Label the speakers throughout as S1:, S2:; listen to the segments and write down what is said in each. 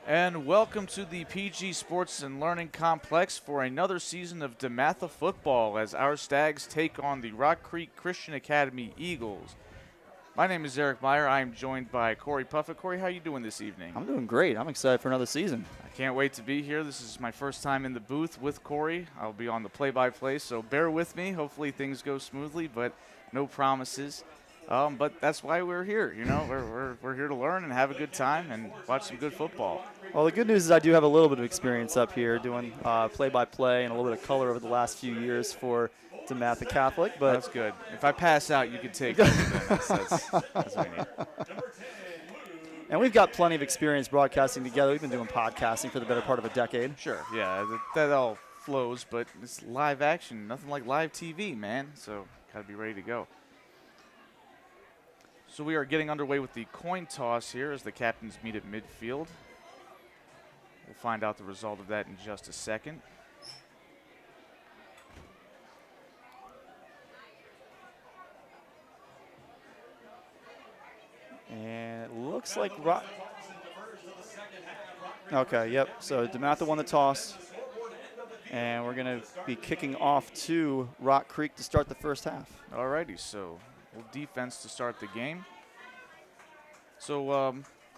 S1: And welcome to the PG Sports and Learning Complex for another season of DeMatha football as our Stags take on the Rock Creek Christian Academy Eagles. My name is Eric Meyer. I am joined by Corey Puffett. Corey, how are you doing this evening?
S2: I'm doing great. I'm excited for another season.
S1: I can't wait to be here. This is my first time in the booth with Corey. I'll be on the play-by-play, so bear with me. Hopefully things go smoothly, but no promises. But that's why we're here. You know, we're here to learn and have a good time and watch some good football.
S2: Well, the good news is I do have a little bit of experience up here doing play-by-play and a little bit of color over the last few years for DeMatha Catholic. But
S1: that's good. If I pass out, you can take it. That's what we need.
S2: And we've got plenty of experience broadcasting together. We've been doing podcasting for the better part of a decade.
S1: Sure, yeah, that all flows, but it's live action. Nothing like live TV, man. So got to be ready to go. So we are getting underway with the coin toss here as the captains meet at midfield. We'll find out the result of that in just a second.
S2: And it looks like Okay, yep. So DeMatha won the toss. And we're going to be kicking off to Rock Creek to start the first half.
S1: Alrighty, so defense to start the game. So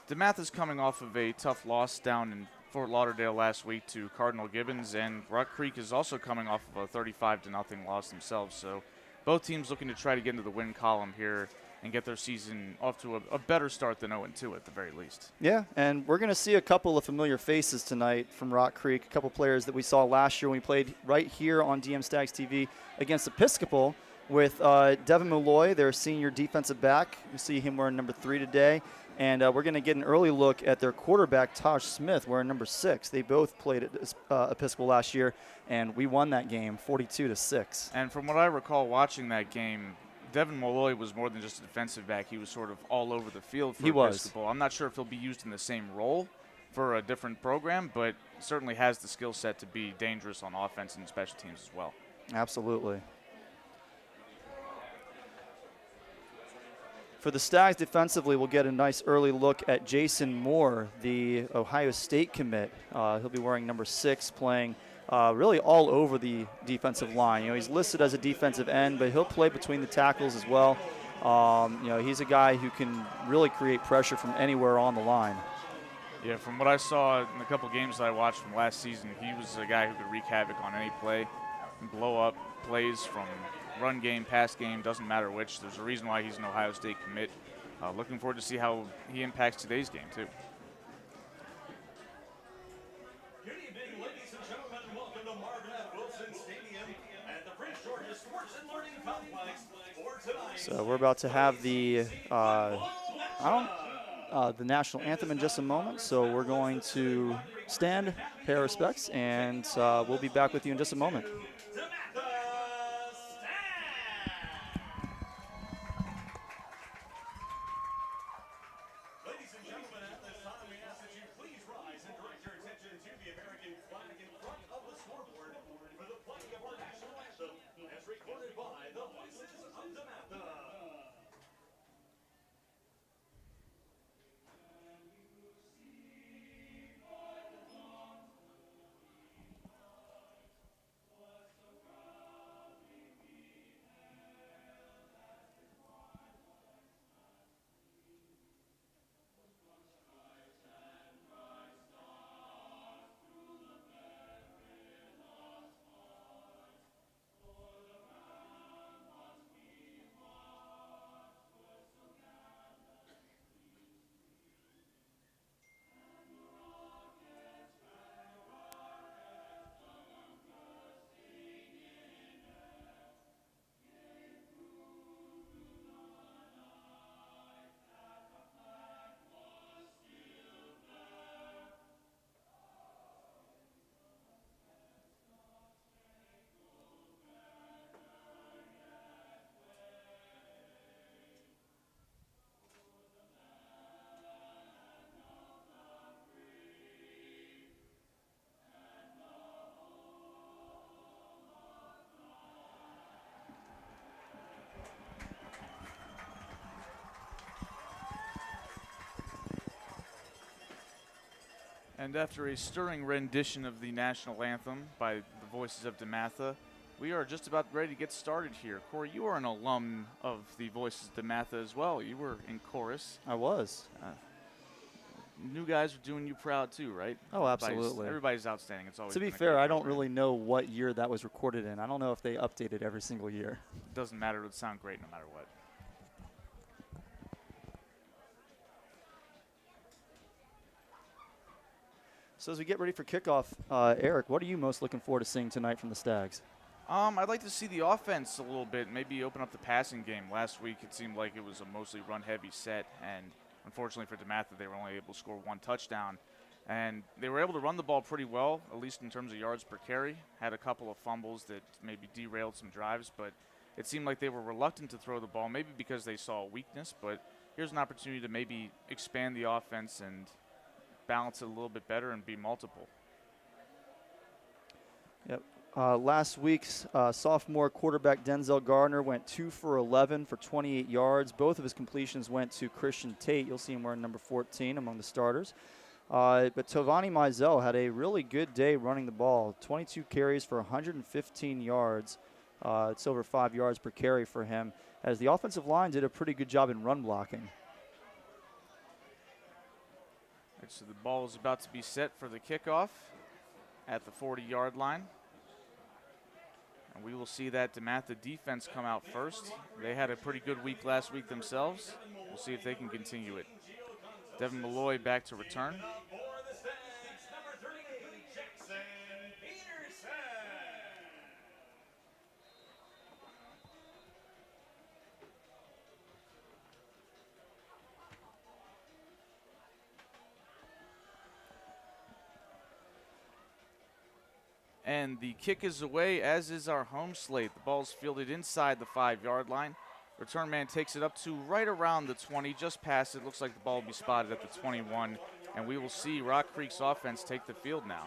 S1: DeMatha's coming off of a tough loss down in Fort Lauderdale last week to Cardinal Gibbons, and Rock Creek is also coming off of a 35-0 loss themselves. So both teams looking to try to get into the win column here and get their season off to a better start than 0-2 at the very least.
S2: Yeah, and we're going to see a couple of familiar faces tonight from Rock Creek, a couple players that we saw last year when we played right here on DM Stags TV against Episcopal with Devin Malloy, their senior defensive back. You see him wearing number 3 today. And we're going to get an early look at their quarterback, Taj Smith, wearing number 6. They both played at Episcopal last year, and we won that game 42-6.
S1: And from what I recall watching that game, Devin Malloy was more than just a defensive back. He was sort of all over the field for Episcopal. I'm not sure if he'll be used in the same role for a different program, but certainly has the skill set to be dangerous on offense and special teams as well.
S2: Absolutely. For the Stags defensively, we'll get a nice early look at Jason Moore, the Ohio State commit. He'll be wearing number 6, playing really all over the defensive line. You know, he's listed as a defensive end, but he'll play between the tackles as well. You know, he's a guy who can really create pressure from anywhere on the line.
S1: Yeah, from what I saw in the couple games that I watched from last season, he was a guy who could wreak havoc on any play and blow up plays from run game, pass game, doesn't matter which. There's a reason why he's an Ohio State commit. Looking forward to see how he impacts today's game, too.
S3: Good evening, ladies and gentlemen. Welcome to Marvin F. Wilson Stadium at the Prince George's Sports and Learning Complex for tonight.
S2: So we're about to have the national anthem in just a moment. So we're going to stand, pay our respects, and we'll be back with you in just a moment.
S1: And after a stirring rendition of the national anthem by the voices of DeMatha, we are just about ready to get started here. Corey, you are an alum of the voices of DeMatha as well. You were in chorus.
S2: I was.
S1: New guys are doing you proud too, right?
S2: Oh, absolutely.
S1: Everybody's outstanding. It's always
S2: to be fair, I don't really know what year that was recorded in. I don't know if they update it every single year.
S1: It doesn't matter. It would sound great no matter what.
S2: So as we get ready for kickoff, Eric, what are you most looking forward to seeing tonight from the Stags?
S1: I'd like to see the offense a little bit, maybe open up the passing game. Last week it seemed like it was a mostly run-heavy set, and unfortunately for DeMatha, they were only able to score one touchdown. And they were able to run the ball pretty well, at least in terms of yards per carry. Had a couple of fumbles that maybe derailed some drives, but it seemed like they were reluctant to throw the ball, maybe because they saw a weakness. But here's an opportunity to maybe expand the offense and balance it a little bit better and be multiple.
S2: Yep. Last week's sophomore quarterback Denzel Gardner went 2 for 11 for 28 yards. Both of his completions went to Christian Tate. You'll see him wearing number 14 among the starters. But Tovani Mizell had a really good day running the ball. 22 carries for 115 yards. It's over 5 yards per carry for him, as the offensive line did a pretty good job in run blocking.
S1: So the ball is about to be set for the kickoff at the 40-yard line. And we will see that DeMatha defense come out first. They had a pretty good week last week themselves. We'll see if they can continue it. Devin Malloy back to return.
S3: For the Stags, number 38, Jackson Peterson.
S1: And the kick is away, as is our home slate. The ball's fielded inside the 5-yard line. Return man takes it up to right around the 20, just past it. Looks like the ball will be spotted at the 21, and we will see Rock Creek's offense take the field now.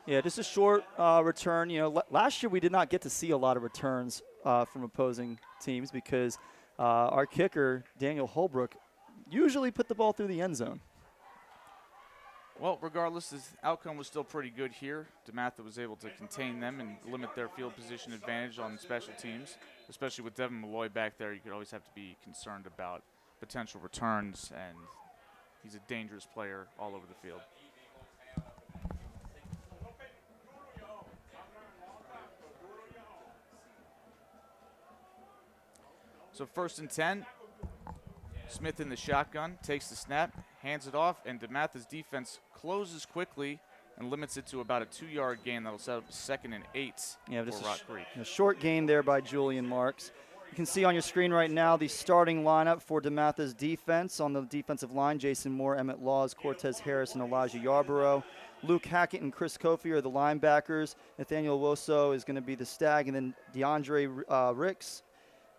S2: Yeah, just a short return. You know, last year we did not get to see a lot of returns from opposing teams because our kicker, Daniel Holbrook, usually put the ball through the end zone.
S1: Well, regardless, the outcome was still pretty good here. DeMatha was able to contain them and limit their field position advantage on special teams, especially with Devin Malloy back there. You could always have to be concerned about potential returns, and he's a dangerous player all over the field. So 1st and 10. Smith in the shotgun, takes the snap, hands it off, and DeMatha's defense closes quickly and limits it to about a 2-yard gain. That'll set up a 2nd and 8 for Rock Creek.
S2: A short gain there by Julian Marks. You can see on your screen right now the starting lineup for DeMatha's defense. On the defensive line, Jason Moore, Emmett Laws, Cortez Harris, and Elijah Yarborough. Luke Hackett and Chris Kofi are the linebackers. Nathaniel Woso is going to be the Stag, and then DeAndre Ricks,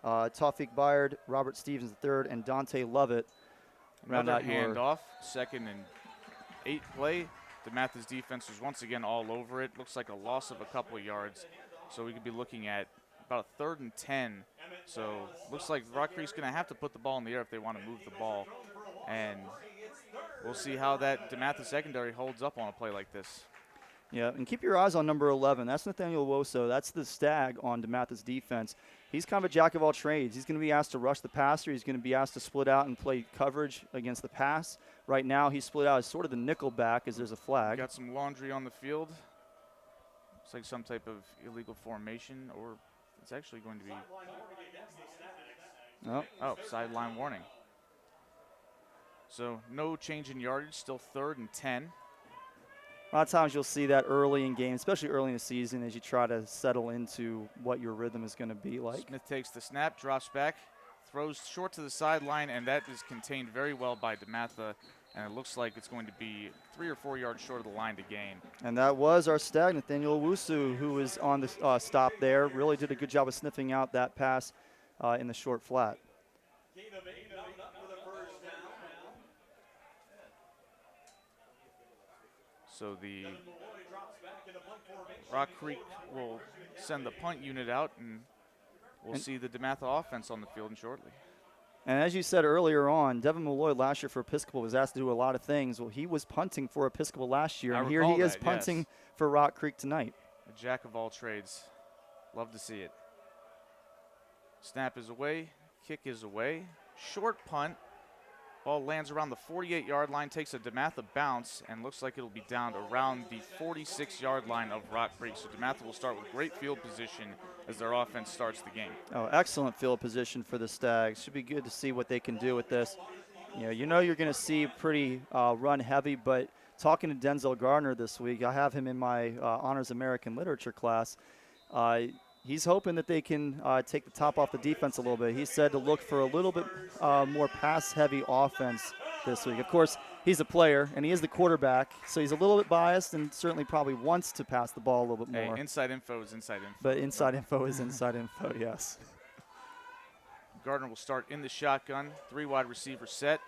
S2: Tawfiq Bayard, Robert Stevens III, and Dante Lovett.
S1: Another handoff, 2nd and 8 play. DeMatha's defense was once again all over it. Looks like a loss of a couple of yards. So we could be looking at about a 3rd and 10. So looks like Rock Creek's going to have to put the ball in the air if they want to move the ball. And we'll see how that DeMatha secondary holds up on a play like this.
S2: Yeah, and keep your eyes on number 11. That's Nathaniel Woso. That's the Stag on DeMatha's defense. He's kind of a jack of all trades. He's going to be asked to rush the passer. He's going to be asked to split out and play coverage against the pass. Right now, he's split out as sort of the nickel back as there's a flag.
S1: Got some laundry on the field. Looks like some type of illegal formation, or it's actually going to be. Oh, sideline warning. So no change in yardage, still 3rd and 10.
S2: A lot of times you'll see that early in games, especially early in the season, as you try to settle into what your rhythm is going to be like.
S1: Smith takes the snap, drops back, throws short to the sideline, and that is contained very well by DeMatha, and it looks like it's going to be 3 or 4 yards short of the line to gain.
S2: And that was our Stag, Nathaniel Owusu, who was on the stop there. Really did a good job of sniffing out that pass in the short flat.
S1: So the Rock Creek will send the punt unit out, and we'll see the DeMatha offense on the field shortly.
S2: And as you said earlier on, Devin Malloy last year for Episcopal was asked to do a lot of things. Well, he was punting for Episcopal last year, and here he is punting for Rock Creek tonight.
S1: A jack of all trades. Love to see it. Snap is away. Kick is away. Short punt. Ball lands around the 48-yard line, takes a DeMatha bounce, and looks like it'll be down around the 46-yard line of Rock Creek. So DeMatha will start with great field position as their offense starts the game.
S2: Oh, excellent field position for the Stags. Should be good to see what they can do with this. You know you're going to see pretty run heavy, but talking to Denzel Gardner this week, I have him in my Honors American Literature class. He's hoping that they can take the top off the defense a little bit. He said to look for a little bit more pass-heavy offense this week. Of course, he's a player, and he is the quarterback, so he's a little bit biased and certainly probably wants to pass the ball a little bit more.
S1: Hey, inside info is inside info.
S2: But inside info is inside info, yes.
S1: Gardner will start in the shotgun, 3 wide receiver set.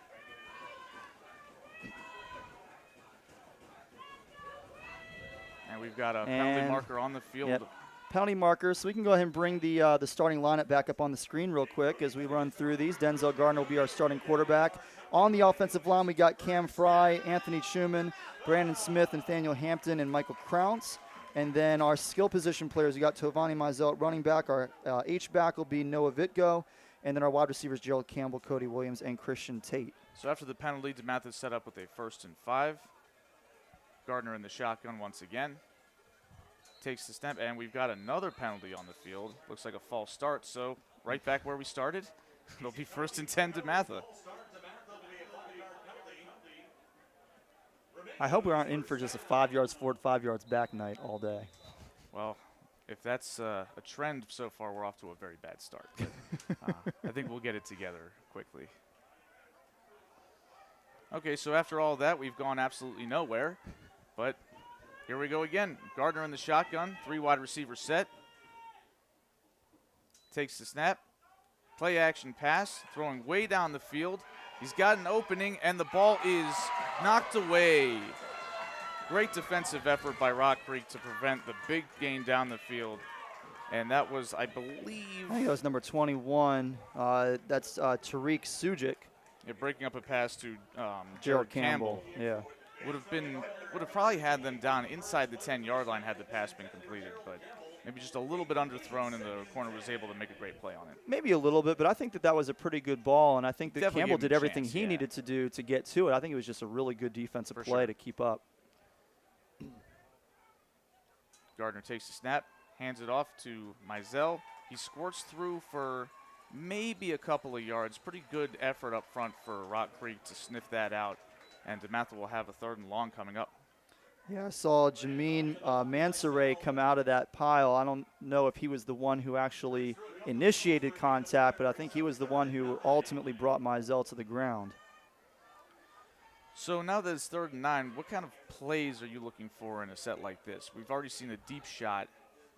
S1: And we've got a penalty marker on the field.
S2: Yep. Penalty marker, so we can go ahead and bring the starting lineup back up on the screen real quick as we run through these. Denzel Gardner will be our starting quarterback. On the offensive line, we got Cam Fry, Anthony Schumann, Brandon Smith, Nathaniel Hampton, and Michael Crounce. And then our skill position players, we got Tovani Mizell at running back. Our H-back will be Noah Vitko. And then our wide receivers, Gerald Campbell, Cody Williams, and Christian Tate.
S1: So after the penalty, DeMatha is set up with a 1st and 5. Gardner in the shotgun once again. Takes the snap, and we've got another penalty on the field. Looks like a false start, so right back where we started. It'll be 1st and 10 DeMatha.
S2: I hope we aren't in for just a 5 yards forward, 5 yards back night all day.
S1: Well, if that's a trend so far, we're off to a very bad start. But, I think we'll get it together quickly. Okay, so after all that, we've gone absolutely nowhere, but here we go again. Gardner in the shotgun, 3 wide receiver set. Takes the snap. Play action pass, throwing way down the field. He's got an opening, and the ball is knocked away. Great defensive effort by Rock Creek to prevent the big gain down the field. And that was, I believe,
S2: I think that was number 21. That's Tariq Sujic.
S1: Yeah, breaking up a pass to
S2: Gerald Campbell. Yeah.
S1: Would have probably had them down inside the 10-yard line had the pass been completed, but maybe just a little bit underthrown, and the corner was able to make a great play on it.
S2: Maybe a little bit, but I think that was a pretty good ball, and I think that
S1: Definitely
S2: Campbell
S1: gave him
S2: did
S1: a
S2: everything
S1: chance,
S2: he
S1: yeah.
S2: needed to do to get to it. I think it was just a really good defensive
S1: For
S2: play
S1: sure.
S2: to keep up.
S1: Gardner takes the snap, hands it off to Mizell. He squirts through for maybe a couple of yards. Pretty good effort up front for Rock Creek to sniff that out. And DeMatha will have a 3rd and long coming up.
S2: Yeah, I saw Jameen Mansoray come out of that pile. I don't know if he was the one who actually initiated contact, but I think he was the one who ultimately brought Mizell to the ground.
S1: So now that it's 3rd and 9, what kind of plays are you looking for in a set like this? We've already seen a deep shot.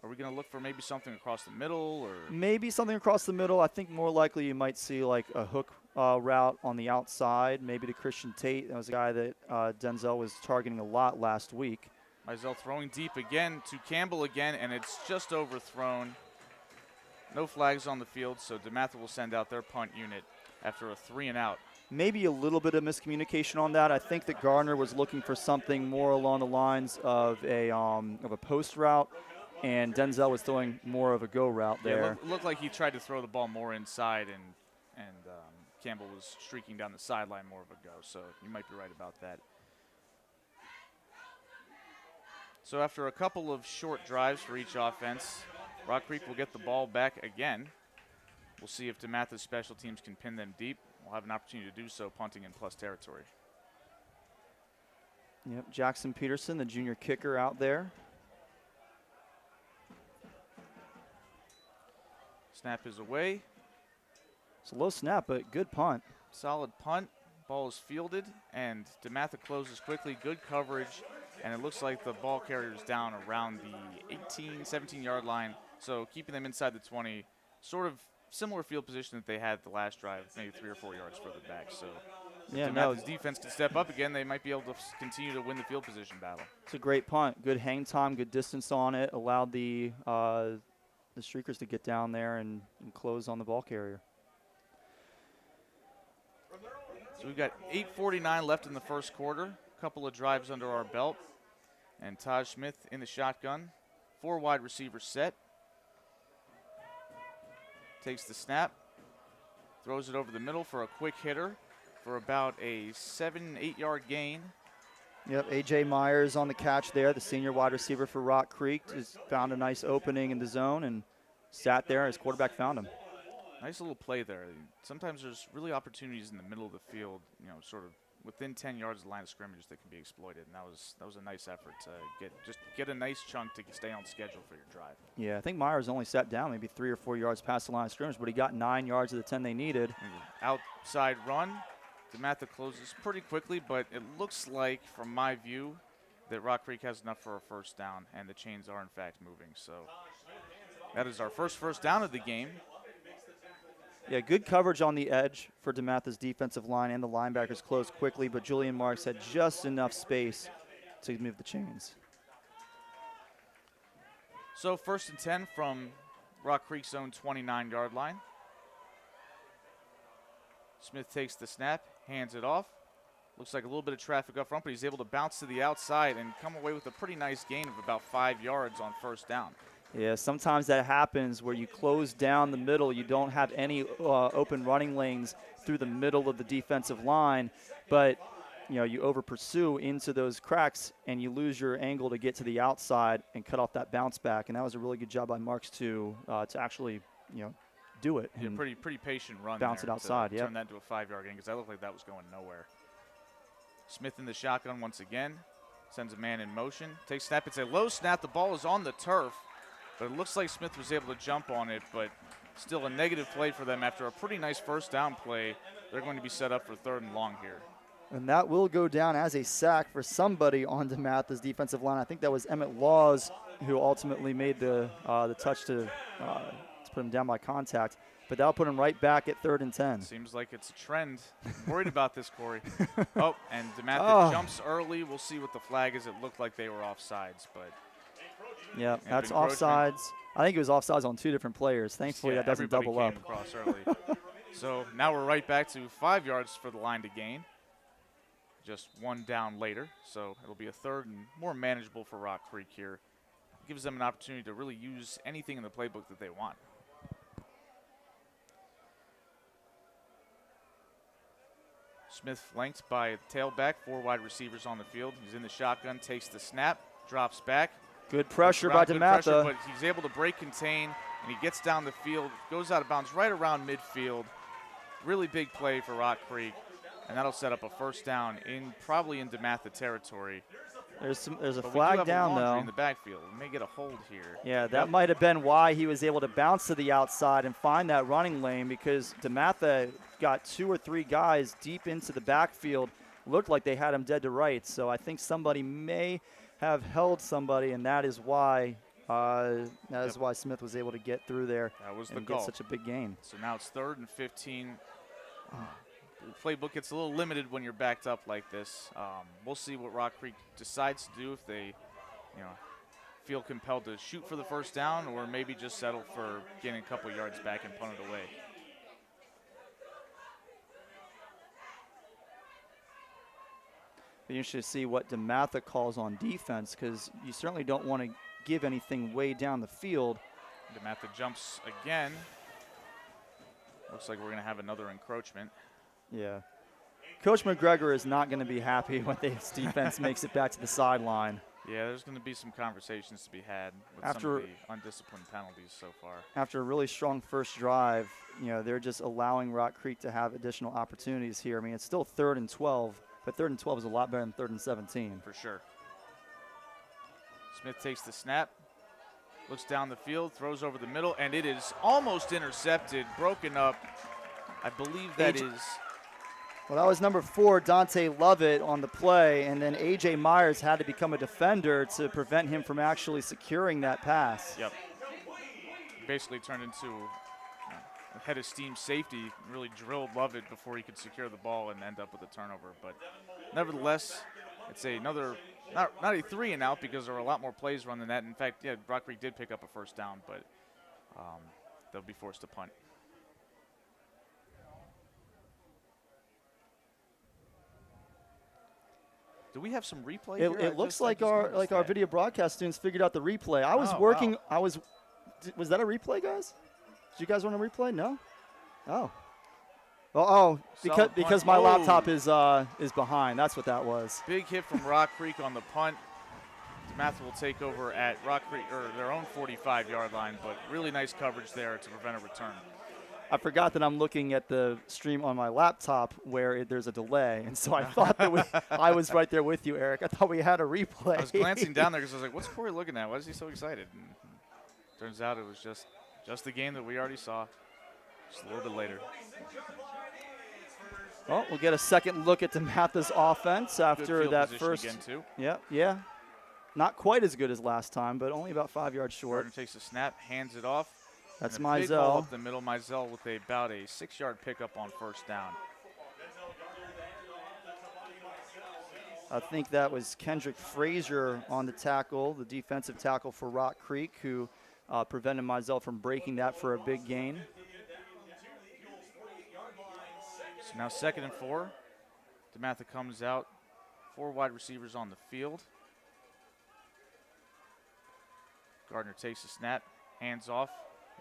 S1: Are we going to look for maybe something across the middle? Or
S2: Maybe something across the middle. I think more likely you might see like a hook route on the outside, maybe to Christian Tate. That was a guy that Denzel was targeting a lot last week.
S1: Mizell throwing deep again to Campbell again, and it's just overthrown. No flags on the field, so DeMatha will send out their punt unit after a 3 and out.
S2: Maybe a little bit of miscommunication on that. I think that Gardner was looking for something more along the lines of a post route, and Denzel was throwing more of a go route there.
S1: Yeah, it looked like he tried to throw the ball more inside, and Campbell was streaking down the sideline more of a go, so you might be right about that. So after a couple of short drives for each offense, Rock Creek will get the ball back again. We'll see if DeMatha's special teams can pin them deep. We'll have an opportunity to do so punting in plus territory.
S2: Yep, Jackson Peterson, the junior kicker out there.
S1: Snap is away.
S2: It's a low snap, but good punt.
S1: Solid punt. Ball is fielded, and DeMatha closes quickly. Good coverage, and it looks like the ball carrier is down around the 18, 17-yard line. So keeping them inside the 20, sort of similar field position that they had the last drive, maybe 3 or 4 yards further back. So
S2: Yeah,
S1: if
S2: no,
S1: DeMatha's defense can step up again, they might be able to continue to win the field position battle.
S2: it's a great punt. Good hang time, good distance on it. Allowed the Streakers to get down there and close on the ball carrier.
S1: So we've got 8:49 left in the first quarter. A couple of drives under our belt. And Taj Smith in the shotgun. 4 wide receivers set. Takes the snap. Throws it over the middle for a quick hitter for about a 7-8 yard gain.
S2: Yep, A.J. Myers on the catch there, the senior wide receiver for Rock Creek. Just found a nice opening in the zone and sat there. His quarterback found him.
S1: Nice little play there. Sometimes there's really opportunities in the middle of the field, sort of within 10 yards of the line of scrimmage that can be exploited. And that was a nice effort to get a nice chunk to stay on schedule for your drive.
S2: Yeah, I think Myers only sat down maybe 3 or 4 yards past the line of scrimmage, but he got 9 yards of the 10 they needed.
S1: Outside run. DeMatha closes pretty quickly, but it looks like, from my view, that Rock Creek has enough for a first down, and the chains are, in fact, moving. So that is our first down of the game.
S2: Yeah, good coverage on the edge for DeMatha's defensive line, and the linebackers closed quickly, but Julian Marks had just enough space to move the chains.
S1: So 1st and 10 from Rock Creek's own 29-yard line. Smith takes the snap, hands it off. Looks like a little bit of traffic up front, but he's able to bounce to the outside and come away with a pretty nice gain of about 5 yards on first down.
S2: Yeah, sometimes that happens where you close down the middle. You don't have any open running lanes through the middle of the defensive line, but you over pursue into those cracks and you lose your angle to get to the outside and cut off that bounce back. And that was a really good job by Marks to actually do it.
S1: Yeah, pretty patient run.
S2: Bounce it outside. Yeah.
S1: Turn that into a 5-yard gain because that looked like that was going nowhere. Smith in the shotgun once again. Sends a man in motion. Takes snap. It's a low snap. The ball is on the turf. But it looks like Smith was able to jump on it, but still a negative play for them. After a pretty nice first down play, they're going to be set up for 3rd and long here.
S2: And that will go down as a sack for somebody on DeMatha's defensive line. I think that was Emmett Laws who ultimately made the touch to put him down by contact. But that'll put him right back at 3rd and 10.
S1: Seems like it's a trend. I'm worried about this, Corey. And DeMatha jumps early. We'll see what the flag is. It looked like they were offsides, but...
S2: Yeah, that's offsides. I think it was offsides on 2 different players. Thankfully, that doesn't double up.
S1: Across early. So now we're right back to 5 yards for the line to gain. Just 1 down later. So it'll be a 3rd and more manageable for Rock Creek here. Gives them an opportunity to really use anything in the playbook that they want. Smith flanked by tailback, 4 wide receivers on the field. He's in the shotgun, takes the snap, drops back.
S2: Good pressure by DeMatha.
S1: But he's able to break contain, and he gets down the field, goes out of bounds right around midfield. Really big play for Rock Creek, and that'll set up a first down probably in DeMatha territory.
S2: There's a flag down, though.
S1: In the backfield. We may get a hold here.
S2: Yeah, that might have been why he was able to bounce to the outside and find that running lane, because DeMatha got 2 or 3 guys deep into the backfield. Looked like they had him dead to rights, so I think somebody may have held somebody, and that is why why Smith was able to get through there.
S1: That was the
S2: and
S1: goal.
S2: Get such a big gain.
S1: So now it's 3rd and 15. The playbook gets a little limited when you're backed up like this. We'll see what Rock Creek decides to do, if they, feel compelled to shoot for the first down or maybe just settle for getting a couple yards back and punt it away.
S2: Be interested to see what DeMatha calls on defense, because you certainly don't want to give anything way down the field.
S1: DeMatha jumps again. Looks like we're going to have another encroachment.
S2: Yeah. Coach McGregor is not going to be happy when his defense makes it back to the sideline.
S1: Yeah, there's going to be some conversations to be had with some of the undisciplined penalties so far.
S2: After a really strong first drive, they're just allowing Rock Creek to have additional opportunities here. I mean, it's still 3rd and 12. But 3rd and 12 is a lot better than 3rd and 17.
S1: For sure. Smith takes the snap, looks down the field, throws over the middle, and it is almost intercepted, broken up. I believe that is.
S2: Well, that was number 4, Dante Lovett, on the play, and then A.J. Myers had to become a defender to prevent him from actually securing that pass.
S1: Yep. Basically turned into a head of steam safety, really drilled Lovett before he could secure the ball and end up with a turnover. But nevertheless, it's another, not a 3 and out, because there are a lot more plays run than that. In fact, yeah, Rock Creek did pick up a first down, but they'll be forced to punt. Do we have some replay
S2: It,
S1: here?
S2: it looks like our video broadcast students figured out the replay. I was working.
S1: Wow.
S2: Was that a replay, guys? Did you guys want a replay? No. Oh. Oh, because my laptop is behind. That's what that was.
S1: Big hit from Rock Creek on the punt. DeMatha will take over at Rock Creek, or their own 45-yard line, but really nice coverage there to prevent a return.
S2: I forgot that I'm looking at the stream on my laptop where there's a delay, and so I thought that I was right there with you, Eric. I thought we had a replay.
S1: I was glancing down there because I was like, what's Corey looking at? Why is he so excited? And turns out it was just the game that we already saw, just a little bit later.
S2: Well, we'll get a second look at DeMatha's offense after that first.
S1: Again too.
S2: Yeah. Not quite as good as last time, but only about 5 yards short.
S1: Gardner takes a snap, hands it off.
S2: That's
S1: and a big ball
S2: Mizell.
S1: up the middle. Mizell with about a 6-yard pickup on first down.
S2: I think that was Kendrick Frazier on the tackle, the defensive tackle for Rock Creek, who prevented Mizell from breaking that for a big gain.
S1: So now 2nd and 4. DeMatha comes out. 4 wide receivers on the field. Gardner takes a snap, hands off,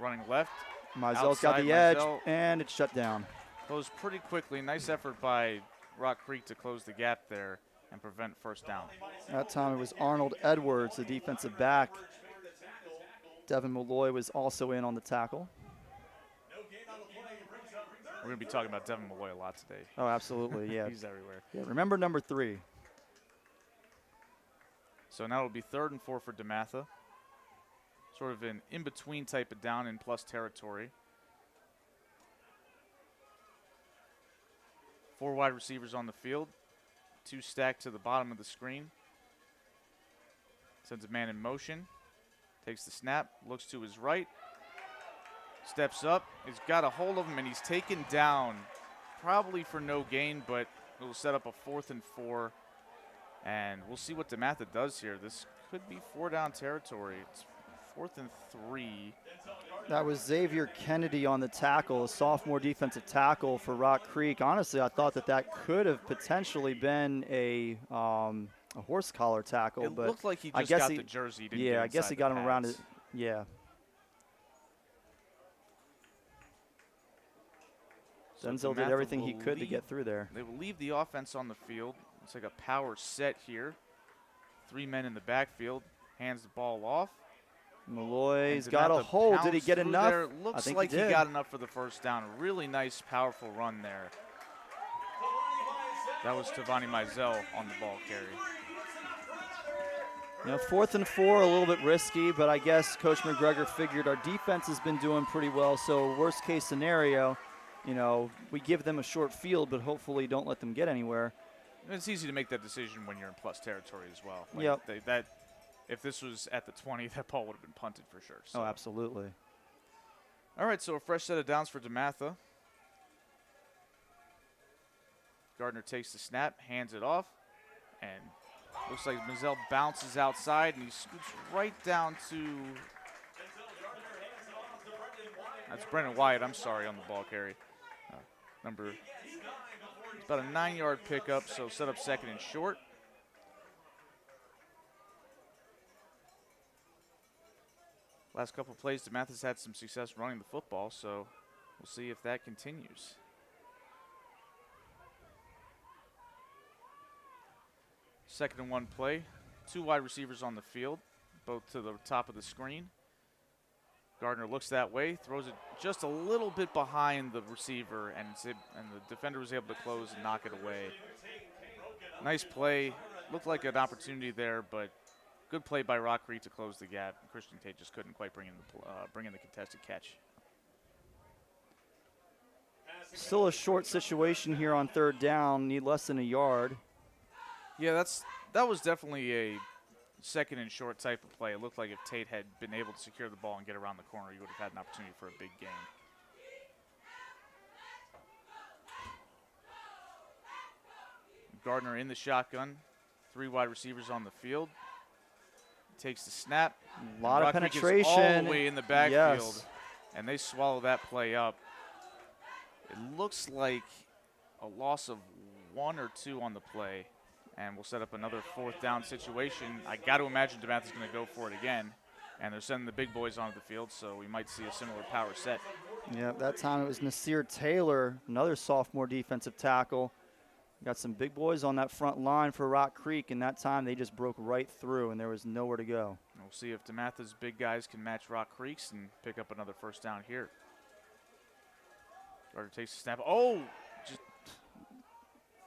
S1: running left.
S2: Mizell's got the edge, and it's shut down.
S1: Closed pretty quickly. Nice effort by Rock Creek to close the gap there and prevent first down.
S2: That time it was Arnold Edwards, the defensive back. Devin Malloy was also in on the tackle.
S1: We're going to be talking about Devin Malloy a lot today.
S2: Oh, absolutely, yeah.
S1: He's everywhere.
S2: Yeah, remember number 3.
S1: So now it'll be 3rd and 4 for DeMatha. Sort of an in-between type of down in plus territory. 4 wide receivers on the field. 2 stacked to the bottom of the screen. Sends a man in motion. Takes the snap. Looks to his right. Steps up. He's got a hold of him, and he's taken down. Probably for no gain, but it will set up a 4th and 4. And we'll see what DeMatha does here. This could be 4-down territory. It's 4th and 3.
S2: That was Xavier Kennedy on the tackle, a sophomore defensive tackle for Rock Creek. Honestly, I thought that could have potentially been a horse collar tackle.
S1: It
S2: but
S1: looked like he just got the jersey.
S2: Yeah, I guess he got him around it. Yeah.
S1: So
S2: Denzel did everything he could to get through there.
S1: They will leave the offense on the field. It's like a power set here. 3 men in the backfield. Hands the ball off.
S2: Malloy's got a hold. Did he get enough?
S1: There. Looks like he got enough for the first down. A really nice, powerful run there. That was Tavani Mizell on the ball carry.
S2: You know, 4th and 4, a little bit risky, but I guess Coach McGregor figured our defense has been doing pretty well. So worst case scenario, you know, we give them a short field, but hopefully don't let them get anywhere.
S1: It's easy to make that decision when you're in plus territory as well. Like
S2: Yep.
S1: If this was at the 20, that ball would have been punted for sure. So.
S2: Oh, absolutely.
S1: All right, so a fresh set of downs for DeMatha. Gardner takes the snap, hands it off, and looks like Mizell bounces outside, and he scoots right down to that's Brendan Wyatt, I'm sorry, on the ball carry. It's about a 9-yard pickup, so set up 2nd and short. Last couple of plays, DeMatha's had some success running the football, so we'll see if that continues. Second and 1 play. 2 wide receivers on the field, both to the top of the screen. Gardner looks that way, throws it just a little bit behind the receiver, and the defender was able to close and knock it away. Nice play. Looked like an opportunity there, but good play by Rock Creek to close the gap. Christian Tate just couldn't quite bring in the contested catch.
S2: Still a short situation here on 3rd down. Need less than a yard.
S1: Yeah, that was definitely a 2nd and short type of play. It looked like if Tate had been able to secure the ball and get around the corner, he would have had an opportunity for a big gain. Gardner in the shotgun. 3 wide receivers on the field. Takes the snap.
S2: A lot of penetration.
S1: All the way in the backfield.
S2: Yes.
S1: And they swallow that play up. It looks like a loss of 1 or 2 on the play. and we'll set up another 4th down situation. I got to imagine DeMatha's going to go for it again, and they're sending the big boys onto the field, so we might see a similar power set.
S2: Yeah, that time it was Nasir Taylor, another sophomore defensive tackle. Got some big boys on that front line for Rock Creek, and that time they just broke right through, and there was nowhere to go.
S1: We'll see if DeMatha's big guys can match Rock Creek's and pick up another 1st down here. Carter takes the snap. Oh! Just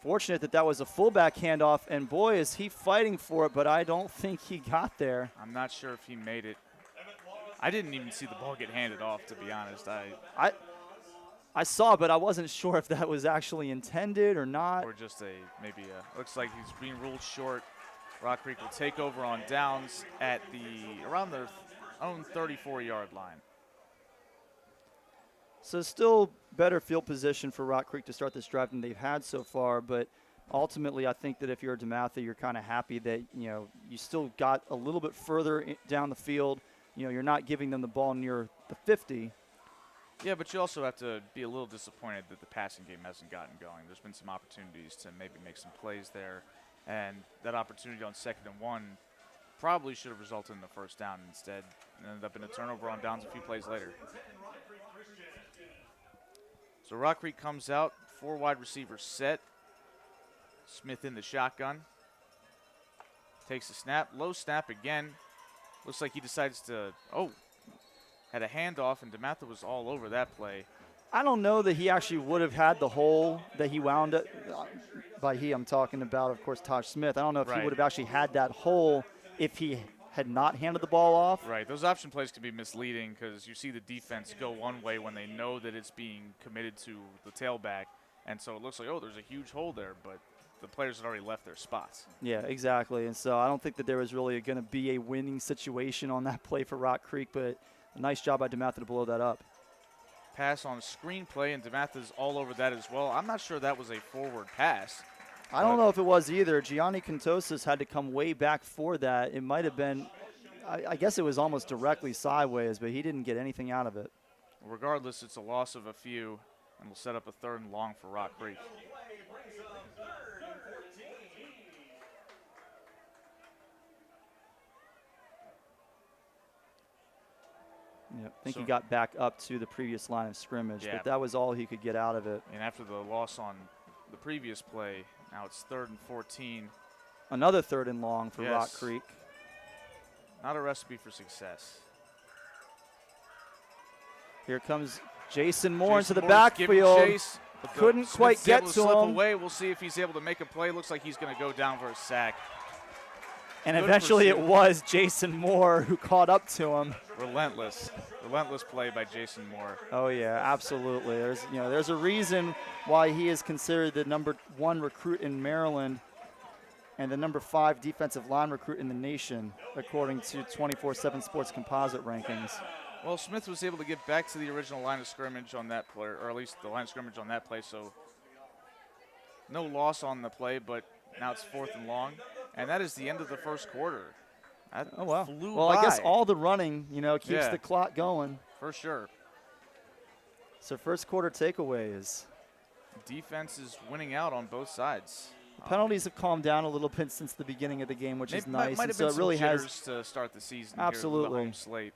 S2: fortunate that that was a fullback handoff, and boy, is he fighting for it, but I don't think he got there.
S1: I'm not sure if he made it. I didn't even see the ball get handed off, to be honest.
S2: I saw, but I wasn't sure if that was actually intended or not.
S1: Or just maybe looks like he's being ruled short. Rock Creek will take over on downs at around their own 34-yard line.
S2: So still better field position for Rock Creek to start this drive than they've had so far, but ultimately I think that if you're a DeMatha, you're kind of happy that, you still got a little bit further down the field. You're not giving them the ball near the 50.
S1: Yeah, but you also have to be a little disappointed that the passing game hasn't gotten going. There's been some opportunities to maybe make some plays there, and that opportunity on 2nd and 1 probably should have resulted in the 1st down instead. It ended up in a turnover on downs a few plays later. So Rock Creek comes out, 4 wide receivers set. Smith in the shotgun. Takes a snap, low snap again. Looks like he decides to, had a handoff, and DeMatha was all over that play.
S2: I don't know that he actually would have had the hole that he wound up. By he, I'm talking about, of course, Taj Smith. I don't know if he would have actually had that hole if he had not handed the ball off.
S1: Right. Those option plays can be misleading because you see the defense go one way when they know that it's being committed to the tailback, and so it looks like, there's a huge hole there, but the players had already left their spots.
S2: Yeah, exactly. And so I don't think that there was really going to be a winning situation on that play for Rock Creek, but a nice job by DeMatha to blow that up.
S1: Pass on a screen play, and DeMatha's all over that as well. I'm not sure that was a forward pass.
S2: I don't know if it was either. Gianni Contosas had to come way back for that. It might have been, I guess it was almost directly sideways, but he didn't get anything out of it.
S1: Regardless, it's a loss of a few, and we'll set up a 3rd and long for Rock Creek.
S2: Yeah, I think he got back up to the previous line of scrimmage, but that was all he could get out of it.
S1: And after the loss on the previous play, now it's 3rd and 14.
S2: Another 3rd and long for Rock Creek.
S1: Not a recipe for success.
S2: Here comes Jason Moore into the backfield.
S1: Chase,
S2: couldn't quite get to him.
S1: Away. We'll see if he's able to make a play. Looks like he's going to go down for a sack.
S2: And eventually it was Jason Moore who caught up to him.
S1: Relentless play by Jason Moore.
S2: Oh yeah, absolutely. There's a reason why he is considered the #1 recruit in Maryland and the #5 defensive line recruit in the nation, according to 24/7 Sports Composite rankings.
S1: Well, Smith was able to get back to the original line of scrimmage on that play, or at least the line of scrimmage on that play, so no loss on the play, but now it's 4th and long. And that is the end of the 1st quarter. That flew by.
S2: I guess all the running, keeps the clock going.
S1: For sure.
S2: So 1st quarter takeaways.
S1: Defense is winning out on both sides.
S2: The penalties have calmed down a little bit since the beginning of the game, which is nice.
S1: Might have been some jitters to start the season.
S2: Absolutely.
S1: Here with the home slate.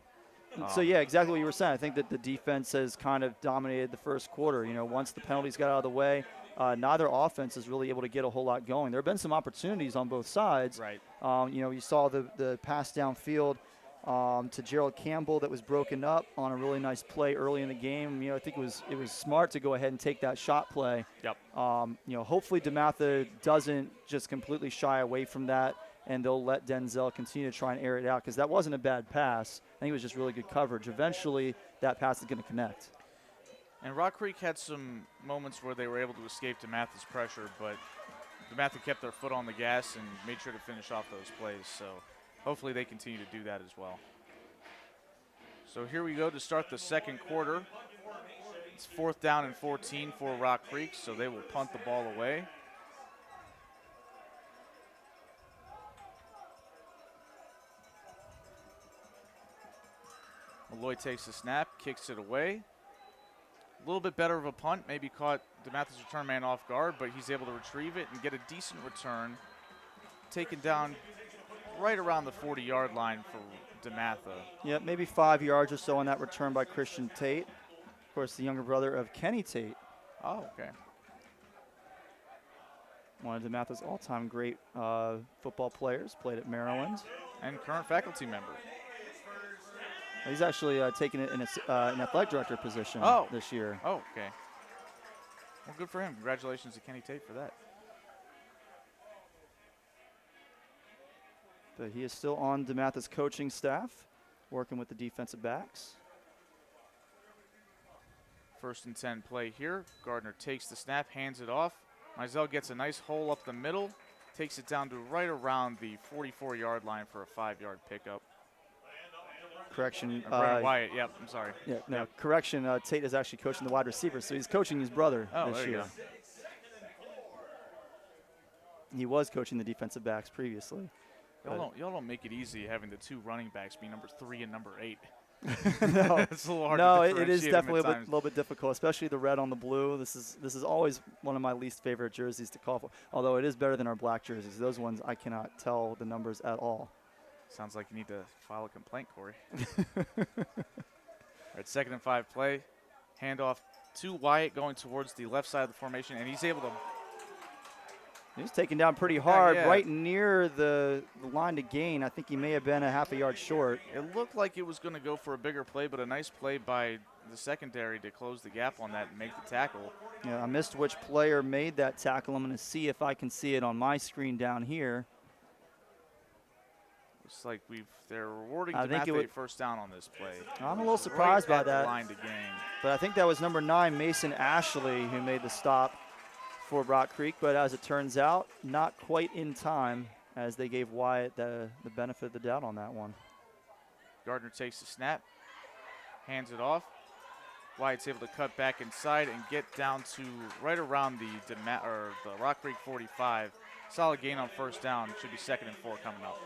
S2: So yeah, exactly what you were saying. I think that the defense has kind of dominated the 1st quarter. Once the penalties got out of the way, neither offense is really able to get a whole lot going. There have been some opportunities on both sides.
S1: Right.
S2: You saw the pass downfield to Gerald Campbell that was broken up on a really nice play early in the game. I think it was smart to go ahead and take that shot play.
S1: Yep.
S2: Hopefully DeMatha doesn't just completely shy away from that, and they'll let Denzel continue to try and air it out, because that wasn't a bad pass. I think it was just really good coverage. Eventually, that pass is going to connect.
S1: And Rock Creek had some moments where they were able to escape DeMatha's pressure, but DeMatha kept their foot on the gas and made sure to finish off those plays. So hopefully they continue to do that as well. So here we go to start the 2nd quarter. It's 4th down and 14 for Rock Creek, so they will punt the ball away. Malloy takes the snap, kicks it away. A little bit better of a punt, maybe caught DeMatha's return man off guard, but he's able to retrieve it and get a decent return taken down right around the 40-yard line for DeMatha.
S2: Yeah, maybe 5 yards or so on that return by Christian Tate. Of course, the younger brother of Kenny Tate.
S1: Oh, okay.
S2: One of DeMatha's all-time great football players, played at Maryland.
S1: And current faculty member.
S2: He's actually taken it in an athletic director position this year.
S1: Oh, okay. Well, good for him. Congratulations to Kenny Tate for that.
S2: But he is still on DeMatha's coaching staff, working with the defensive backs.
S1: 1st and 10 play here. Gardner takes the snap, hands it off. Mizell gets a nice hole up the middle, takes it down to right around the 44-yard line for a 5-yard pickup.
S2: Correction.
S1: Brennan Wyatt, yep, I'm sorry.
S2: Yeah, no,
S1: Yep.
S2: correction. Tate is actually coaching the wide receiver, so he's coaching his brother this
S1: there you
S2: year.
S1: go.
S2: He was coaching the defensive backs previously.
S1: Y'all don't make it easy having the 2 running backs be number 3 and number 8.
S2: No,
S1: It's a little hard
S2: no,
S1: to
S2: it is
S1: differentiate them
S2: definitely
S1: at
S2: a
S1: times.
S2: little bit difficult, especially the red on the blue. This is always one of my least favorite jerseys to call for. Although it is better than our black jerseys. Those ones I cannot tell the numbers at all.
S1: Sounds like you need to file a complaint, Corey. All right, 2nd and 5 play. Handoff to Wyatt going towards the left side of the formation, and he's able to.
S2: He's taken down pretty hard,
S1: yeah.
S2: right near the line to gain. I think he may have been a half a yard short.
S1: It looked like it was going to go for a bigger play, but a nice play by the secondary to close the gap on that and make the tackle.
S2: Yeah, I missed which player made that tackle. I'm going to see if I can see it on my screen down here.
S1: Looks like they're rewarding
S2: I think it
S1: DeMatha a
S2: would-
S1: first down on this play.
S2: I'm a little surprised by
S1: Right at the
S2: that.
S1: line to gain.
S2: But I think that was number 9, Mason Ashley, who made the stop for Rock Creek. But as it turns out, not quite in time, as they gave Wyatt the benefit of the doubt on that one.
S1: Gardner takes the snap, hands it off. Wyatt's able to cut back inside and get down to right around the Rock Creek 45. Solid gain on first down. Should be 2nd and 4 coming up.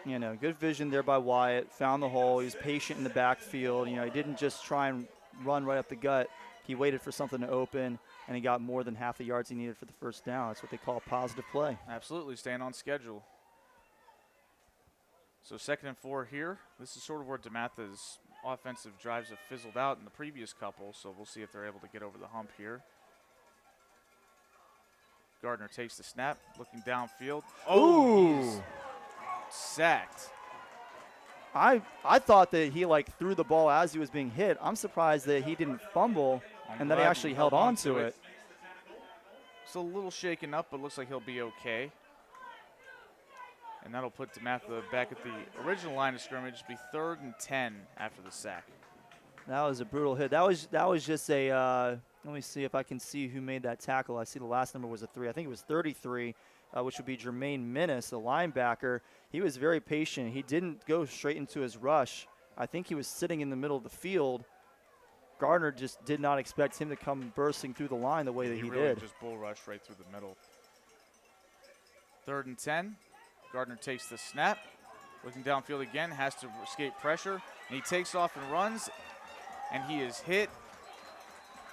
S2: You know, good vision there by Wyatt. Found the hole. He was patient in the backfield. You know, he didn't just try and run right up the gut. He waited for something to open, and he got more than half the yards he needed for the first down. That's what they call a positive play.
S1: Absolutely, staying on schedule. So 2nd and 4 here. This is sort of where DeMatha's offensive drives have fizzled out in the previous couple, so we'll see if they're able to get over the hump here. Gardner takes the snap, looking downfield. Oh, he's sacked.
S2: I thought that he threw the ball as he was being hit. I'm surprised that he didn't fumble and that he
S1: glad
S2: actually held on to it.
S1: It's a little shaken up, but looks like he'll be okay. And that'll put DeMatha back at the original line of scrimmage. Be 3rd and 10 after the sack.
S2: That was a brutal hit. That was just a. Let me see if I can see who made that tackle. I see the last number was a 3. I think it was 33, which would be Jermaine Minnis, the linebacker. He was very patient. He didn't go straight into his rush. I think he was sitting in the middle of the field. Gardner just did not expect him to come bursting through the line the way that he
S1: really
S2: did.
S1: Just bull rushed right through the middle. 3rd and 10. Gardner takes the snap. Looking downfield again, has to escape pressure. And he takes off and runs. And he is hit.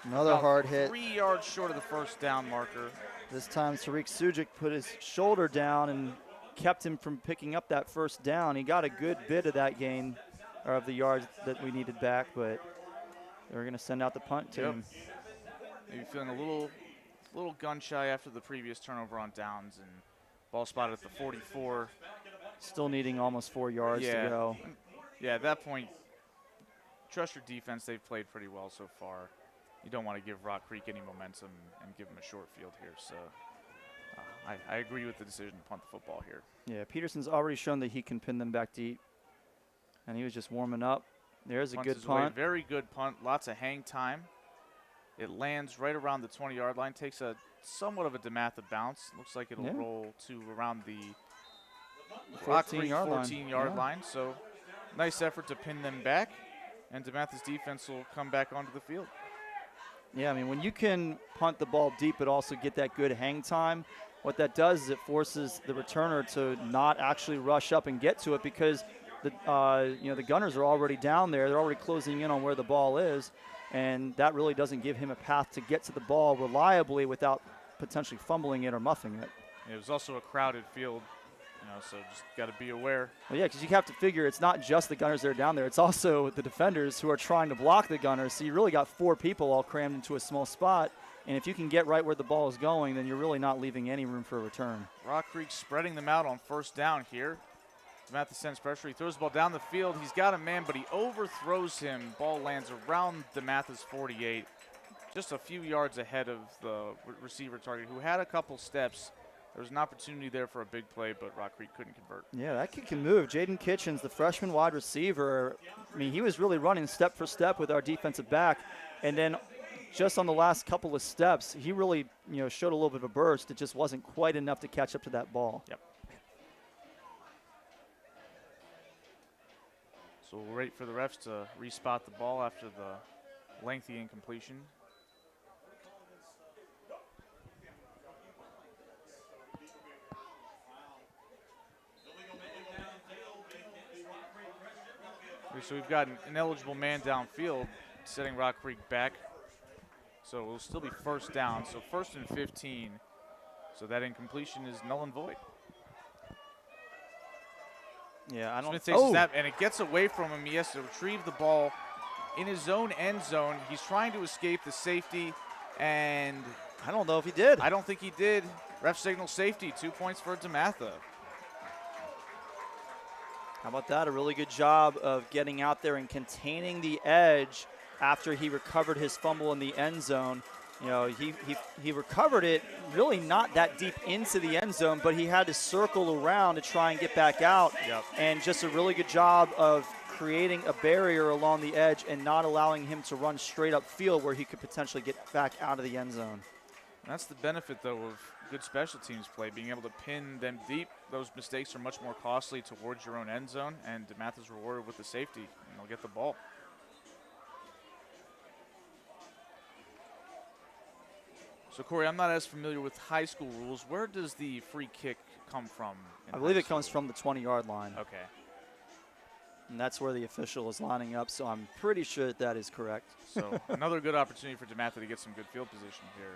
S2: Another
S1: about
S2: hard hit.
S1: 3 yards short of the first down marker.
S2: This time Tariq Sujic put his shoulder down and kept him from picking up that first down. He got a good bit of that gain, or of the yards that we needed back, but they're going to send out the punt team.
S1: Maybe feeling a little gun shy after the previous turnover on downs, and ball spotted at the 44.
S2: Still needing almost 4 yards to go.
S1: Yeah, at that point, trust your defense. They've played pretty well so far. You don't want to give Rock Creek any momentum and give them a short field here. So I agree with the decision to punt the football here.
S2: Yeah, Peterson's already shown that he can pin them back deep. And he was just warming up. There's a
S1: Punts
S2: good
S1: his way.
S2: punt.
S1: Very good punt. Lots of hang time. It lands right around the 20-yard line. Takes a somewhat of a DeMatha bounce. Looks like it'll roll to around the Rock Creek 14-yard line. So nice effort to pin them back. And DeMatha's defense will come back onto the field.
S2: Yeah, I mean, when you can punt the ball deep but also get that good hang time, what that does is it forces the returner to not actually rush up and get to it, because the gunners are already down there. They're already closing in on where the ball is, and that really doesn't give him a path to get to the ball reliably without potentially fumbling it or muffing it.
S1: It was also a crowded field, so just got to be aware.
S2: Well, yeah, because you have to figure it's not just the gunners that are down there. It's also the defenders who are trying to block the gunners. So you really got 4 people all crammed into a small spot. And if you can get right where the ball is going, then you're really not leaving any room for a return.
S1: Rock Creek spreading them out on first down here. DeMatha sends pressure. He throws the ball down the field. He's got a man, but he overthrows him. Ball lands around DeMatha's 48, just a few yards ahead of the receiver target, who had a couple steps. There was an opportunity there for a big play, but Rock Creek couldn't convert.
S2: Yeah, that kid can move. Jaden Kitchens, the freshman wide receiver, I mean, he was really running step for step with our defensive back. And then just on the last couple of steps, he really, showed a little bit of a burst. It just wasn't quite enough to catch up to that ball.
S1: Yep. So we'll wait for the refs to respot the ball after the lengthy incompletion. So we've got an ineligible man downfield, setting Rock Creek back. So it will still be first down. So 1st and 15. So that incompletion is null and void.
S2: Yeah, I don't.
S1: Smith takes a snap, and it gets away from him. He has to retrieve the ball in his own end zone. He's trying to escape the safety, and
S2: I don't know if he did.
S1: I don't think he did. Ref signal safety, 2 points for DeMatha.
S2: How about that? A really good job of getting out there and containing the edge after he recovered his fumble in the end zone. He recovered it really not that deep into the end zone, but he had to circle around to try and get back out.
S1: Yep. And
S2: just a really good job of creating a barrier along the edge and not allowing him to run straight up field where he could potentially get back out of the end zone.
S1: That's the benefit, though, of good special teams play, being able to pin them deep. Those mistakes are much more costly towards your own end zone, and DeMatha's rewarded with the safety, and they'll get the ball. So, Corey, I'm not as familiar with high school rules. Where does the free kick come from?
S2: I believe it comes from the 20-yard line.
S1: Okay.
S2: And that's where the official is lining up, so I'm pretty sure that is correct.
S1: So another good opportunity for DeMatha to get some good field position here.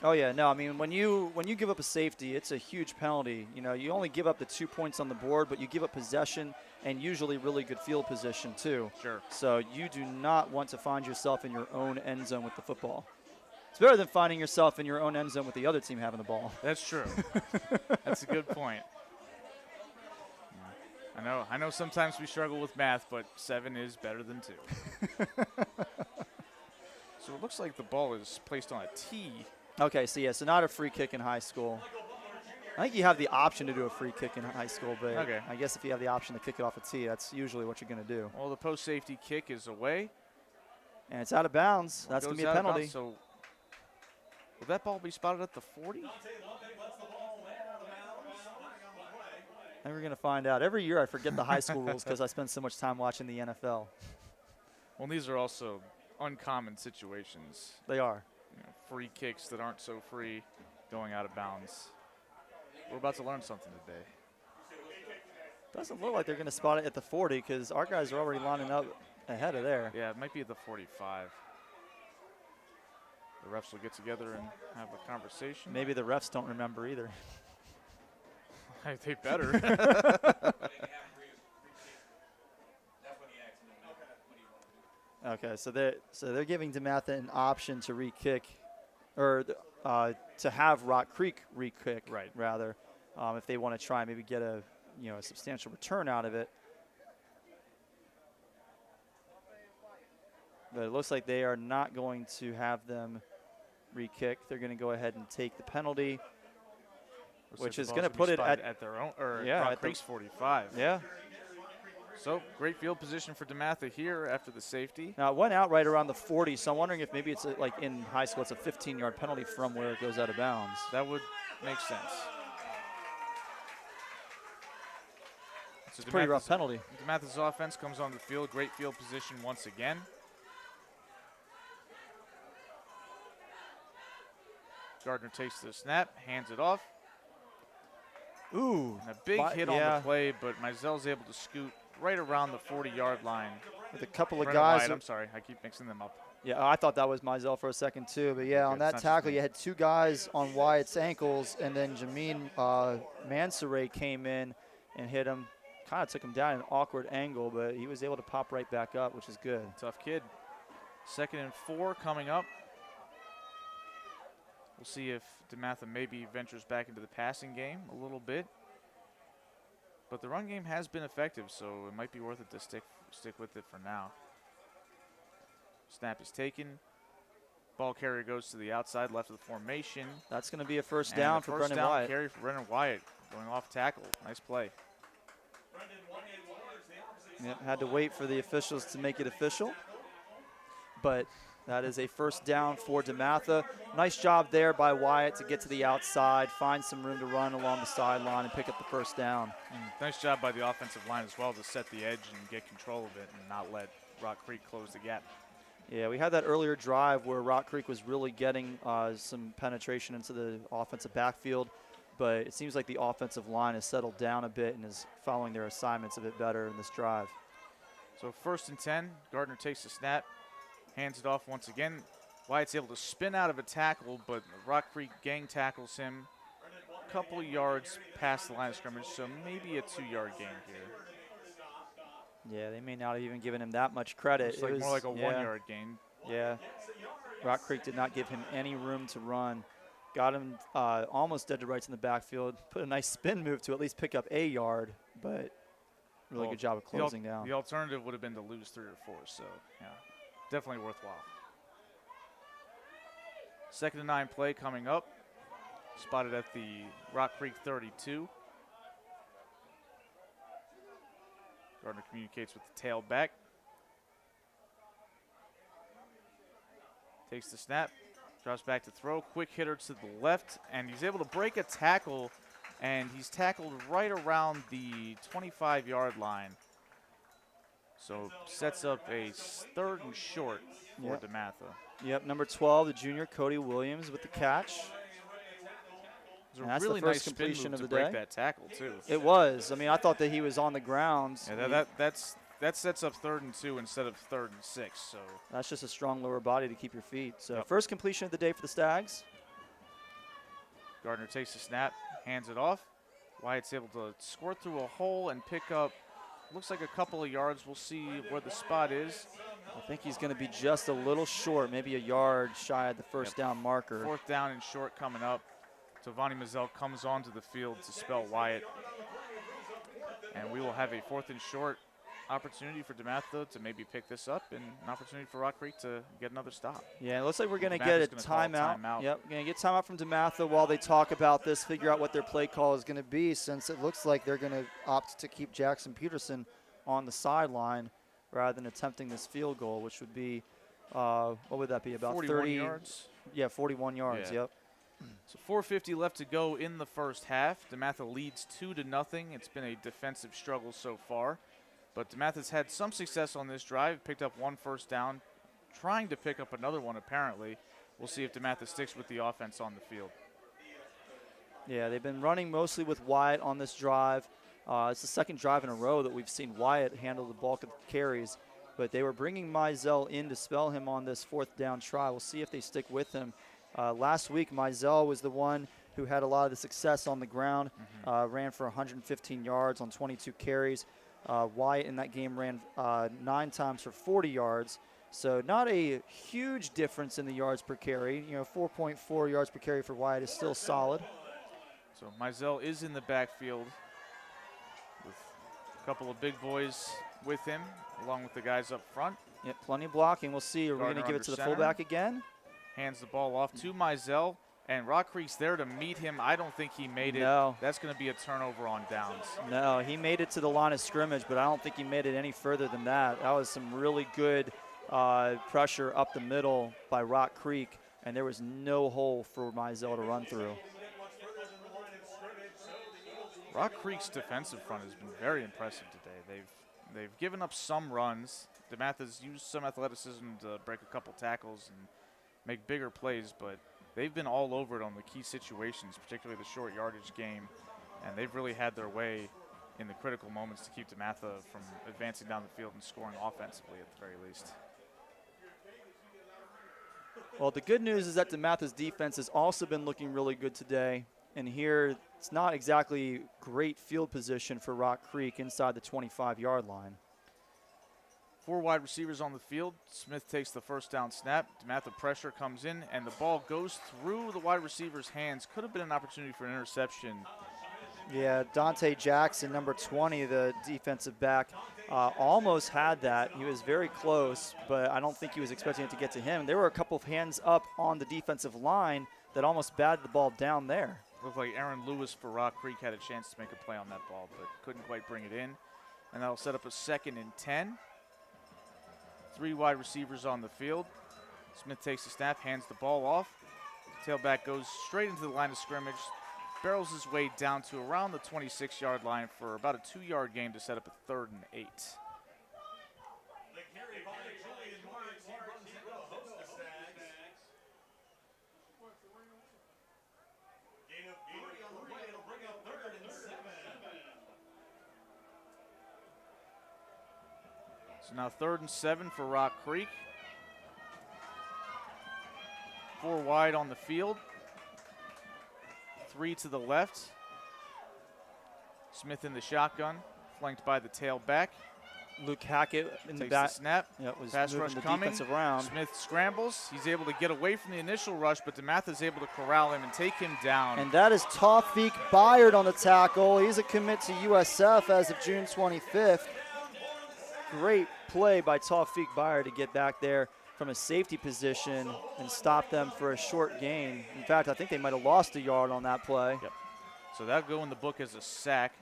S2: Oh, yeah. No, I mean, when you give up a safety, it's a huge penalty. You only give up the 2 points on the board, but you give up possession and usually really good field position, too.
S1: Sure.
S2: So you do not want to find yourself in your own end zone with the football. It's better than finding yourself in your own end zone with the other team having the ball.
S1: That's true. That's a good point. I know sometimes we struggle with math, but 7 is better than 2. So it looks like the ball is placed on a tee.
S2: Okay, so not a free kick in high school. I think you have the option to do a free kick in high school, but
S1: okay.
S2: I guess if you have the option to kick it off a tee, that's usually what you're going to do.
S1: Well, the post safety kick is away.
S2: And it's out of bounds. That's going to be a penalty.
S1: So will that ball be spotted at the 40?
S2: I think we're going to find out. Every year I forget the high school rules because I spend so much time watching the NFL.
S1: Well, these are also uncommon situations.
S2: They are.
S1: Free kicks that aren't so free going out of bounds. We're about to learn something today.
S2: Doesn't look like they're going to spot it at the 40 because our guys are already lining up ahead of there.
S1: Yeah, it might be at the 45. The refs will get together and have a conversation.
S2: Maybe the refs don't remember either.
S1: They better.
S2: Okay, so they're giving DeMatha an option to re-kick, or to have Rock Creek re-kick,
S1: right?
S2: Rather, if they want to try and maybe get a substantial return out of it. But it looks like they are not going to have them re-kick. They're going to go ahead and take the penalty, which is going to put it
S1: at their own, or Rock Creek's 45.
S2: Yeah.
S1: So, great field position for DeMatha here after the safety.
S2: Now, it went out right around the 40, so I'm wondering if maybe it's like in high school, it's a 15-yard penalty from where it goes out of bounds.
S1: That would make sense.
S2: It's a pretty rough penalty.
S1: DeMatha's offense comes on the field. Great field position once again. Gardner takes the snap, hands it off.
S2: Ooh.
S1: And a big hit on the play, but Mizell's able to scoot right around the 40-yard line.
S2: With a couple of guys.
S1: I'm sorry, I keep mixing them up.
S2: Yeah, I thought that was Mizell for a second too. But yeah, on that tackle, you had two guys on Wyatt's ankles, and then Jamin Mansoure came in and hit him. Kind of took him down at an awkward angle, but he was able to pop right back up, which is good.
S1: Tough kid. 2nd and 4 coming up. We'll see if DeMatha maybe ventures back into the passing game a little bit. But the run game has been effective, so it might be worth it to stick with it for now. Snap is taken. Ball carrier goes to the outside left of the formation.
S2: That's going to be a first down for Brendan Wyatt.
S1: First down carry for Brendan Wyatt going off tackle. Nice play.
S2: Yep, had to wait for the officials to make it official. But that is a first down for DeMatha. Nice job there by Wyatt to get to the outside, find some room to run along the sideline and pick up the first down.
S1: Nice job by the offensive line as well to set the edge and get control of it and not let Rock Creek close the gap.
S2: Yeah, we had that earlier drive where Rock Creek was really getting some penetration into the offensive backfield, but it seems like the offensive line has settled down a bit and is following their assignments a bit better in this drive.
S1: So 1st and 10, Gardner takes the snap, hands it off once again. Wyatt's able to spin out of a tackle, but Rock Creek gang tackles him a couple yards past the line of scrimmage, so maybe a 2-yard gain here.
S2: Yeah, they may not have even given him that much credit.
S1: It was more like a 1-yard gain.
S2: Yeah, Rock Creek did not give him any room to run. Got him almost dead to rights in the backfield. Put a nice spin move to at least pick up a yard, but really good job of closing down.
S1: The alternative would have been to lose 3 or 4, so yeah, definitely worthwhile. 2nd and 9 play coming up. Spotted at the Rock Creek 32. Gardner communicates with the tailback. Takes the snap, drops back to throw. Quick hitter to the left, and he's able to break a tackle, and he's tackled right around the 25-yard line. So sets up a 3rd and short for DeMatha.
S2: Yep, number 12, the junior Cody Williams with the catch.
S1: It was a really nice completion of the day. Break that tackle too.
S2: It was. I mean, I thought that he was on the ground.
S1: Yeah, that sets up 3rd and 2 instead of 3rd and 6. So
S2: that's just a strong lower body to keep your feet. So first completion of the day for the Stags.
S1: Gardner takes the snap, hands it off. Wyatt's able to squirt through a hole and pick up, looks like a couple of yards. We'll see where the spot is.
S2: I think he's going to be just a little short, maybe a yard shy of the first down marker.
S1: 4th down and short coming up. Tovani Mizell comes onto the field to spell Wyatt. And we will have a 4th and short opportunity for DeMatha to maybe pick this up and an opportunity for Rock Creek to get another stop.
S2: Yeah, it looks like we're going to get a timeout. Yep, going to get timeout from DeMatha while they talk about this, figure out what their play call is going to be, since it looks like they're going to opt to keep Jackson Peterson on the sideline rather than attempting this field goal, which would be, what would that be, about
S1: 41 yards?
S2: Yeah, 41 yards, yep.
S1: So 4:50 left to go in the first half. DeMatha leads 2-0. It's been a defensive struggle so far, but DeMatha's had some success on this drive. Picked up 1 first down, trying to pick up another one apparently. We'll see if DeMatha sticks with the offense on the field.
S2: Yeah, they've been running mostly with Wyatt on this drive. It's the 2nd drive in a row that we've seen Wyatt handle the bulk of the carries, but they were bringing Mizell in to spell him on this 4th down try. We'll see if they stick with him. Last week, Mizell was the one who had a lot of the success on the ground, ran for 115 yards on 22 carries. Wyatt in that game ran 9 times for 40 yards. So not a huge difference in the yards per carry. 4.4 yards per carry for Wyatt is still solid.
S1: So Mizell is in the backfield with a couple of big boys with him, along with the guys up front.
S2: Yep, plenty of blocking. We'll see. Are we going to give it to the fullback again?
S1: Hands the ball off to Mizell, and Rock Creek's there to meet him. I don't think he made it.
S2: No.
S1: That's going to be a turnover on downs.
S2: No, he made it to the line of scrimmage, but I don't think he made it any further than that. That was some really good pressure up the middle by Rock Creek, and there was no hole for Mizell to run through.
S1: Rock Creek's defensive front has been very impressive today. They've given up some runs. DeMatha's used some athleticism to break a couple tackles and make bigger plays, but they've been all over it on the key situations, particularly the short yardage game, and they've really had their way in the critical moments to keep DeMatha from advancing down the field and scoring offensively at the very least.
S2: Well, the good news is that DeMatha's defense has also been looking really good today. And here, it's not exactly great field position for Rock Creek inside the 25-yard line.
S1: 4 wide receivers on the field. Smith takes the first down snap. DeMatha pressure comes in, and the ball goes through the wide receiver's hands. Could have been an opportunity for an interception.
S2: Yeah, Dante Jackson, number 20, the defensive back, almost had that. He was very close, but I don't think he was expecting it to get to him. There were a couple of hands up on the defensive line that almost batted the ball down there.
S1: Looked like Aaron Lewis for Rock Creek had a chance to make a play on that ball, but couldn't quite bring it in. And that'll set up a 2nd and 10. 3 wide receivers on the field. Smith takes the snap, hands the ball off. Tailback goes straight into the line of scrimmage, barrels his way down to around the 26-yard line for about a 2-yard gain to set up a 3rd and 8.
S3: The carry by Julian Marks. He runs into the host of Stags. Gain of 3 on the play. It'll bring up 3rd and 7.
S1: So now 3rd and 7 for Rock Creek. 4 wide on the field. 3 to the left. Smith in the shotgun, flanked by the tailback.
S2: Luke Hackett in the
S1: Takes
S2: back.
S1: the snap.
S2: Yep, was
S1: Pass
S2: moving
S1: rush
S2: the
S1: coming.
S2: defensive round.
S1: Smith scrambles. He's able to get away from the initial rush, but DeMatha is able to corral him and take him down.
S2: And that is Tawfiq Byard on the tackle. He's a commit to USF as of June 25th. Great play by Tawfiq Byard to get back there from a safety position and stop them for a short gain. In fact, I think they might have lost a yard on that play.
S1: Yep. So that'll go in the book as a sack.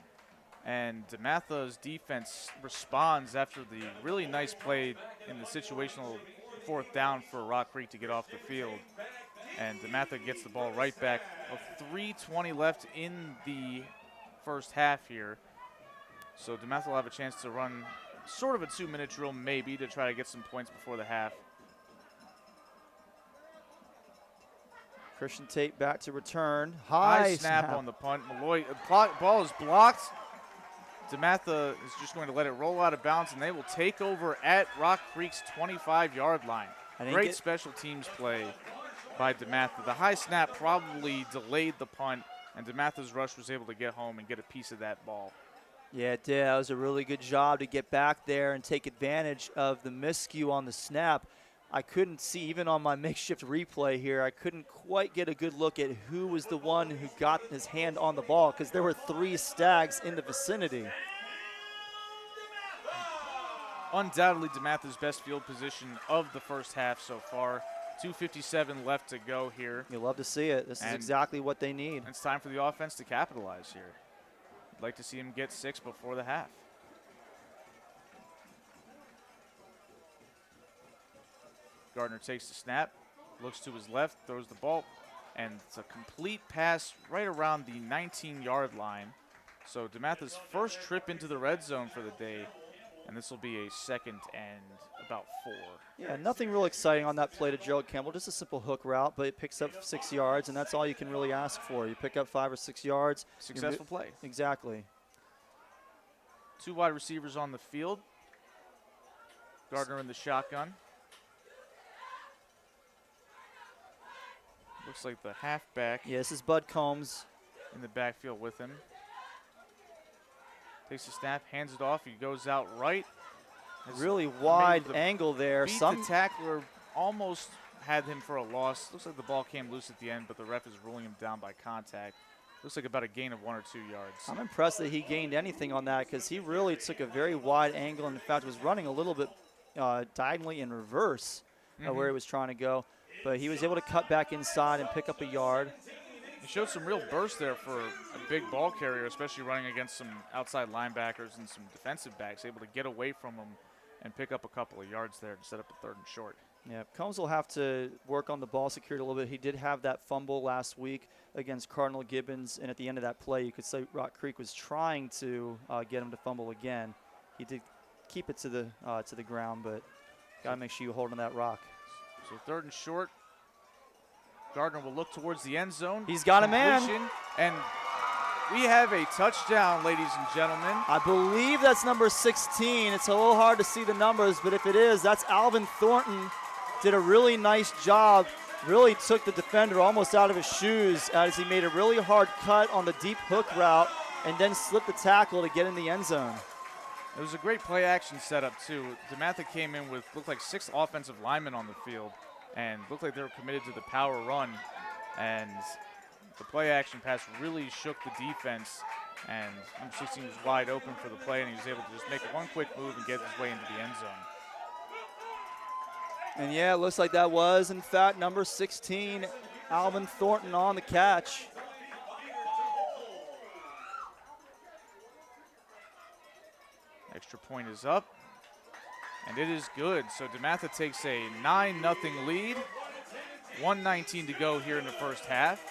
S1: And DeMatha's defense responds after the really nice play in the situational 4th down for Rock Creek to get off the field. And DeMatha gets the ball right back. With 3:20 left in the first half here. So DeMatha will have a chance to run sort of a 2-minute drill maybe to try to get some points before the half.
S2: Christian Tate back to return.
S1: High snap on the punt. Malloy, ball is blocked. DeMatha is just going to let it roll out of bounds, and they will take over at Rock Creek's 25-yard line. Great special teams play by DeMatha. The high snap probably delayed the punt, and DeMatha's rush was able to get home and get a piece of that ball.
S2: Yeah, it did. That was a really good job to get back there and take advantage of the miscue on the snap. I couldn't see, even on my makeshift replay here, I couldn't quite get a good look at who was the one who got his hand on the ball because there were 3 Stags in the vicinity.
S1: Undoubtedly DeMatha's best field position of the first half so far. 2:57 left to go here.
S2: You love to see it. This is exactly what they need.
S1: It's time for the offense to capitalize here. I'd like to see him get 6 before the half. Gardner takes the snap, looks to his left, throws the ball, and it's a complete pass right around the 19-yard line. So DeMatha's first trip into the red zone for the day, and this will be a 2nd and about 4.
S2: Yeah, nothing real exciting on that play to Gerald Campbell, just a simple hook route, but it picks up 6 yards, and that's all you can really ask for. You pick up 5 or 6 yards.
S1: Successful play.
S2: Exactly.
S1: 2 wide receivers on the field. Gardner in the shotgun. Looks like the halfback.
S2: Yeah, this is Bud Combs
S1: in the backfield with him. Takes the snap, hands it off. He goes out right.
S2: Really wide angle there.
S1: Beat the tackler, almost had him for a loss. Looks like the ball came loose at the end, but the ref is ruling him down by contact. Looks like about a gain of 1 or 2 yards.
S2: I'm impressed that he gained anything on that because he really took a very wide angle and, in fact, was running a little bit diagonally in reverse where he was trying to go. But he was able to cut back inside and pick up a yard.
S1: He showed some real burst there for a big ball carrier, especially running against some outside linebackers and some defensive backs, able to get away from them and pick up a couple of yards there to set up a 3rd and short.
S2: Yeah, Combs will have to work on the ball security a little bit. He did have that fumble last week against Cardinal Gibbons, and at the end of that play, you could say Rock Creek was trying to get him to fumble again. He did keep it to the ground, but got to make sure you hold on that rock.
S1: So 3rd and short. Gardner will look towards the end zone.
S2: He's got a man.
S1: And we have a touchdown, ladies and gentlemen.
S2: I believe that's number 16. It's a little hard to see the numbers, but if it is, that's Alvin Thornton did a really nice job, really took the defender almost out of his shoes as he made a really hard cut on the deep hook route and then slipped the tackle to get in the end zone.
S1: It was a great play action setup too. DeMatha came in with looked like 6 offensive linemen on the field and looked like they were committed to the power run, and the play action pass really shook the defense, and number 16 was wide open for the play, and he was able to just make one quick move and get his way into the end zone.
S2: And yeah, it looks like that was, in fact, number 16, Alvin Thornton on the catch.
S1: Extra point is up, and it is good. So DeMatha takes a 9-0 lead. 1:19 to go here in the first half,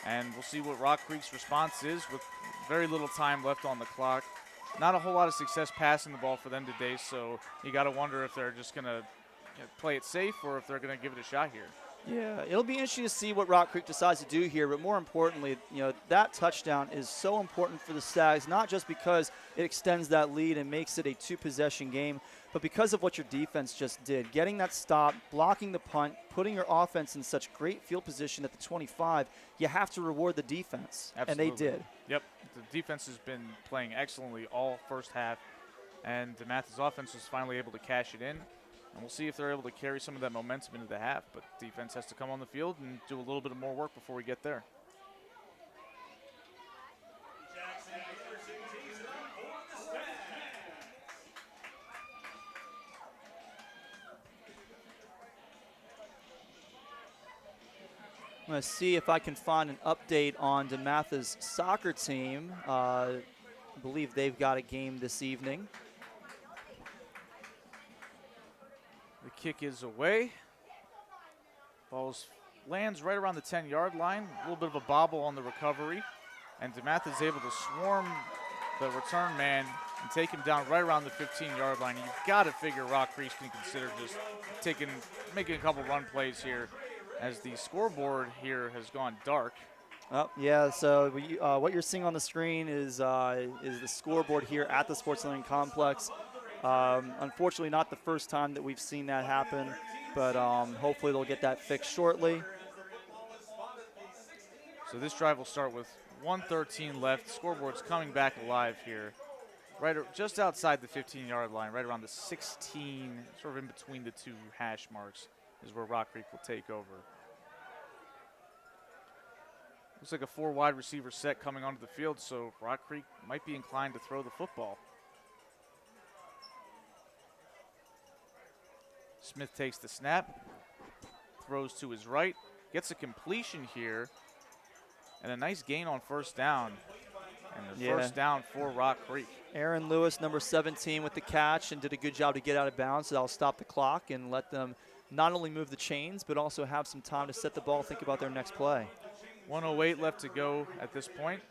S1: and we'll see what Rock Creek's response is with very little time left on the clock. Not a whole lot of success passing the ball for them today, so you got to wonder if they're just going to play it safe or if they're going to give it a shot here.
S2: Yeah, it'll be interesting to see what Rock Creek decides to do here, but more importantly, that touchdown is so important for the Stags, not just because it extends that lead and makes it a 2-possession game, but because of what your defense just did. Getting that stop, blocking the punt, putting your offense in such great field position at the 25, you have to reward the defense.
S1: Absolutely.
S2: And they did.
S1: Yep, the defense has been playing excellently all first half, and DeMatha's offense was finally able to cash it in. And we'll see if they're able to carry some of that momentum into the half. But defense has to come on the field and do a little bit of more work before we get there.
S2: I'm going to see if I can find an update on DeMatha's soccer team. I believe they've got a game this evening.
S1: The kick is away. Ball lands right around the 10-yard line. A little bit of a bobble on the recovery. And DeMatha is able to swarm the return man and take him down right around the 15-yard line. You've got to figure Rock Creek can consider just making a couple run plays here, as the scoreboard here has gone dark.
S2: Oh, yeah, so what you're seeing on the screen is the scoreboard here at the Sports Learning Complex. Unfortunately, not the first time that we've seen that happen, but hopefully they'll get that fixed shortly.
S1: So this drive will start with 1:13 left. Scoreboard's coming back alive here, just outside the 15-yard line, right around the 16, sort of in between the 2 hash marks, is where Rock Creek will take over. Looks like a 4 wide receiver set coming onto the field, so Rock Creek might be inclined to throw the football. Smith takes the snap, throws to his right, gets a completion here, and a nice gain on first down. And the first down for Rock Creek.
S2: Aaron Lewis, number 17, with the catch and did a good job to get out of bounds, so that'll stop the clock and let them not only move the chains, but also have some time to set the ball, think about their next play.
S1: 1:08 left to go at this point.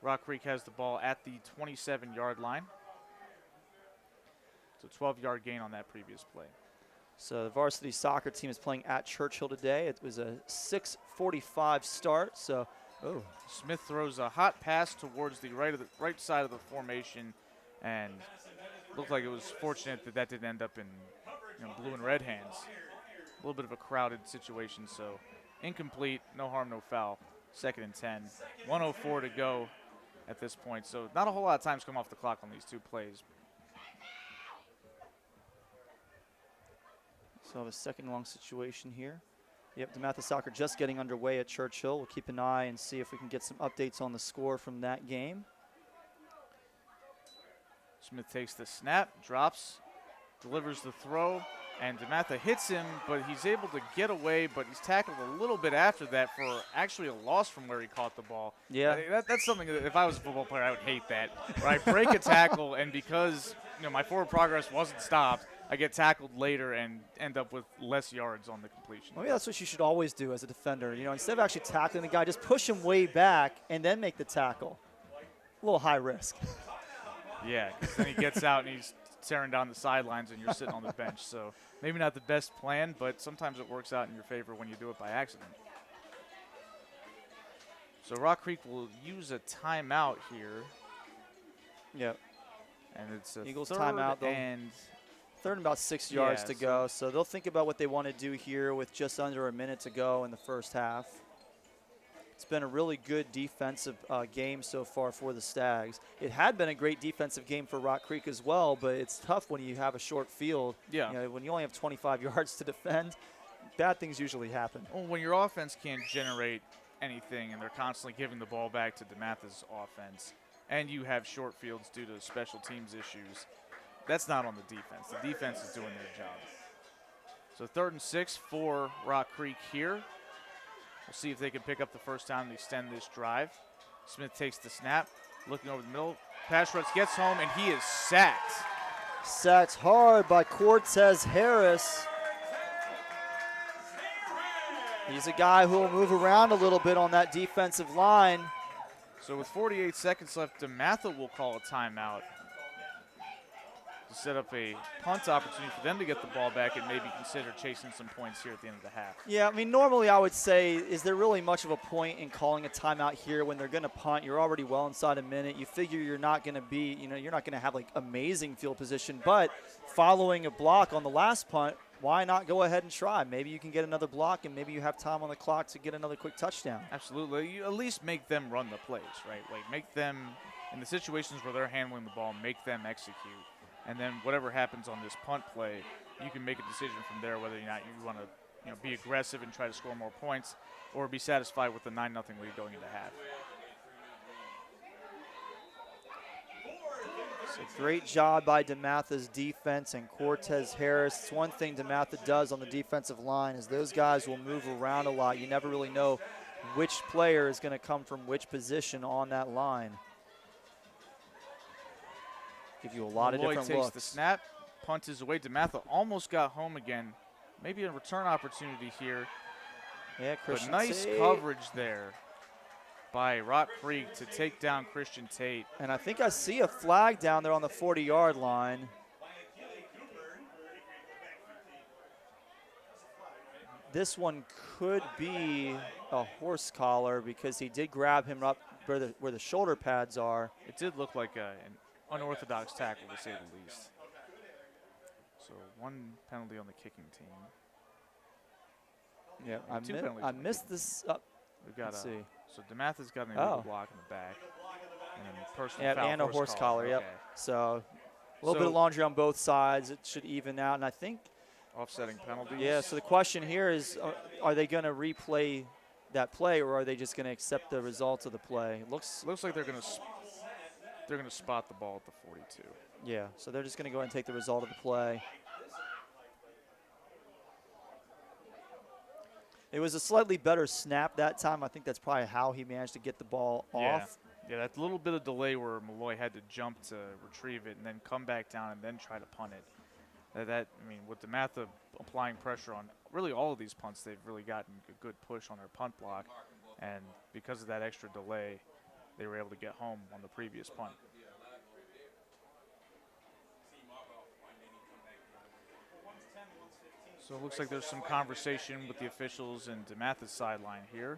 S1: Rock Creek has the ball at the 27-yard line. So 12-yard gain on that previous play.
S2: So the varsity soccer team is playing at Churchill today. It was a 6:45 start. So,
S1: Smith throws a hot pass towards the right side of the formation, and looked like it was fortunate that didn't end up in blue and red hands. A little bit of a crowded situation, so incomplete, no harm, no foul. 2nd and 10. 1:04 to go at this point. So not a whole lot of time's come off the clock on these 2 plays.
S2: So have a second long situation here. Yep, DeMatha Soccer just getting underway at Churchill. We'll keep an eye and see if we can get some updates on the score from that game.
S1: Smith takes the snap, drops, delivers the throw, and DeMatha hits him, but he's able to get away, but he's tackled a little bit after that for actually a loss from where he caught the ball.
S2: Yeah.
S1: That's something that if I was a football player, I would hate that. Right? Break a tackle, and because my forward progress wasn't stopped, I get tackled later and end up with less yards on the completion.
S2: Well, yeah, that's what you should always do as a defender. Instead of actually tackling the guy, just push him way back and then make the tackle. A little high risk.
S1: Yeah, because then he gets out and he's tearing down the sidelines and you're sitting on the bench. So maybe not the best plan, but sometimes it works out in your favor when you do it by accident. So Rock Creek will use a timeout here.
S2: Yep.
S1: And it's a
S2: Eagles
S1: third
S2: timeout, third and about 6 yards to go. So they'll think about what they want to do here with just under a minute to go in the first half. It's been a really good defensive game so far for the Stags. It had been a great defensive game for Rock Creek as well, but it's tough when you have a short field.
S1: Yeah.
S2: You know, when you only have 25 yards to defend, bad things usually happen.
S1: Well, when your offense can't generate anything and they're constantly giving the ball back to DeMatha's offense, and you have short fields due to special teams issues, that's not on the defense. The defense is doing their job. So 3rd and 6 for Rock Creek here. We'll see if they can pick up the first down and extend this drive. Smith takes the snap, looking over the middle. Pass rush gets home, and he is sacked.
S2: Sacked hard by Cortez Harris. He's a guy who will move around a little bit on that defensive line.
S1: So with 48 seconds left, DeMatha will call a timeout to set up a punt opportunity for them to get the ball back and maybe consider chasing some points here at the end of the half.
S2: Yeah, I mean, normally I would say, is there really much of a point in calling a timeout here when they're going to punt? You're already well inside a minute. You figure you're not going to be, you know, you're not going to have like amazing field position, but following a block on the last punt, why not go ahead and try? Maybe you can get another block and maybe you have time on the clock to get another quick touchdown.
S1: Absolutely. You at least make them run the plays, right? Like make them, in the situations where they're handling the ball, make them execute. And then whatever happens on this punt play, you can make a decision from there whether or not you want to be aggressive and try to score more points or be satisfied with the 9-0 lead going into half.
S2: So great job by DeMatha's defense and Cortez Harris. It's one thing DeMatha does on the defensive line is those guys will move around a lot. You never really know which player is going to come from which position on that line. Give you a lot of different
S1: takes
S2: looks.
S1: The snap, punt is away. DeMatha almost got home again. Maybe a return opportunity here.
S2: Yeah, Christian
S1: But nice
S2: Tate.
S1: coverage there by Rock Creek to take down Christian Tate.
S2: And I think I see a flag down there on the 40-yard line. This one could be a horse collar because he did grab him up where the shoulder pads are.
S1: It did look like an unorthodox tackle, to say the least. So one penalty on the kicking team.
S2: Yeah, I missed this.
S1: We've got
S2: let's see.
S1: So DeMatha's got an illegal block in the back. And then personal foul,
S2: and a horse collar, yep.
S1: Okay.
S2: So a little bit of laundry on both sides. It should even out. And I think
S1: offsetting penalties.
S2: Yeah, so the question here is, are they going to replay that play or are they just going to accept the results of the play?
S1: Looks like they're going to spot the ball at the 42.
S2: Yeah, so they're just going to go ahead and take the result of the play. It was a slightly better snap that time. I think that's probably how he managed to get the ball off.
S1: Yeah, that little bit of delay where Malloy had to jump to retrieve it and then come back down and then try to punt it. I mean, with DeMatha applying pressure on really all of these punts, they've really gotten a good push on their punt block. And because of that extra delay, they were able to get home on the previous punt. So it looks like there's some conversation with the officials and DeMatha's sideline here.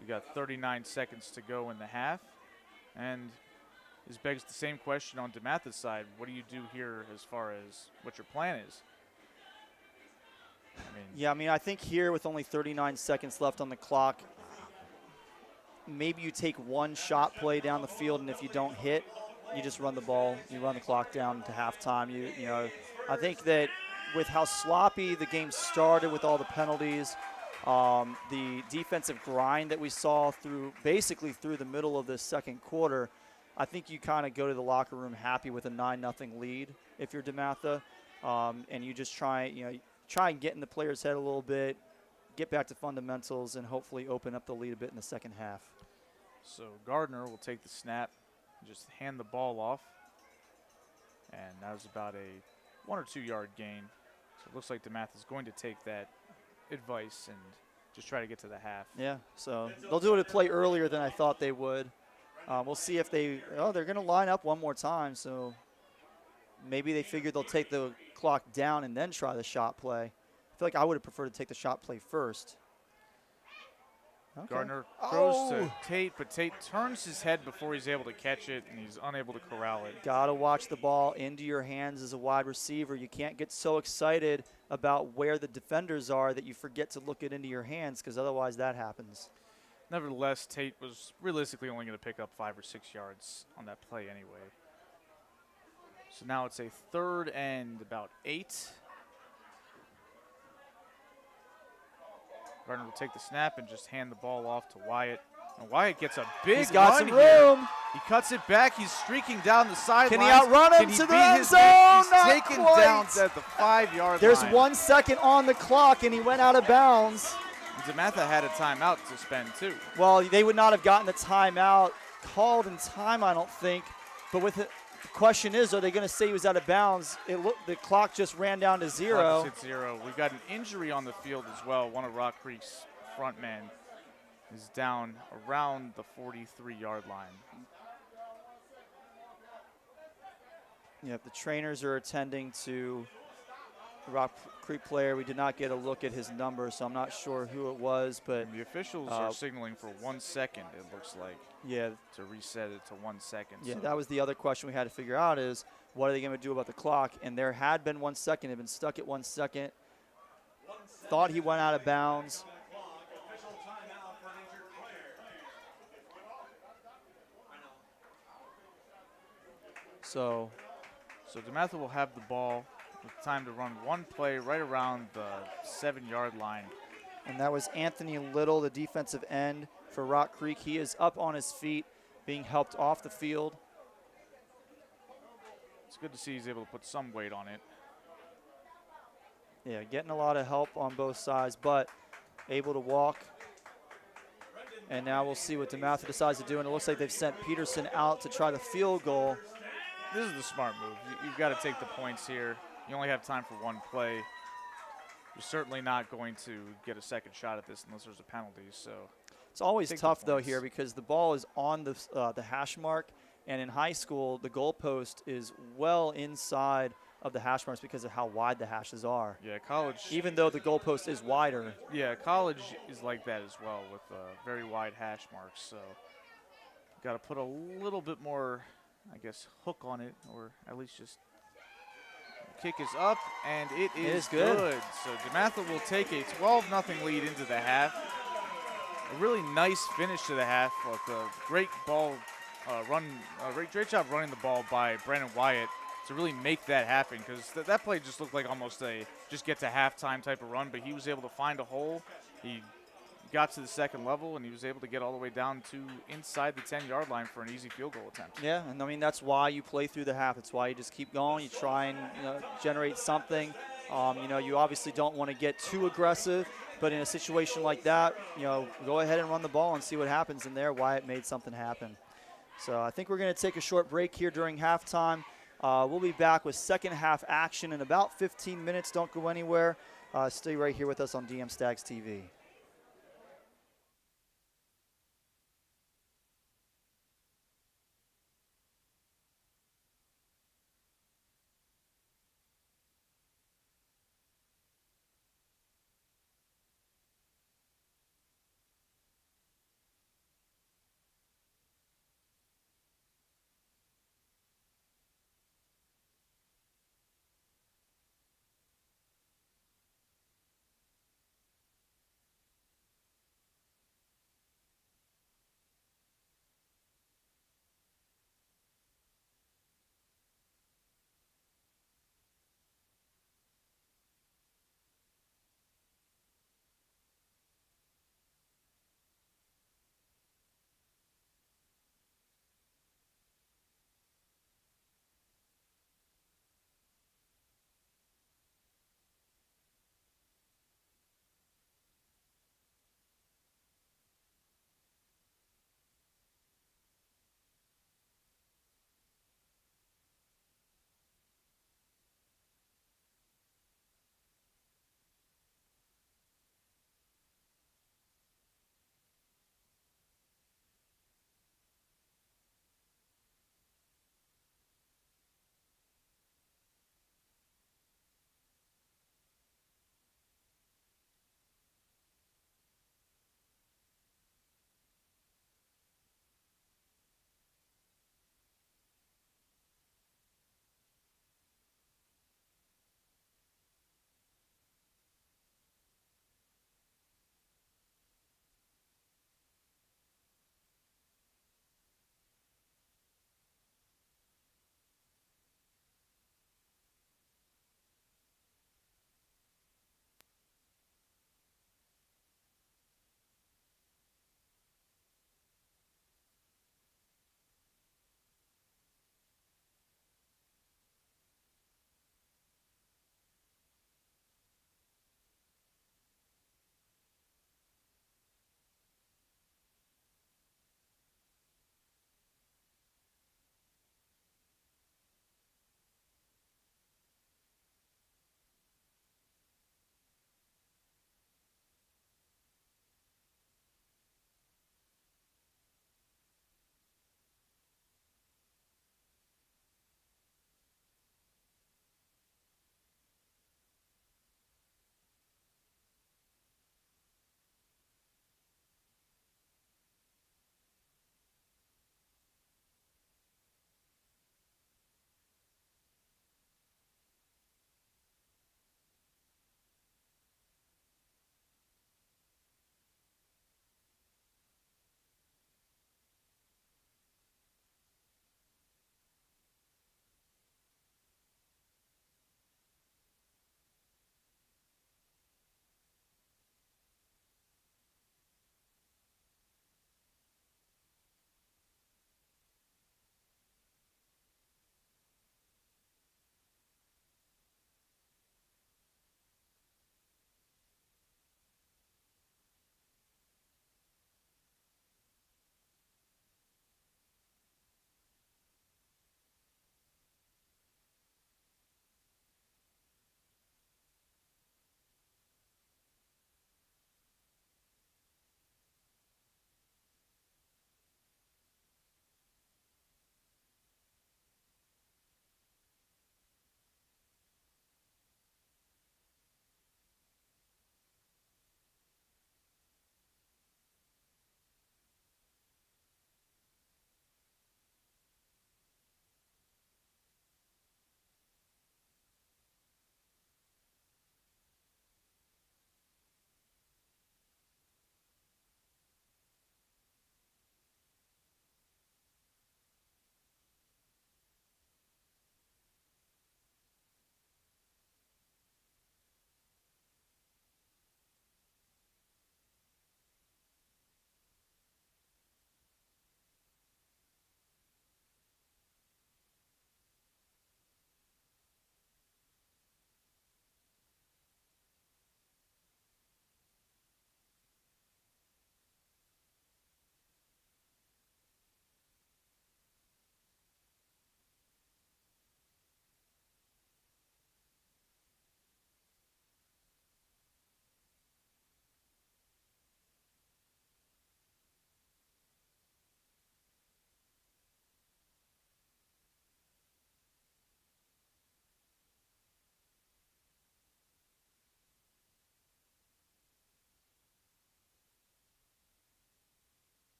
S1: We got 39 seconds to go in the half. And this begs the same question on DeMatha's side. What do you do here as far as what your plan is?
S2: I mean, I think here with only 39 seconds left on the clock, maybe you take one shot play down the field, and if you don't hit, you just run the ball. You run the clock down to halftime. You know, I think that with how sloppy the game started with all the penalties, the defensive grind that we saw basically through the middle of the second quarter, I think you kind of go to the locker room happy with a 9-0 lead if you're DeMatha, and you just try and get in the player's head a little bit, get back to fundamentals, and hopefully open up the lead a bit in the second half.
S1: So Gardner will take the snap, just hand the ball off, and that was about a 1 or 2 yard gain. So it looks like DeMatha is going to take that advice and just try to get to the half.
S2: Yeah, so they'll do it a play earlier than I thought they would. We'll see if they're going to line up one more time, so maybe they figure they'll take the clock down and then try the shot play. I feel like I would have preferred to take the shot play first. Okay.
S1: Gardner throws to
S2: Oh!
S1: Tate, but Tate turns his head before he's able to catch it, and he's unable to corral it.
S2: Gotta watch the ball into your hands as a wide receiver. You can't get so excited about where the defenders are that you forget to look it into your hands, because otherwise that happens.
S1: Nevertheless, Tate was realistically only going to pick up 5 or 6 yards on that play anyway. So now it's a 3rd and about 8. Gardner will take the snap and just hand the ball off to Wyatt. And Wyatt gets a big
S2: He's got
S1: run
S2: some
S1: here.
S2: room.
S1: He cuts it back. He's streaking down the sideline.
S2: Can he outrun him
S1: Can he
S2: to the
S1: beat
S2: end
S1: his
S2: zone?
S1: man? He's
S2: Not
S1: taken
S2: quite.
S1: down at the 5-yard
S2: There's
S1: line.
S2: 1 second on the clock, and he went out of bounds.
S1: DeMatha had a timeout to spend too.
S2: Well, they would not have gotten the timeout called in time, I don't think. But with it, the question is, are they going to say he was out of bounds? The clock just ran down to 0.
S1: Clock just hit 0. We've got an injury on the field as well. One of Rock Creek's front men is down around the 43-yard line.
S2: Yeah, the trainers are attending to the Rock Creek player. We did not get a look at his number, so I'm not sure who it was. But
S1: And the officials are signaling for 1 second, it looks like,
S2: yeah,
S1: to reset it to 1 second.
S2: yeah,
S1: So
S2: that was the other question we had to figure out is what are they going to do about the clock? And there had been 1 second. It had been stuck at 1 second. Thought he went out of bounds.
S3: Official timeout for an injured player.
S2: So
S1: So DeMatha will have the ball with time to run one play right around the 7-yard line.
S2: and that was Anthony Little, the defensive end for Rock Creek. He is up on his feet, being helped off the field.
S1: It's good to see he's able to put some weight on it.
S2: Yeah, getting a lot of help on both sides, but able to walk. And now we'll see what DeMatha decides to do. And it looks like they've sent Peterson out to try the field goal.
S1: This is the smart move. You've got to take the points here. You only have time for one play. You're certainly not going to get a second shot at this unless there's a penalty. So
S2: It's always
S1: take the
S2: tough, though,
S1: points.
S2: here because the ball is on the hash mark. And in high school, the goalpost is well inside of the hash marks because of how wide the hashes are.
S1: yeah, college.
S2: Even though the goalpost is wider.
S1: Yeah, college is like that as well with very wide hash marks. So got to put a little bit more, I guess, hook on it, or at least just kick is up, and it is
S2: good.
S1: So DeMatha will take a 12-0 lead into the half. A really nice finish to the half with a great ball run, great job running the ball by Brandon Wyatt to really make that happen, because that play just looked like almost a just get to halftime type of run, but he was able to find a hole. He got to the second level, and he was able to get all the way down to inside the 10-yard line for an easy field goal attempt.
S2: Yeah, and I mean, that's why you play through the half. It's why you just keep going. You try and generate something. You obviously don't want to get too aggressive, but in a situation like that, go ahead and run the ball and see what happens. And there, Wyatt made something happen. So I think we're going to take a short break here during halftime. We'll be back with second half action in about 15 minutes. Don't go anywhere. Stay right here with us on DM Stags TV.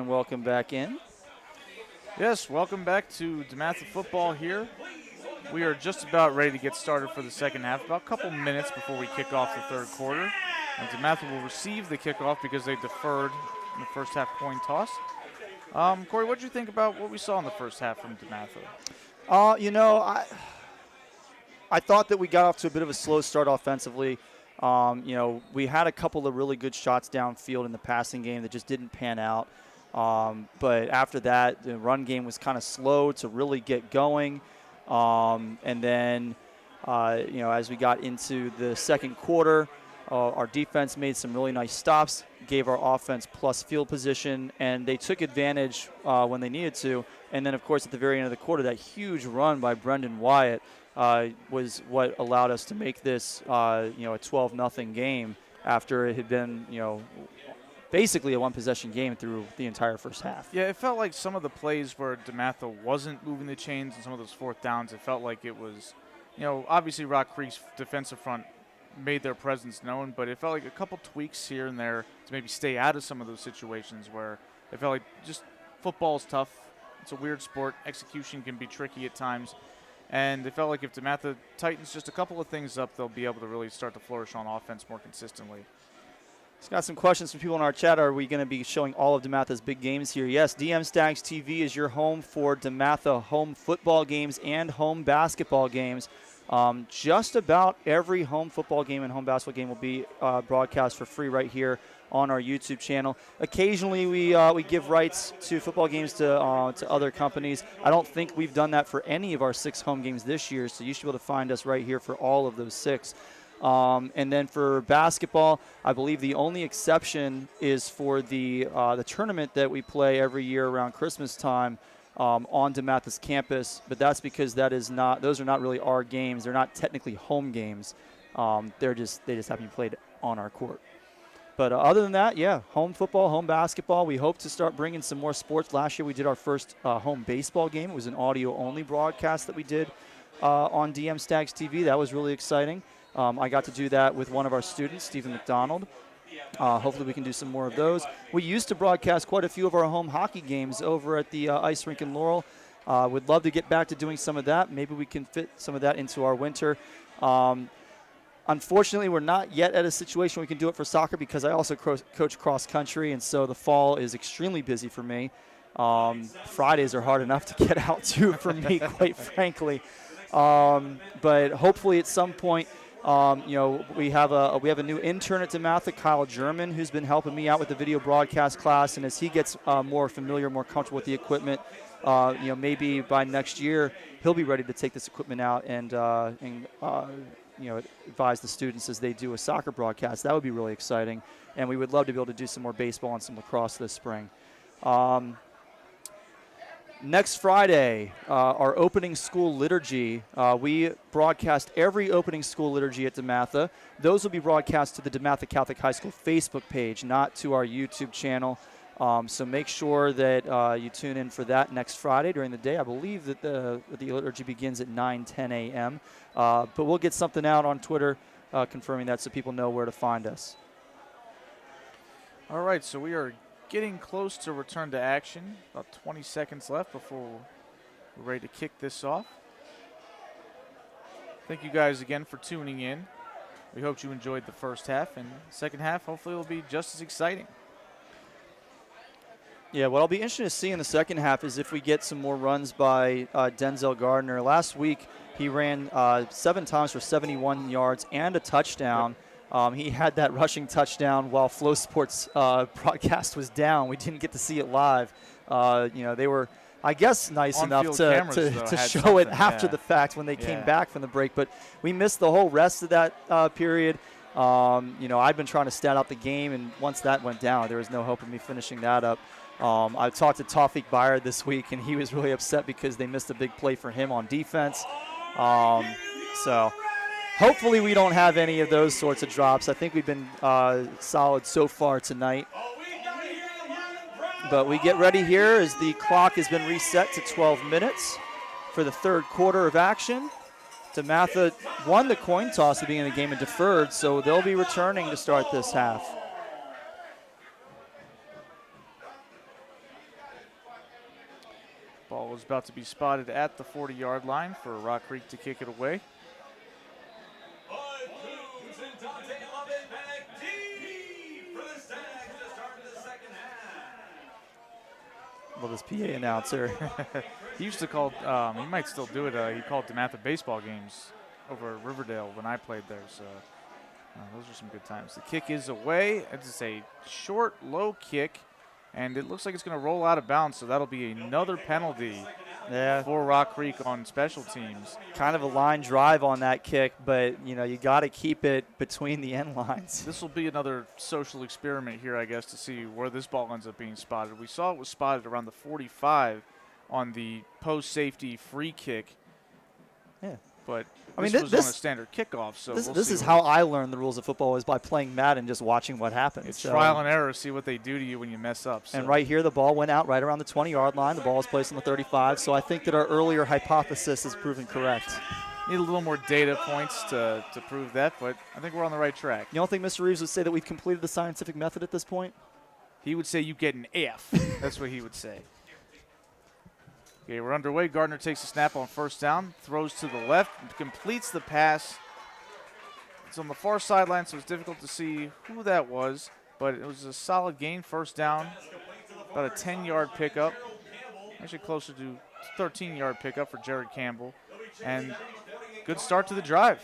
S2: and welcome back in.
S1: Yes, welcome back to DeMatha football here. We are just about ready to get started for the second half, about a couple minutes before we kick off the third quarter. And DeMatha will receive the kickoff because they deferred in the first half coin toss. Corey, what did you think about what we saw in the first half from DeMatha?
S2: I thought that we got off to a bit of a slow start offensively. We had a couple of really good shots downfield in the passing game that just didn't pan out. But after that, the run game was kind of slow to really get going. And then, as we got into the second quarter, our defense made some really nice stops, gave our offense plus field position, and they took advantage when they needed to. And then, of course, at the very end of the quarter, that huge run by Brendan Wyatt was what allowed us to make this, a 12-0 game after it had been, basically a one-possession game through the entire first half.
S1: Yeah, it felt like some of the plays where DeMatha wasn't moving the chains and some of those fourth downs, it felt like it was, obviously Rock Creek's defensive front made their presence known, but it felt like a couple tweaks here and there to maybe stay out of some of those situations where it felt like just football's tough. It's a weird sport. Execution can be tricky at times. And it felt like if DeMatha tightens just a couple of things up, they'll be able to really start to flourish on offense more consistently.
S2: Just got some questions from people in our chat. Are we going to be showing all of DeMatha's big games here? Yes, DM Stags TV is your home for DeMatha home football games and home basketball games. Just about every home football game and home basketball game will be broadcast for free right here on our YouTube channel. Occasionally we give rights to football games to other companies. I don't think we've done that for any of our 6 home games this year, so you should be able to find us right here for all of those 6. And then for basketball, I believe the only exception is for the tournament that we play every year around Christmas time on DeMatha's campus. But that's because those are not really our games. They're not technically home games. They just happen to be played on our court. But other than that, yeah, home football, home basketball. We hope to start bringing some more sports. Last year we did our first home baseball game. It was an audio-only broadcast that we did on DM Stags TV. That was really exciting. I got to do that with one of our students, Stephen McDonald. Hopefully we can do some more of those. We used to broadcast quite a few of our home hockey games over at the ice rink in Laurel. Would love to get back to doing some of that. Maybe we can fit some of that into our winter. Unfortunately, we're not yet at a situation where we can do it for soccer because I also coach cross country, and so the fall is extremely busy for me. Fridays are hard enough to get out to for me, quite frankly. But hopefully at some point, we have a new intern at DeMatha, Kyle German, who's been helping me out with the video broadcast class. And as he gets more familiar, more comfortable with the equipment, maybe by next year he'll be ready to take this equipment out and advise the students as they do a soccer broadcast. That would be really exciting. And we would love to be able to do some more baseball and some lacrosse this spring. Next Friday, our opening school liturgy. We broadcast every opening school liturgy at DeMatha. Those will be broadcast to the DeMatha Catholic High School Facebook page, not to our YouTube channel. So make sure that you tune in for that next Friday during the day. I believe that the liturgy begins at 9:10 a.m. But we'll get something out on Twitter confirming that so people know where to find us.
S1: All right, so we are getting close to return to action. About 20 seconds left before we're ready to kick this off. Thank you guys again for tuning in. We hope you enjoyed the first half, and second half hopefully will be just as exciting.
S2: Yeah, what I'll be interested to see in the second half is if we get some more runs by Denzel Gardner. Last week he ran 7 times for 71 yards and a touchdown. He had that rushing touchdown while Flow Sports broadcast was down. We didn't get to see it live. They were, I guess, nice enough to show it after the fact when they came back from the break. But we missed the whole rest of that period. I'd been trying to stat out the game, and once that went down, there was no hope of me finishing that up. I talked to Tawfiq Byard this week, and he was really upset because they missed a big play for him on defense. So hopefully we don't have any of those sorts of drops. I think we've been solid so far tonight. But we get ready here as the clock has been reset to 12 minutes for the third quarter of action. DeMatha won the coin toss at the beginning of the game and deferred, so they'll be returning to start this half.
S1: is about to be spotted at the 40-yard line for Rock Creek to kick it away.
S3: Coombs and Dante Lovett back deep for the Stags to start the second half.
S2: Love this PA announcer.
S1: He used to call, he might still do it, he called DeMatha baseball games over at Riverdale when I played there, so those are some good times. The kick is away. It's a short, low kick, and it looks like it's going to roll out of bounds, so that'll be another penalty for Rock Creek on special teams.
S2: Kind of a line drive on that kick, but, you know, you got to keep it between the end lines.
S1: This will be another social experiment here, I guess, to see where this ball ends up being spotted. We saw it was spotted around the 45 on the post-safety free kick.
S2: Yeah.
S1: But
S2: I mean,
S1: this was
S2: this-
S1: on a standard kickoff, so
S2: This is how I learned the rules of football, is by playing Madden, just watching what happens.
S1: It's
S2: So-
S1: trial and error, see what they do to you when you mess up. So.
S2: And right here, the ball went out right around the 20-yard line. The ball was placed on the 35, so I think that our earlier hypothesis is proven correct.
S1: Need a little more data points to prove that, but I think we're on the right track.
S2: You don't think Mr. Reeves would say that we've completed the scientific method at this point?
S1: He would say you get an F. That's what he would say. Okay, we're underway. Gardner takes a snap on first down, throws to the left, completes the pass. It's on the far sideline, so it's difficult to see who that was, but it was a solid gain, first down, about a 10-yard pickup, actually closer to 13-yard pickup for Jared Campbell, and good start to the drive.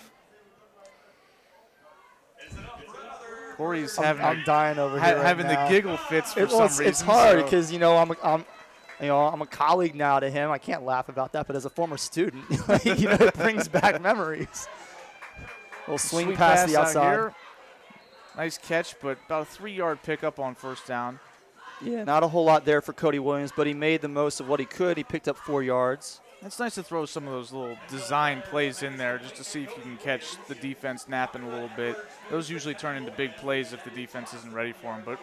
S1: Corey's
S2: I'm dying over here right
S1: having
S2: now.
S1: the giggle fits for some reason.
S2: It's hard
S1: so-
S2: because, you know, I'm a colleague now to him. I can't laugh about that, but as a former student, you know, it brings back memories. Little swing
S1: Sweet
S2: past the
S1: out
S2: outside.
S1: here. Nice catch, but about a 3-yard pickup on first down.
S2: Yeah, not a whole lot there for Cody Williams, but he made the most of what he could. He picked up 4 yards.
S1: It's nice to throw some of those little design plays in there just to see if you can catch the defense napping a little bit. Those usually turn into big plays if the defense isn't ready for them, but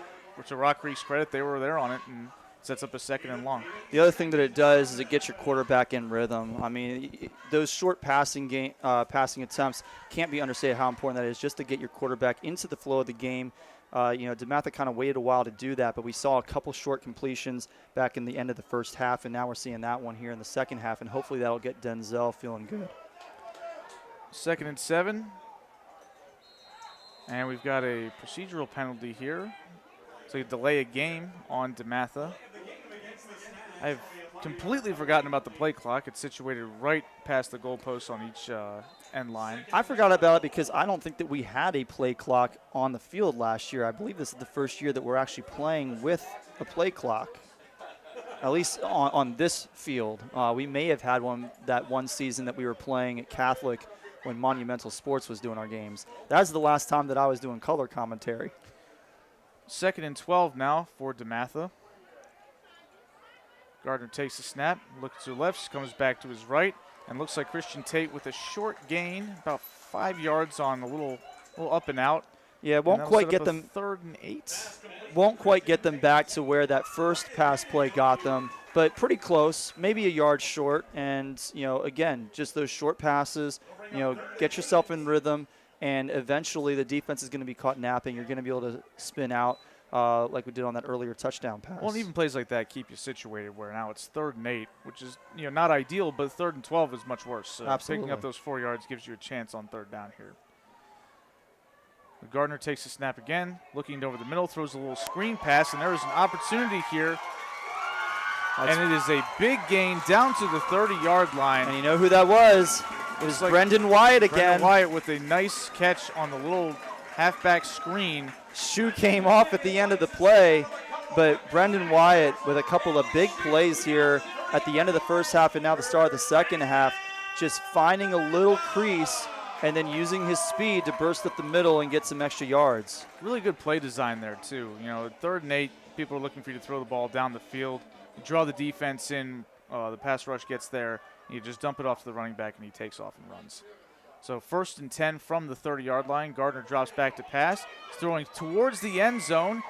S1: to Rock Creek's credit, they were there on it and sets up a 2nd and long.
S2: The other thing that it does is it gets your quarterback in rhythm. I mean, those short passing attempts can't be understated how important that is, just to get your quarterback into the flow of the game. You know, DeMatha kind of waited a while to do that, but we saw a couple short completions back in the end of the first half, and now we're seeing that one here in the second half, and hopefully that'll get Denzel feeling good.
S1: 2nd and 7. And we've got a procedural penalty here. So you delay a game on DeMatha. I've completely forgotten about the play clock. It's situated right past the goalposts on each end line.
S2: I forgot about it because I don't think that we had a play clock on the field last year. I believe this is the first year that we're actually playing with a play clock, at least on this field. We may have had one that one season that we were playing at Catholic when Monumental Sports was doing our games. That was the last time that I was doing color commentary.
S1: 2nd and 12 now for DeMatha. Gardner takes the snap, looks to the left, comes back to his right, and looks like Christian Tate with a short gain, about 5 yards on a little up and out.
S2: Yeah, it won't quite get them.
S1: 3rd and 8.
S2: Won't quite get them back to where that first pass play got them, but pretty close, maybe a yard short. And, you know, again, just those short passes, you know, get yourself in rhythm, and eventually the defense is going to be caught napping. You're going to be able to spin out like we did on that earlier touchdown pass.
S1: Well, and even plays like that keep you situated where now it's 3rd and 8, which is, you know, not ideal, but 3rd and 12 is much worse. So
S2: Absolutely.
S1: picking up those 4 yards gives you a chance on 3rd down here. Gardner takes the snap again, looking over the middle, throws a little screen pass, and there is an opportunity here. And it is a big gain down to the 30-yard line.
S2: And you know who that was? It was
S1: like
S2: Brendan Wyatt again.
S1: Brendan Wyatt with a nice catch on the little halfback screen.
S2: Shoe came off at the end of the play, but Brendan Wyatt with a couple of big plays here at the end of the first half and now the start of the second half, just finding a little crease and then using his speed to burst up the middle and get some extra yards.
S1: Really good play design there, too. You know, 3rd and 8, people are looking for you to throw the ball down the field. You draw the defense in, the pass rush gets there, and you just dump it off to the running back, and he takes off and runs. So 1st and 10 from the 30-yard line. Gardner drops back to pass. He's throwing towards the end zone,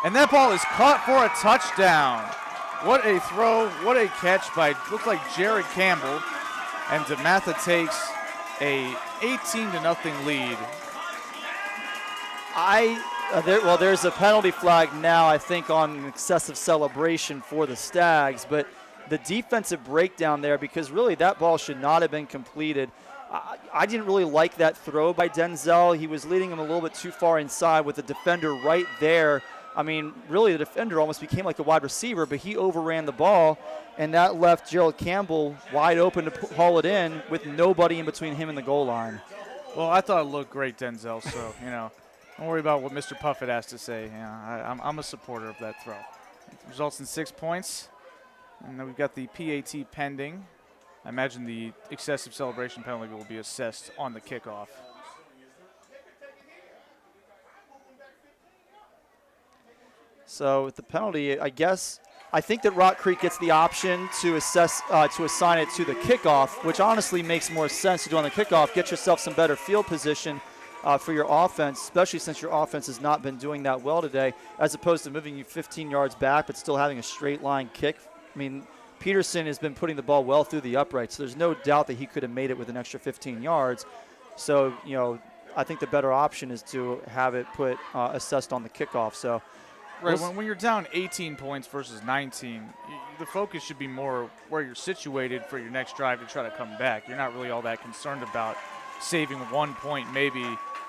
S1: and that ball is caught for a touchdown. What a throw, what a catch by, looked like Jared Campbell, and DeMatha takes a 18-0 lead.
S2: There's a penalty flag now, I think, on an excessive celebration for the Stags, but the defensive breakdown there, because really that ball should not have been completed. I didn't really like that throw by Denzel. He was leading him a little bit too far inside with the defender right there. I mean, really the defender almost became like a wide receiver, but he overran the ball, and that left Gerald Campbell wide open to haul it in with nobody in between him and the goal line.
S1: Well, I thought it looked great, Denzel, so, don't worry about what Mr. Puffett has to say. I'm a supporter of that throw. It results in 6 points, and then we've got the PAT pending. I imagine the excessive celebration penalty will be assessed on the kickoff.
S2: So with the penalty, I think that Rock Creek gets the option to assign it to the kickoff, which honestly makes more sense to do on the kickoff. Get yourself some better field position for your offense, especially since your offense has not been doing that well today, as opposed to moving you 15 yards back but still having a straight line kick. I mean, Peterson has been putting the ball well through the uprights, so there's no doubt that he could have made it with an extra 15 yards. So, I think the better option is to have it put assessed on the kickoff. So,
S1: right, when you're down 18 points versus 19, the focus should be more where you're situated for your next drive to try to come back. You're not really all that concerned about saving 1 point maybe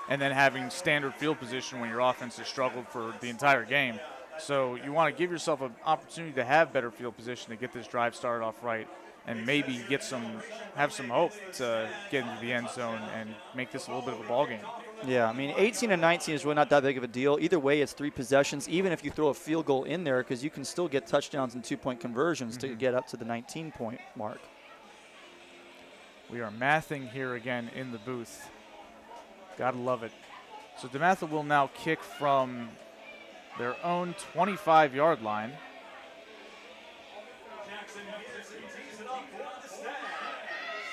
S1: and then having standard field position when your offense has struggled for the entire game. So you want to give yourself an opportunity to have better field position to get this drive started off right and maybe have some hope to get into the end zone and make this a little bit of a ball game.
S2: Yeah, I mean, 18 and 19 is really not that big of a deal. Either way, it's 3 possessions, even if you throw a field goal in there, because you can still get touchdowns and 2-point conversions to get up to the 19-point mark.
S1: We are mathing here again in the booth. Gotta love it. So DeMatha will now kick from their own 25-yard line.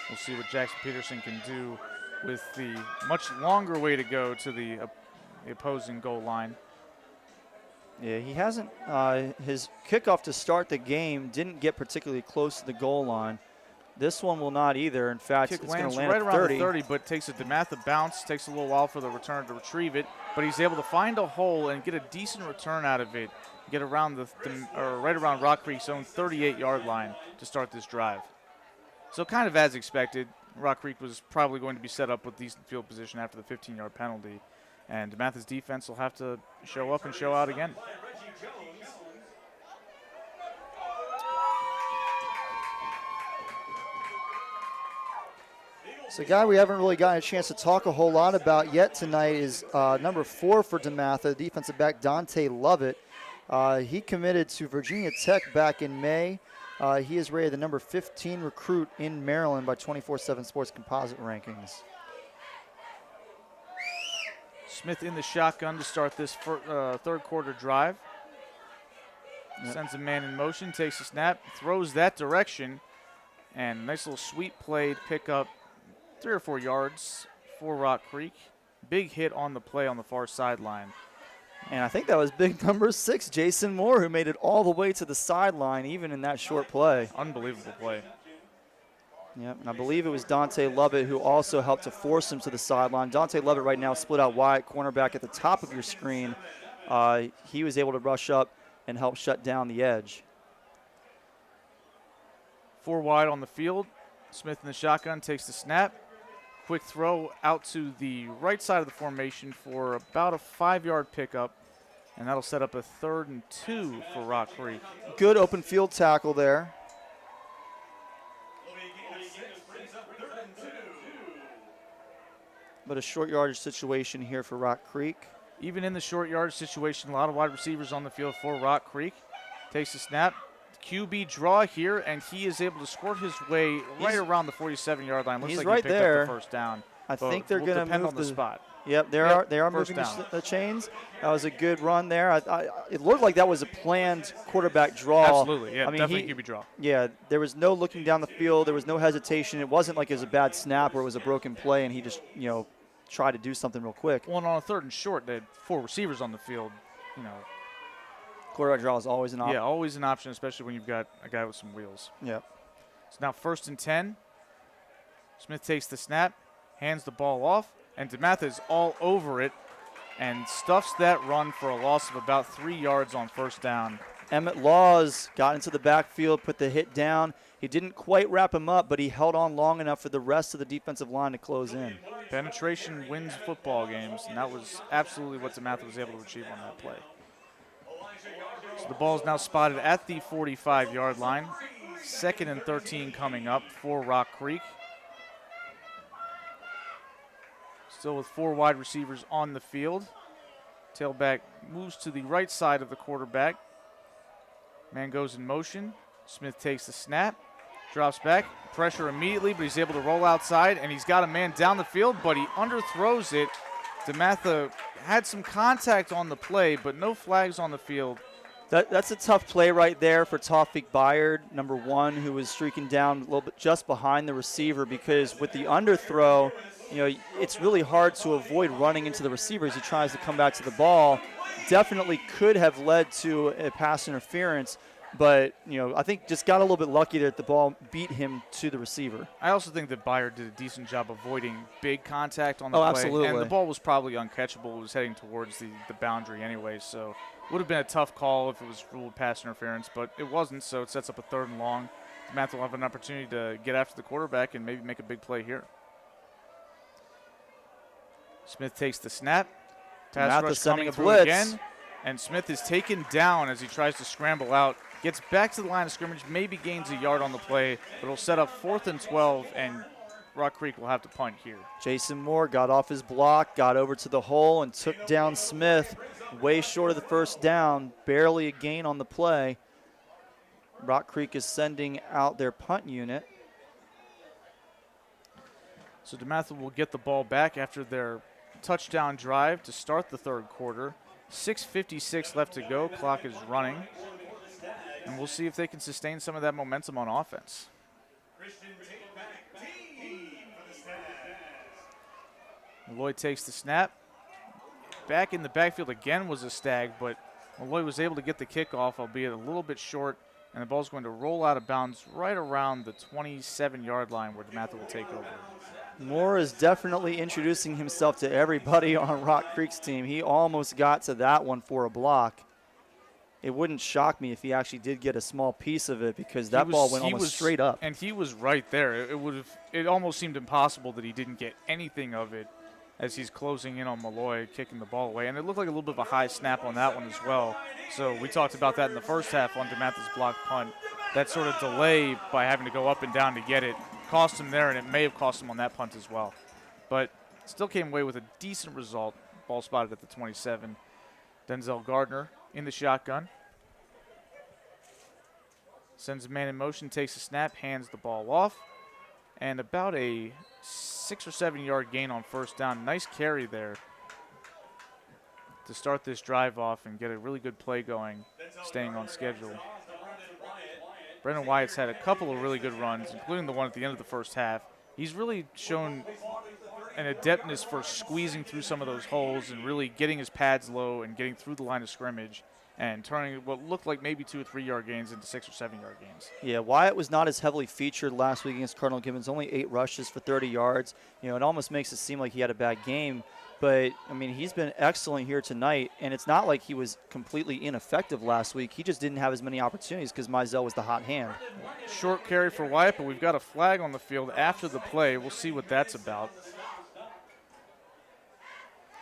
S1: We'll see what Jackson Peterson can do with the much longer way to go to the opposing goal line.
S2: Yeah, he hasn't, his kickoff to start the game didn't get particularly close to the goal line. This one will not either. In fact, it's going to land
S1: right
S2: at
S1: around
S2: 30.
S1: the 30, but takes a DeMatha bounce. Takes a little while for the return to retrieve it, but he's able to find a hole and get a decent return out of it. Get around right around Rock Creek's own 38-yard line to start this drive. So kind of as expected, Rock Creek was probably going to be set up with decent field position after the 15-yard penalty, and DeMatha's defense will have to show up and show out again.
S2: So a guy we haven't really gotten a chance to talk a whole lot about yet tonight is number 4 for DeMatha, defensive back Dante Lovett. He committed to Virginia Tech back in May. He is rated the number 15 recruit in Maryland by 24/7 Sports Composite Rankings.
S1: Smith in the shotgun to start this third quarter drive. Yep. Sends a man in motion, takes a snap, throws that direction, and nice little sweep play to pick up 3 or 4 yards for Rock Creek. Big hit on the play on the far sideline.
S2: And I think that was big number 6, Jason Moore, who made it all the way to the sideline, even in that short play.
S1: Unbelievable play.
S2: Yep, and I believe it was Dante Lovett who also helped to force him to the sideline. Dante Lovett right now split out wide, cornerback at the top of your screen. He was able to rush up and help shut down the edge.
S1: 4 wide on the field. Smith in the shotgun takes the snap. Quick throw out to the right side of the formation for about a 5-yard pickup, and that'll set up a 3rd and 2 for Rock Creek.
S2: Good open field tackle there. But a short yardage situation here for Rock Creek.
S1: Even in the short yardage situation, a lot of wide receivers on the field for Rock Creek. Takes the snap. QB draw here, and he is able to squirt his way right around the 47-yard line. Looks like
S2: right
S1: he picked
S2: there.
S1: up the first down.
S2: I think they're going to
S1: depend
S2: move
S1: on the spot.
S2: Yep, they are moving the chains. That was a good run there. It looked like that was a planned quarterback draw.
S1: Absolutely, yeah, I mean, definitely QB draw.
S2: Yeah, there was no looking down the field. There was no hesitation. It wasn't like it was a bad snap or it was a broken play, and he just tried to do something real quick.
S1: Well, and on a 3rd and short, they had 4 receivers on the field.
S2: Quarterback draw is always an option.
S1: Yeah, always an option, especially when you've got a guy with some wheels.
S2: Yep.
S1: So now 1st and 10. Smith takes the snap, hands the ball off, and DeMatha is all over it and stuffs that run for a loss of about 3 yards on 1st down.
S2: Emmett Laws got into the backfield, put the hit down. He didn't quite wrap him up, but he held on long enough for the rest of the defensive line to close in.
S1: Penetration wins football games, and that was absolutely what DeMatha was able to achieve on that play. So the ball is now spotted at the 45-yard line. 2nd and 13 coming up for Rock Creek. Still with 4 wide receivers on the field. Tailback moves to the right side of the quarterback. Man goes in motion. Smith takes the snap, drops back, pressure immediately, but he's able to roll outside, and he's got a man down the field, but he underthrows it. DeMatha had some contact on the play, but no flags on the field.
S2: That's a tough play right there for Tawfiq Bayard, number 1, who was streaking down a little bit just behind the receiver, because with the underthrow, it's really hard to avoid running into the receiver as he tries to come back to the ball. Definitely could have led to a pass interference, but I think just got a little bit lucky that the ball beat him to the receiver.
S1: I also think that Bayard did a decent job avoiding big contact on the play.
S2: Absolutely.
S1: And the ball was probably uncatchable. It was heading towards the boundary anyway, so would have been a tough call if it was ruled pass interference, but it wasn't, so it sets up a 3rd and long. DeMatha will have an opportunity to get after the quarterback and maybe make a big play here. Smith takes the snap. Pass rush coming through again, and Smith is taken down as he tries to scramble out. Gets back to the line of scrimmage, maybe gains a yard on the play, but it'll set up 4th and 12, and Rock Creek will have to punt here.
S2: Jason Moore got off his block, got over to the hole, and took down Smith way short of the 1st down, barely a gain on the play. Rock Creek is sending out their punt unit.
S1: So DeMatha will get the ball back after their touchdown drive to start the 3rd quarter. 6:56 left to go, clock is running. And we'll see if they can sustain some of that momentum on offense. Malloy takes the snap. Back in the backfield again was a Stag, but Malloy was able to get the kickoff, albeit a little bit short, and the ball's going to roll out of bounds right around the 27-yard line where DeMatha will take over.
S2: Moore is definitely introducing himself to everybody on Rock Creek's team. He almost got to that one for a block. It wouldn't shock me if he actually did get a small piece of it, because that ball went almost straight up.
S1: And he was right there. It almost seemed impossible that he didn't get anything of it as he's closing in on Malloy, kicking the ball away. And it looked like a little bit of a high snap on that one as well. So we talked about that in the first half on DeMatha's block punt. That sort of delay by having to go up and down to get it cost him there, and it may have cost him on that punt as well. But still came away with a decent result. Ball spotted at the 27. Denzel Gardner in the shotgun. Sends a man in motion, takes a snap, hands the ball off. And about a 6 or 7 yard gain on 1st down. Nice carry there to start this drive off and get a really good play going, staying on schedule. Brendan Wyatt's had a couple of really good runs, including the one at the end of the 1st half. He's really shown an adeptness for squeezing through some of those holes and really getting his pads low and getting through the line of scrimmage and turning what looked like maybe 2 or 3 yard gains into 6 or 7 yard gains.
S2: Yeah, Wyatt was not as heavily featured last week against Cardinal Gibbons, only 8 rushes for 30 yards. It almost makes it seem like he had a bad game. But, he's been excellent here tonight, and it's not like he was completely ineffective last week. He just didn't have as many opportunities because Mizell was the hot hand.
S1: Short carry for Wyatt, but we've got a flag on the field after the play. We'll see what that's about.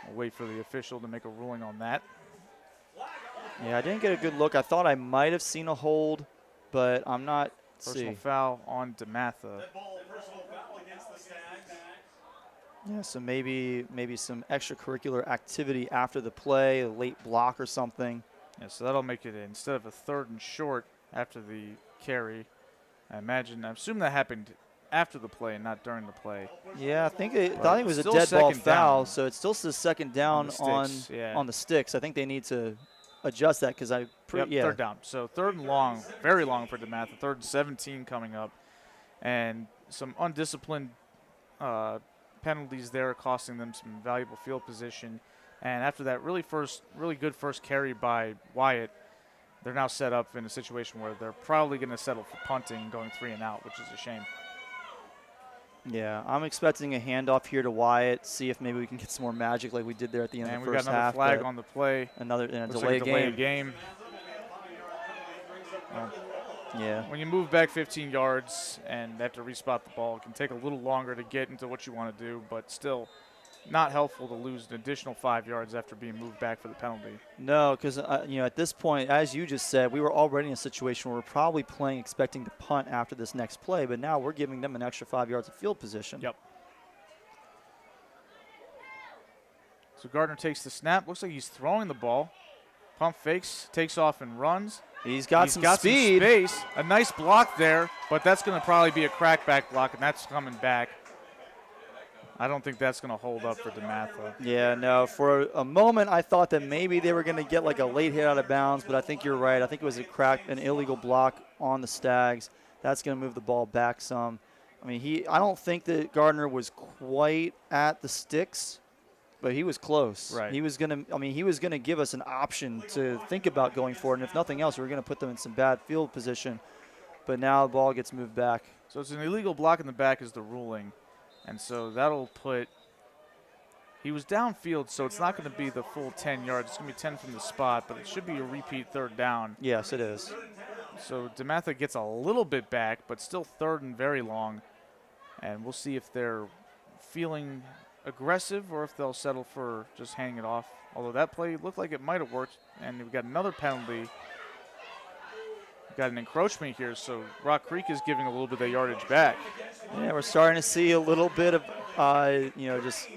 S1: We'll wait for the official to make a ruling on that.
S2: Yeah, I didn't get a good look. I thought I might have seen a hold, but I'm not.
S1: Personal foul on DeMatha.
S2: Yeah, so maybe some extracurricular activity after the play, a late block or something.
S1: Yeah, so that'll make it instead of a 3rd and short after the carry. I assume that happened after the play and not during the play.
S2: Yeah, I think it was a dead ball foul, so it still says 2nd down on the sticks. I think they need to adjust that because
S1: 3rd down. So 3rd and long, very long for DeMatha. 3rd and 17 coming up, and some undisciplined penalties there costing them some valuable field position. And after that really good first carry by Wyatt, they're now set up in a situation where they're probably going to settle for punting, going 3 and out, which is a shame.
S2: Yeah, I'm expecting a handoff here to Wyatt, see if maybe we can get some more magic like we did there at the end of the first half.
S1: And we got another flag on the play.
S2: Delay
S1: game.
S2: Yeah.
S1: When you move back 15 yards and have to respot the ball, it can take a little longer to get into what you want to do, but still not helpful to lose an additional 5 yards after being moved back for the penalty.
S2: No, because at this point, as you just said, we were already in a situation where we're probably playing expecting to punt after this next play, but now we're giving them an extra 5 yards of field position.
S1: Yep. So Gardner takes the snap. Looks like he's throwing the ball. Pump fakes, takes off and runs.
S2: He's got
S1: Some
S2: speed.
S1: space. A nice block there, but that's going to probably be a crackback block, and that's coming back. I don't think that's going to hold up for DeMatha.
S2: Yeah, no. For a moment, I thought that maybe they were going to get like a late hit out of bounds, but I think you're right. I think it was an illegal block on the Stags. That's going to move the ball back some. I mean, I don't think that Gardner was quite at the sticks, but he was close.
S1: Right.
S2: He was going to give us an option to think about going forward, and if nothing else, we were going to put them in some bad field position. But now the ball gets moved back.
S1: So it's an illegal block in the back is the ruling. And so that'll put – he was downfield, so it's not going to be the full 10 yards. It's going to be 10 from the spot, but it should be a repeat third down.
S2: Yes, it is.
S1: So DeMatha gets a little bit back, but still third and very long. And we'll see if they're feeling aggressive or if they'll settle for just hanging it off. Although that play looked like it might have worked, and we've got another penalty. We've got an encroachment here, so Rock Creek is giving a little bit of yardage back.
S2: Yeah, we're starting to see a little bit of, just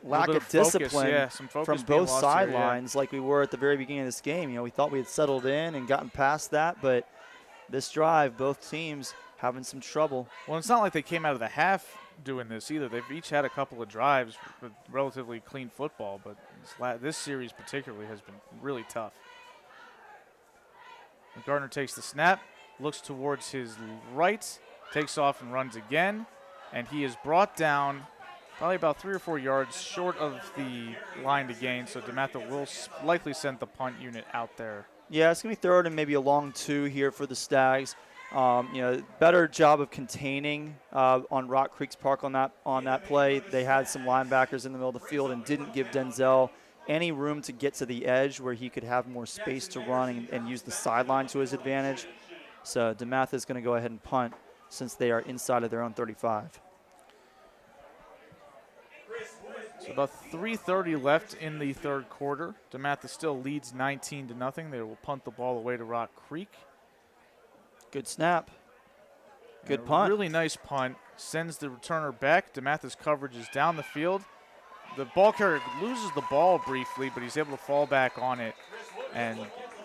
S2: lack of discipline
S1: some focus
S2: from
S1: being
S2: both
S1: lost
S2: sidelines like we were at the very beginning of this game. We thought we had settled in and gotten past that, but this drive, both teams having some trouble.
S1: Well, it's not like they came out of the half doing this either. They've each had a couple of drives with relatively clean football, but this series particularly has been really tough. Gardner takes the snap, looks towards his right, takes off and runs again, and he is brought down probably about 3 or 4 yards short of the line to gain, so DeMatha will likely send the punt unit out there.
S2: Yeah, it's going to be third and maybe a long 2 here for the Stags. Better job of containing on Rock Creek's Park on that play. They had some linebackers in the middle of the field and didn't give Denzel any room to get to the edge where he could have more space to run and use the sideline to his advantage. So DeMatha is going to go ahead and punt since they are inside of their own 35.
S1: So about 3:30 left in the third quarter. DeMatha still leads 19-0. They will punt the ball away to Rock Creek.
S2: Good snap. Good punt.
S1: Really nice punt. Sends the returner back. DeMatha's coverage is down the field. The ball carrier loses the ball briefly, but he's able to fall back on it. And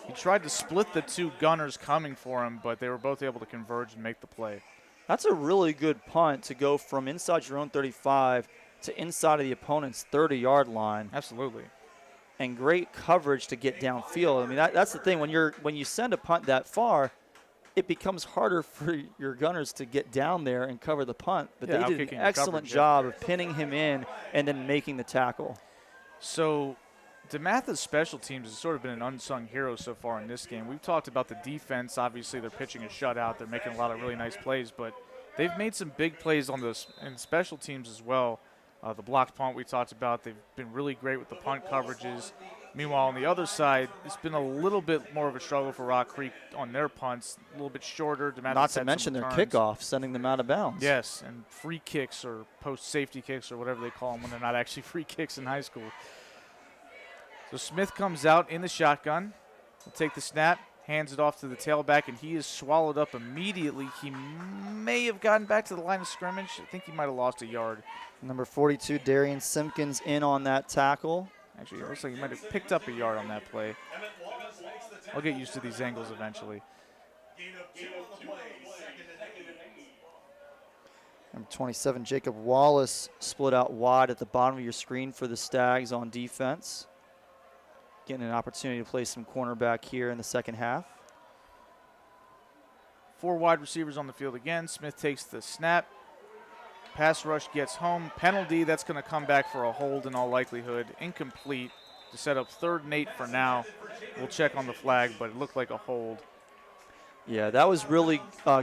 S1: he tried to split the two gunners coming for him, but they were both able to converge and make the play.
S2: That's a really good punt to go from inside your own 35 to inside of the opponent's 30-yard line.
S1: Absolutely.
S2: And great coverage to get downfield. I mean, that's the thing. When you send a punt that far, it becomes harder for your gunners to get down there and cover the punt. But they did an excellent job of pinning him in and then making the tackle.
S1: So DeMatha's special teams has sort of been an unsung hero so far in this game. We've talked about the defense. Obviously, they're pitching a shutout. They're making a lot of really nice plays, but they've made some big plays on this in special teams as well. The blocked punt we talked about, they've been really great with the punt coverages. Meanwhile, on the other side, it's been a little bit more of a struggle for Rock Creek on their punts, a little bit shorter.
S2: Not to mention their kickoff, sending them out of bounds.
S1: Yes, and free kicks or post-safety kicks or whatever they call them when they're not actually free kicks in high school. So Smith comes out in the shotgun. He'll take the snap, hands it off to the tailback, and he is swallowed up immediately. He may have gotten back to the line of scrimmage. I think he might have lost a yard.
S2: Number 42, Darian Simpkins, in on that tackle.
S1: Actually, it looks like he might have picked up a yard on that play. I'll get used to these angles eventually.
S2: Number 27, Jacob Wallace, split out wide at the bottom of your screen for the Stags on defense. Getting an opportunity to play some cornerback here in the second half.
S1: 4 wide receivers on the field again. Smith takes the snap. Pass rush gets home. Penalty, that's going to come back for a hold in all likelihood. Incomplete to set up 3rd and 8 for now. We'll check on the flag, but it looked like a hold.
S2: Yeah, that was really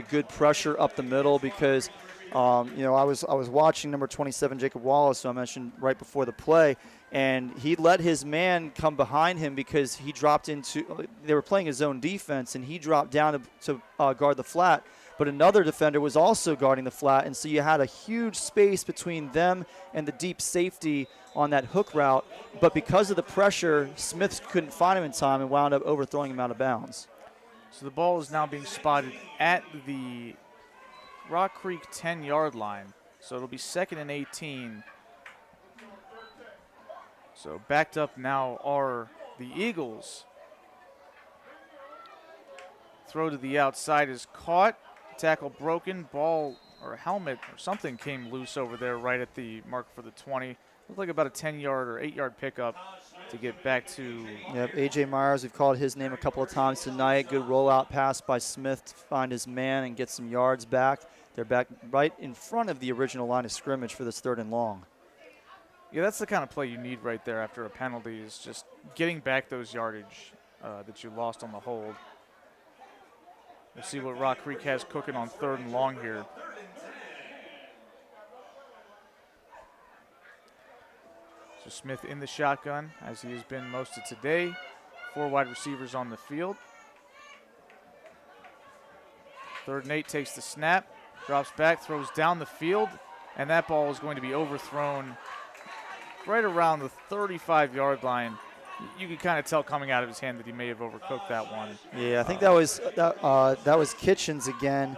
S2: good pressure up the middle because You know, I was watching number 27, Jacob Wallace, who I mentioned right before the play, and he let his man come behind him because he dropped into – they were playing his zone defense, and he dropped down to guard the flat. But another defender was also guarding the flat, and so you had a huge space between them and the deep safety on that hook route. But because of the pressure, Smith couldn't find him in time and wound up overthrowing him out of bounds.
S1: So the ball is now being spotted at the Rock Creek 10-yard line. So it'll be 2nd and 18. So backed up now are the Eagles. Throw to the outside is caught. Tackle broken. Ball or helmet or something came loose over there right at the mark for the 20. Looked like about a 10-yard or 8-yard pickup to get back to.
S2: Yep, A.J. Myers, we've called his name a couple of times tonight. Good rollout pass by Smith to find his man and get some yards back. They're back right in front of the original line of scrimmage for this 3rd and long.
S1: Yeah, that's the kind of play you need right there after a penalty, is just getting back those yardage that you lost on the hold. We'll see what Rock Creek has cooking on 3rd and long here. So Smith in the shotgun, as he has been most of today. 4 wide receivers on the field. 3rd and 8 takes the snap, drops back, throws down the field, and that ball is going to be overthrown right around the 35-yard line. You could kind of tell coming out of his hand that he may have overcooked that one.
S2: Yeah, I think that was Kitchens again,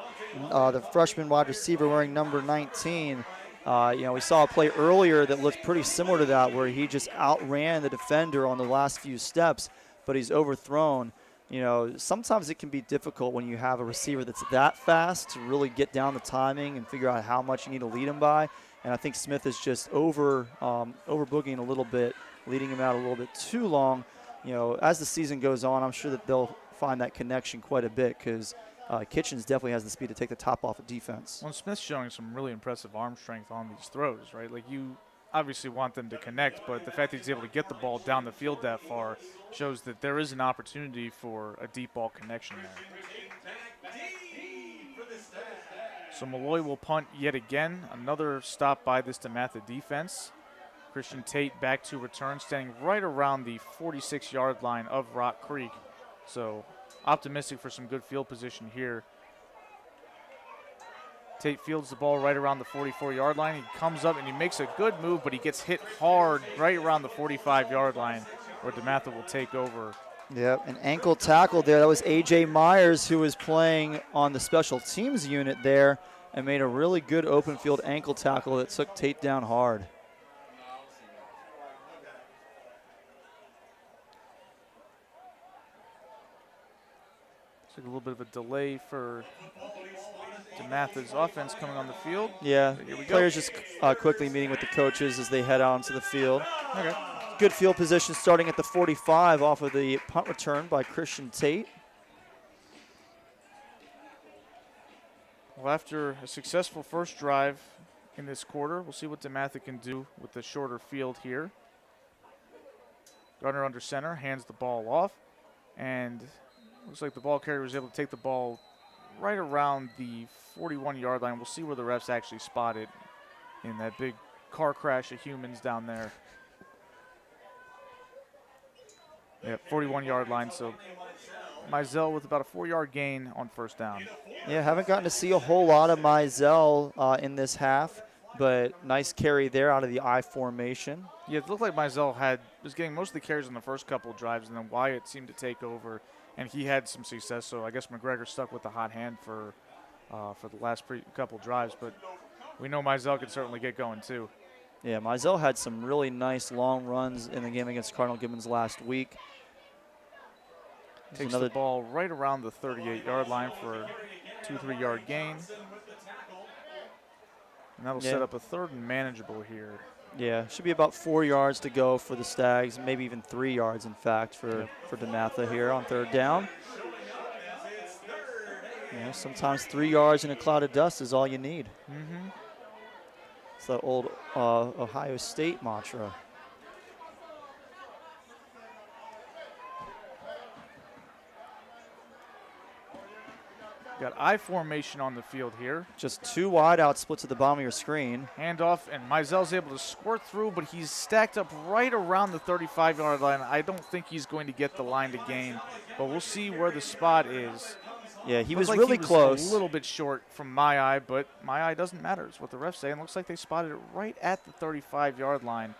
S2: the freshman wide receiver wearing number 19. You know, we saw a play earlier that looked pretty similar to that, where he just outran the defender on the last few steps, but he's overthrown. You know, sometimes it can be difficult when you have a receiver that's that fast to really get down the timing and figure out how much you need to lead him by. And I think Smith is just over-boogieing a little bit, leading him out a little bit too long. You know, as the season goes on, I'm sure that they'll find that connection quite a bit, because Kitchens definitely has the speed to take the top off of defense.
S1: Well, Smith's showing some really impressive arm strength on these throws, right? Like, you obviously want them to connect, but the fact that he's able to get the ball down the field that far shows that there is an opportunity for a deep ball connection there. So Malloy will punt yet again. Another stop by this DeMatha defense. Christian Tate back to return, standing right around the 46-yard line of Rock Creek. So optimistic for some good field position here. Tate fields the ball right around the 44-yard line. He comes up and he makes a good move, but he gets hit hard right around the 45-yard line, where DeMatha will take over.
S2: Yep, an ankle tackle there. That was A.J. Myers, who was playing on the special teams unit there, and made a really good open field ankle tackle that took Tate down hard.
S1: Took a little bit of a delay for DeMatha's offense coming on the field.
S2: Yeah,
S1: here we
S2: players
S1: go.
S2: just quickly meeting with the coaches as they head out onto the field.
S1: Okay.
S2: Good field position starting at the 45 off of the punt return by Christian Tate.
S1: Well, after a successful first drive in this quarter, we'll see what DeMatha can do with the shorter field here. Gardner under center, hands the ball off, and looks like the ball carrier was able to take the ball right around the 41-yard line. We'll see where the refs actually spot it in that big car crash of humans down there. Yeah, 41-yard line, so Mizell with about a 4-yard gain on first down.
S2: Yeah, haven't gotten to see a whole lot of Mizell in this half, but nice carry there out of the I formation.
S1: Yeah, it looked like Mizell was getting most of the carries in the first couple of drives, and then Wyatt seemed to take over, and he had some success. So I guess McGregor stuck with the hot hand for the last couple drives, but we know Mizell can certainly get going too.
S2: Yeah, Mizell had some really nice long runs in the game against Cardinal Gibbons last week.
S1: Takes the ball right around the 38-yard line for a 2-3 yard gain. And that'll set up a 3rd and manageable here.
S2: Yeah, should be about 4 yards to go for the Stags, maybe even 3 yards, in fact, for DeMatha here on 3rd down. Yeah, sometimes 3 yards in a cloud of dust is all you need.
S1: Mm-hmm.
S2: It's that old Ohio State mantra.
S1: Got I formation on the field here.
S2: Just 2 wide out splits at the bottom of your screen.
S1: Handoff, and Mizell's able to squirt through, but he's stacked up right around the 35-yard line. I don't think he's going to get the line to gain, but we'll see where the spot is.
S2: Yeah, he
S1: Looks
S2: was
S1: like
S2: really
S1: he was
S2: close.
S1: a little bit short from my eye, but my eye doesn't matter is what the ref's saying. Looks like they spotted it right at the 35-yard line.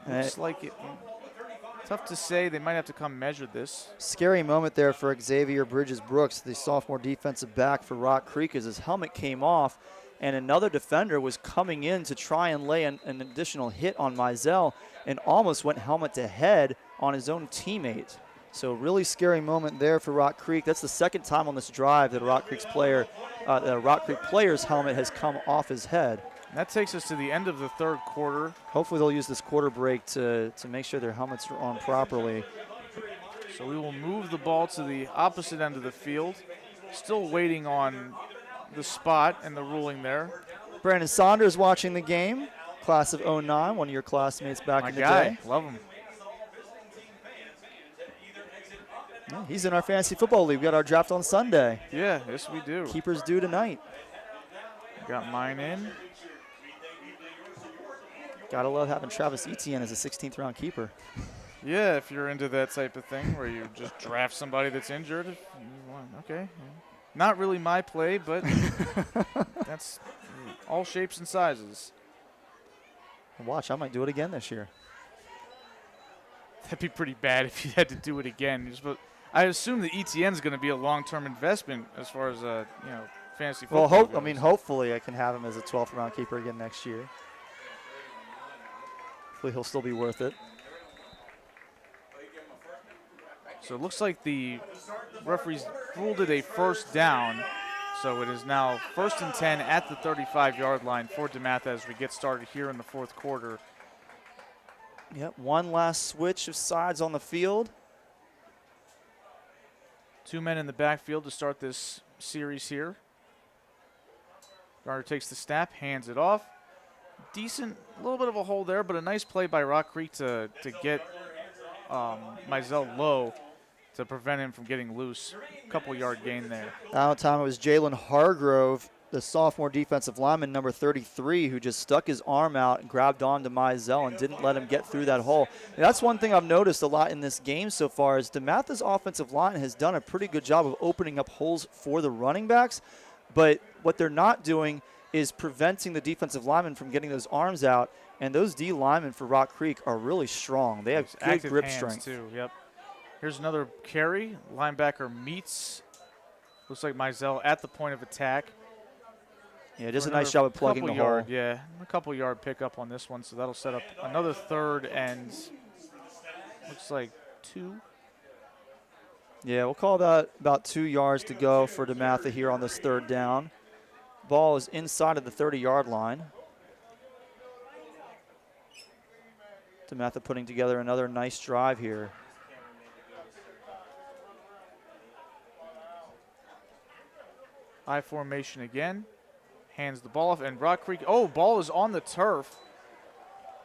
S1: Looks like it. Tough to say. They might have to come measure this.
S2: Scary moment there for Xavier Bridges-Brooks, the sophomore defensive back for Rock Creek, as his helmet came off and another defender was coming in to try and lay an additional hit on Mizell and almost went helmet to head on his own teammate. So really scary moment there for Rock Creek. That's the second time on this drive that a Rock Creek player's helmet has come off his head.
S1: That takes us to the end of the third quarter.
S2: Hopefully they'll use this quarter break to make sure their helmets are on properly.
S1: So we will move the ball to the opposite end of the field. Still waiting on the spot and the ruling there.
S2: Brandon Saunders watching the game, class of 09, one of your classmates back in the day.
S1: Love him.
S2: Yeah, he's in our fantasy football league. We got our draft on Sunday.
S1: Yeah, yes we do.
S2: Keepers due tonight.
S1: Got mine in.
S2: Gotta love having Travis Etienne as a 16th round keeper.
S1: Yeah, if you're into that type of thing where you just draft somebody that's injured. Okay. Not really my play, but that's all shapes and sizes.
S2: Watch, I might do it again this year.
S1: That'd be pretty bad if you had to do it again. I assume the ETN's going to be a long-term investment as far as fantasy football.
S2: Well,
S1: goes.
S2: hopefully I can have him as a 12th round keeper again next year. Hopefully he'll still be worth it.
S1: So it looks like the referees ruled it a first down. So it is now 1st and 10 at the 35-yard line for DeMatha as we get started here in the fourth quarter.
S2: Yep, one last switch of sides on the field.
S1: 2 men in the backfield to start this series here. Garner takes the snap, hands it off. Decent, a little bit of a hole there, but a nice play by Rock Creek to get Mizell low to prevent him from getting loose. A couple-yard gain there.
S2: Out of time, it was Jalen Hargrove, the sophomore defensive lineman, number 33, who just stuck his arm out and grabbed onto Mizell and didn't let him get through that hole. And that's one thing I've noticed a lot in this game so far is DeMatha's offensive line has done a pretty good job of opening up holes for the running backs, but what they're not doing is preventing the defensive linemen from getting those arms out, and those D linemen for Rock Creek are really strong. They have good
S1: Active
S2: grip
S1: hands
S2: strength.
S1: too. Yep. Here's another carry. Linebacker meets. Looks like Mizell at the point of attack.
S2: Yeah, just a nice job of plugging the hole.
S1: Yeah, a couple-yard pickup on this one, so that'll set up another third and looks like 2.
S2: Yeah, we'll call that about 2 yards to go for DeMatha here on this third down. Ball is inside of the 30-yard line. DeMatha putting together another nice drive here.
S1: I formation again. Hands the ball off, and Rock Creek, ball is on the turf.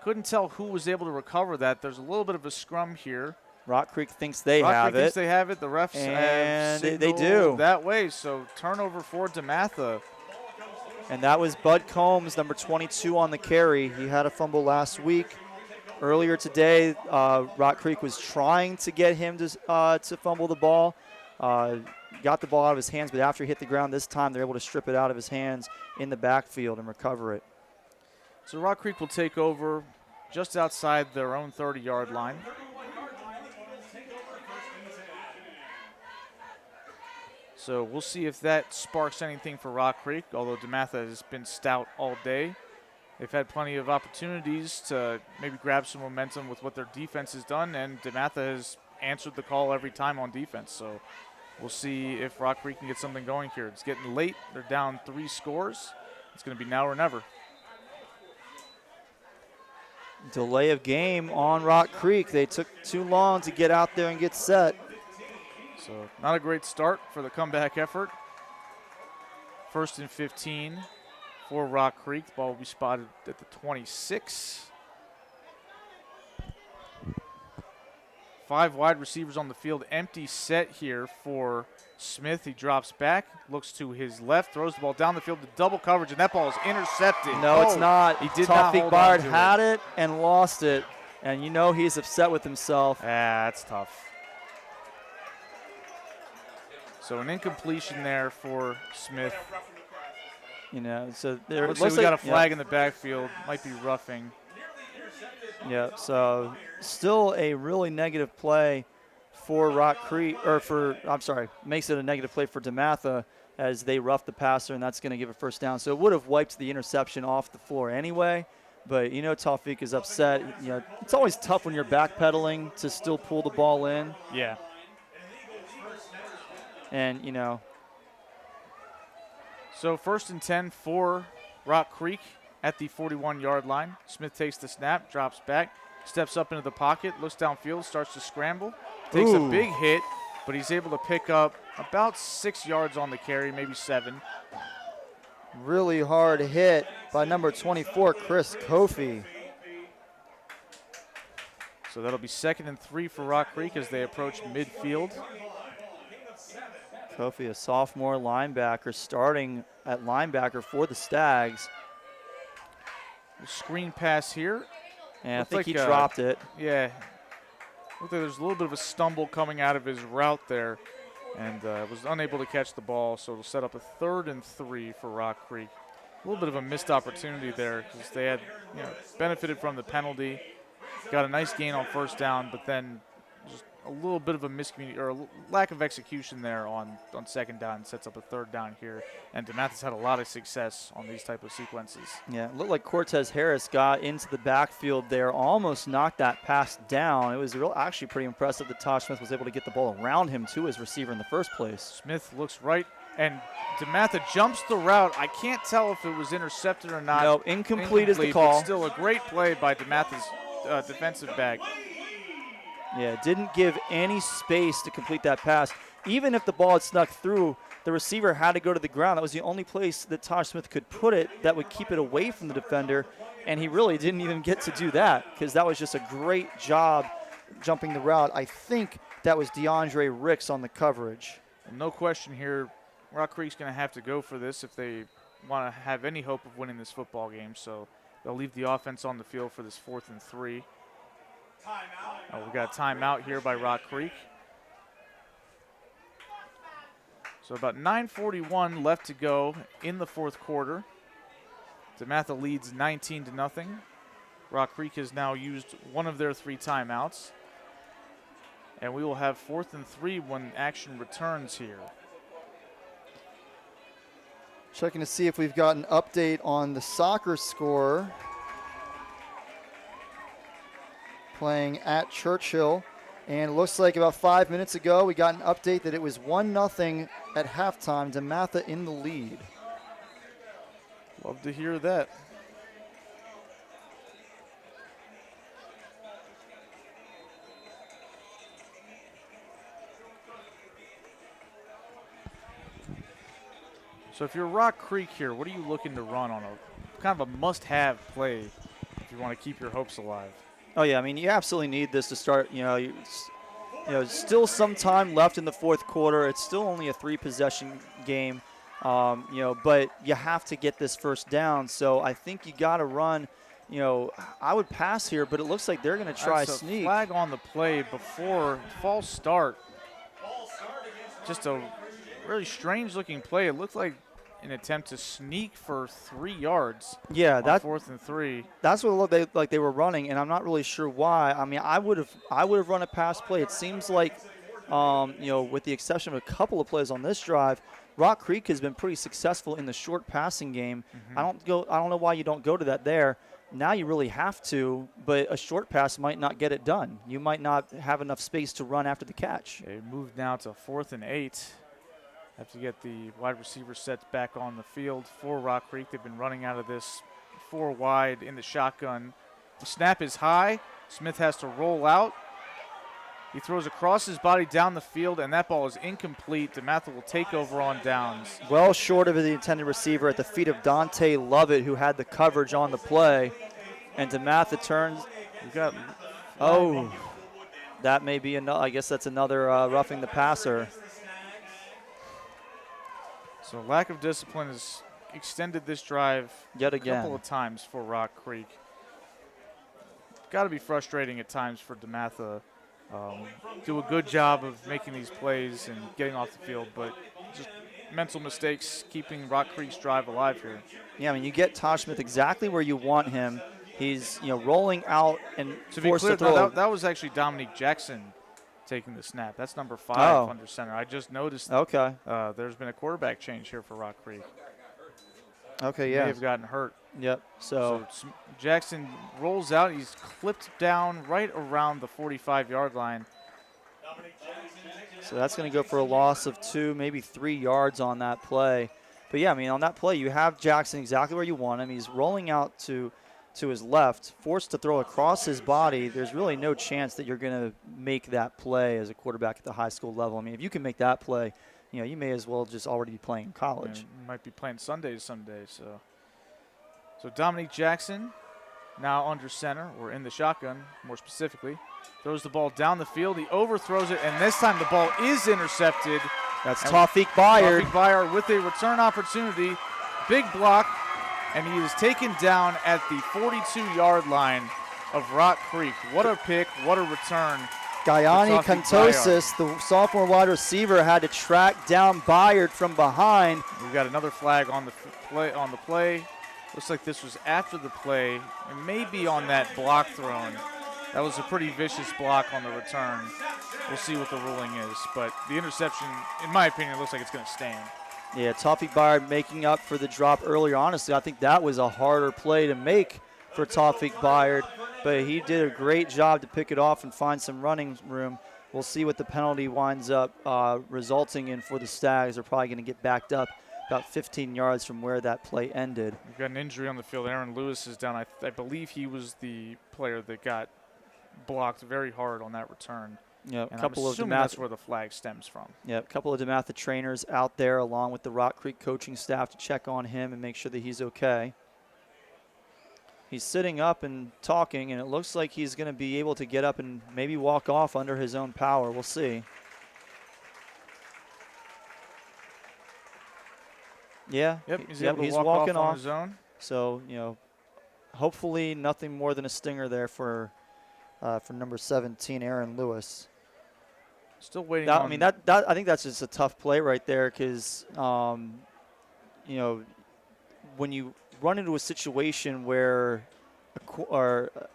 S1: Couldn't tell who was able to recover that. There's a little bit of a scrum here.
S2: Rock Creek thinks they
S1: Rock
S2: have
S1: Creek
S2: it.
S1: thinks they have it. The refs
S2: And
S1: have
S2: they do.
S1: that way, so turnover for DeMatha.
S2: And that was Bud Combs, number 22 on the carry. He had a fumble last week. Earlier today, Rock Creek was trying to get him to fumble the ball. Got the ball out of his hands, but after he hit the ground this time, they're able to strip it out of his hands in the backfield and recover it.
S1: So Rock Creek will take over just outside their own 30-yard line. So we'll see if that sparks anything for Rock Creek, although DeMatha has been stout all day. They've had plenty of opportunities to maybe grab some momentum with what their defense has done, and DeMatha has answered the call every time on defense. So we'll see if Rock Creek can get something going here. It's getting late. They're down 3 scores. It's going to be now or never.
S2: Delay of game on Rock Creek. They took too long to get out there and get set.
S1: So not a great start for the comeback effort. 1st and 15 for Rock Creek. The ball will be spotted at the 26. 5 wide receivers on the field. Empty set here for Smith. He drops back, looks to his left, throws the ball down the field to double coverage, and that ball is intercepted.
S2: No, it's not.
S1: He did not
S2: Tawfiq
S1: hold
S2: Bard
S1: on to
S2: had it and lost it, and you know he's upset with himself.
S1: That's tough. So an incompletion there for Smith.
S2: You know, so there
S1: Looks
S2: looks
S1: like we got a
S2: like-
S1: flag in the backfield. Might be roughing.
S2: Yeah, so still a really negative play for Rock Creek, makes it a negative play for DeMatha as they rough the passer, and that's going to give a first down. So it would have wiped the interception off the floor anyway, but you know Tawfiq is upset. You know, it's always tough when you're backpedaling to still pull the ball in,
S1: Yeah.
S2: and you know.
S1: So 1st and 10 for Rock Creek at the 41-yard line. Smith takes the snap, drops back, steps up into the pocket, looks downfield, starts to scramble, takes a big hit, but he's able to pick up about 6 yards on the carry, maybe 7.
S2: Really hard hit by number 24, Chris Kofi.
S1: So that'll be 2nd and 3 for Rock Creek as they approach midfield.
S2: Kofi, a sophomore linebacker, starting at linebacker for the Stags.
S1: Screen pass here.
S2: And I
S1: Looks
S2: think
S1: like,
S2: he dropped it.
S1: Yeah. Looked like there's a little bit of a stumble coming out of his route there, and was unable to catch the ball, so it'll set up a 3rd and 3 for Rock Creek. A little bit of a missed opportunity there because they had, benefited from the penalty, got a nice gain on 1st down, but then just a little bit of a miscommunication or a lack of execution there on 2nd down, sets up a 3rd down here. And DeMatha's had a lot of success on these type of sequences.
S2: Yeah, it looked like Cortez Harris got into the backfield there, almost knocked that pass down. It was actually pretty impressive that Tosh Smith was able to get the ball around him to his receiver in the first place.
S1: Smith looks right, and DeMatha jumps the route. I can't tell if it was intercepted or not.
S2: No, incomplete is the call.
S1: But still a great play by DeMatha's defensive back.
S2: Yeah, didn't give any space to complete that pass. Even if the ball had snuck through, the receiver had to go to the ground. That was the only place that Tosh Smith could put it that would keep it away from the defender, and he really didn't even get to do that because that was just a great job jumping the route. I think that was DeAndre Ricks on the coverage.
S1: No question here, Rock Creek's going to have to go for this if they want to have any hope of winning this football game, so they'll leave the offense on the field for this 4th and 3. We got a timeout here by Rock Creek. So about 9:41 left to go in the 4th quarter. DeMatha leads 19-0. Rock Creek has now used one of their 3 timeouts. And we will have 4th and 3 when action returns here.
S2: Checking to see if we've got an update on the soccer score. Playing at Churchill, and it looks like about 5 minutes ago we got an update that it was 1-0 at halftime. DeMatha in the lead.
S1: Love to hear that. So if you're Rock Creek here, what are you looking to run on a kind of a must-have play if you want to keep your hopes alive?
S2: Oh yeah, I mean you absolutely need this to start. Still some time left in the 4th quarter. It's still only a 3-possession game, but you have to get this 1st down. So I think you got to run. I would pass here, but it looks like they're going to try
S1: That's a
S2: sneak.
S1: Flag on the play before false start. Just a really strange-looking play. It looked like an attempt to sneak for 3 yards.
S2: Yeah, that's
S1: 4th and 3.
S2: That's what it looked like they were running, and I'm not really sure why. I mean, I would have run a pass play. It seems like, with the exception of a couple of plays on this drive, Rock Creek has been pretty successful in the short passing game.
S1: Mm-hmm.
S2: I don't know why you don't go to that there. Now you really have to, but a short pass might not get it done. You might not have enough space to run after the catch.
S1: They moved now to 4th and 8. Have to get the wide receiver sets back on the field for Rock Creek. They've been running out of this 4 wide in the shotgun. The snap is high. Smith has to roll out. He throws across his body down the field, and that ball is incomplete. DeMatha will take over on downs.
S2: Well short of the intended receiver at the feet of Dante Lovett, who had the coverage on the play. And DeMatha turns.
S1: We got
S2: that may be another. I guess that's another roughing the passer.
S1: So lack of discipline has extended this drive
S2: Yet
S1: a
S2: again.
S1: couple of times for Rock Creek. Got to be frustrating at times for DeMatha. Do a good job of making these plays and getting off the field, but just mental mistakes keeping Rock Creek's drive alive here.
S2: Yeah, I mean, you get Tosh Smith exactly where you want him. He's, rolling out and
S1: To be
S2: forced
S1: clear,
S2: to throw.
S1: no, that was actually Dominique Jackson taking the snap. That's number 5
S2: Oh.
S1: under center. I just noticed
S2: Okay.
S1: there's been a quarterback change here for Rock Creek.
S2: Okay,
S1: May
S2: yeah.
S1: have gotten hurt.
S2: Yep. So
S1: Jackson rolls out. He's clipped down right around the 45-yard line.
S2: that's going to go for a loss of 2, maybe 3 yards on that play. But, yeah, I mean, on that play, you have Jackson exactly where you want him. He's rolling out to his left, forced to throw across his body. There's really no chance that you're going to make that play as a quarterback at the high school level. I mean, if you can make that play, you may as well just already be playing in college.
S1: You might be playing Sundays someday. So Dominique Jackson now under center, or in the shotgun more specifically, throws the ball down the field. He overthrows it, and this time the ball is intercepted.
S2: That's Tawfiq Bayard.
S1: Tawfiq Bayard with a return opportunity. Big block, and he is taken down at the 42-yard line of Rock Creek. What a pick, what a return.
S2: Gayani
S1: Tawfiq
S2: Contosis, the sophomore wide receiver, had to track down Bayard from behind.
S1: We've got another flag on the play. Looks like this was after the play, and maybe on that block thrown. That was a pretty vicious block on the return. We'll see what the ruling is, but the interception, in my opinion, looks like it's going to stand.
S2: Yeah, Tawfiq Bayard making up for the drop earlier. Honestly, I think that was a harder play to make for Tawfiq Bayard, but he did a great job to pick it off and find some running room. We'll see what the penalty winds up resulting in for the Stags. They're probably going to get backed up about 15 yards from where that play ended.
S1: We've got an injury on the field. Aaron Lewis is down. I believe he was the player that got blocked very hard on that return.
S2: Yeah,
S1: and I'm assuming that's where the flag stems from.
S2: Yeah, a couple of DeMatha trainers out there along with the Rock Creek coaching staff to check on him and make sure that he's okay. He's sitting up and talking, and it looks like he's going to be able to get up and maybe walk off under his own power. We'll see. Yeah,
S1: Yep, he's
S2: yep,
S1: able to
S2: he's
S1: walk
S2: walking
S1: off on
S2: off.
S1: his own.
S2: So, hopefully nothing more than a stinger there for number 17, Aaron Lewis.
S1: Still waiting
S2: I
S1: on.
S2: mean, I think that's just a tough play right there because, when you run into a situation where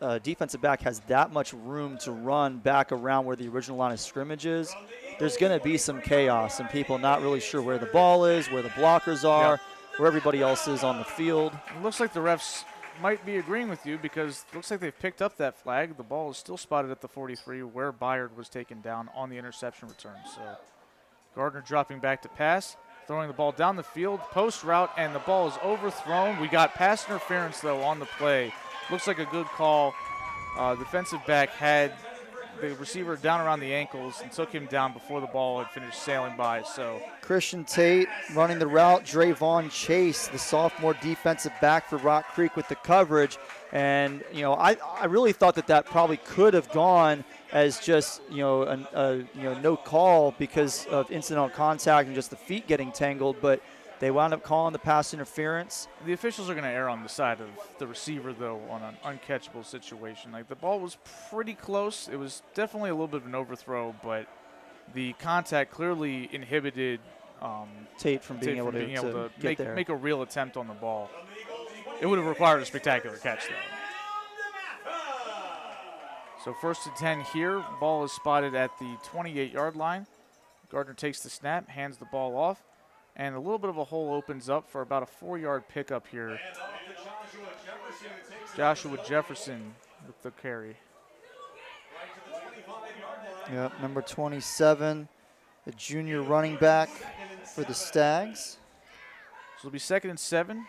S2: a defensive back has that much room to run back around where the original line of scrimmage is, there's going to be some chaos and people not really sure where the ball is, where the blockers are, where everybody else is on the field.
S1: It looks like the refs might be agreeing with you because it looks like they've picked up that flag. The ball is still spotted at the 43 where Bayard was taken down on the interception return. So Gardner dropping back to pass, throwing the ball down the field, post route, and the ball is overthrown. We got pass interference, though, on the play. Looks like a good call. Defensive back had the receiver down around the ankles and took him down before the ball had finished sailing by. So
S2: Christian Tate running the route. Drayvon Chase, the sophomore defensive back for Rock Creek with the coverage. And, I really thought that probably could have gone as just, no call because of incidental contact and just the feet getting tangled. But they wound up calling the pass interference.
S1: the officials are going to err on the side of the receiver, though, on an uncatchable situation. Like, the ball was pretty close. It was definitely a little bit of an overthrow, but the contact clearly inhibited
S2: Tate from being able to get there.
S1: Make a real attempt on the ball. It would have required a spectacular catch, though. So 1st and 10 here. Ball is spotted at the 28-yard line. Gardner takes the snap, hands the ball off, and a little bit of a hole opens up for about a 4-yard pickup here. Joshua Jefferson with the carry.
S2: Yep, number 27, the junior running back for the Stags.
S1: So it'll be 2nd and 7.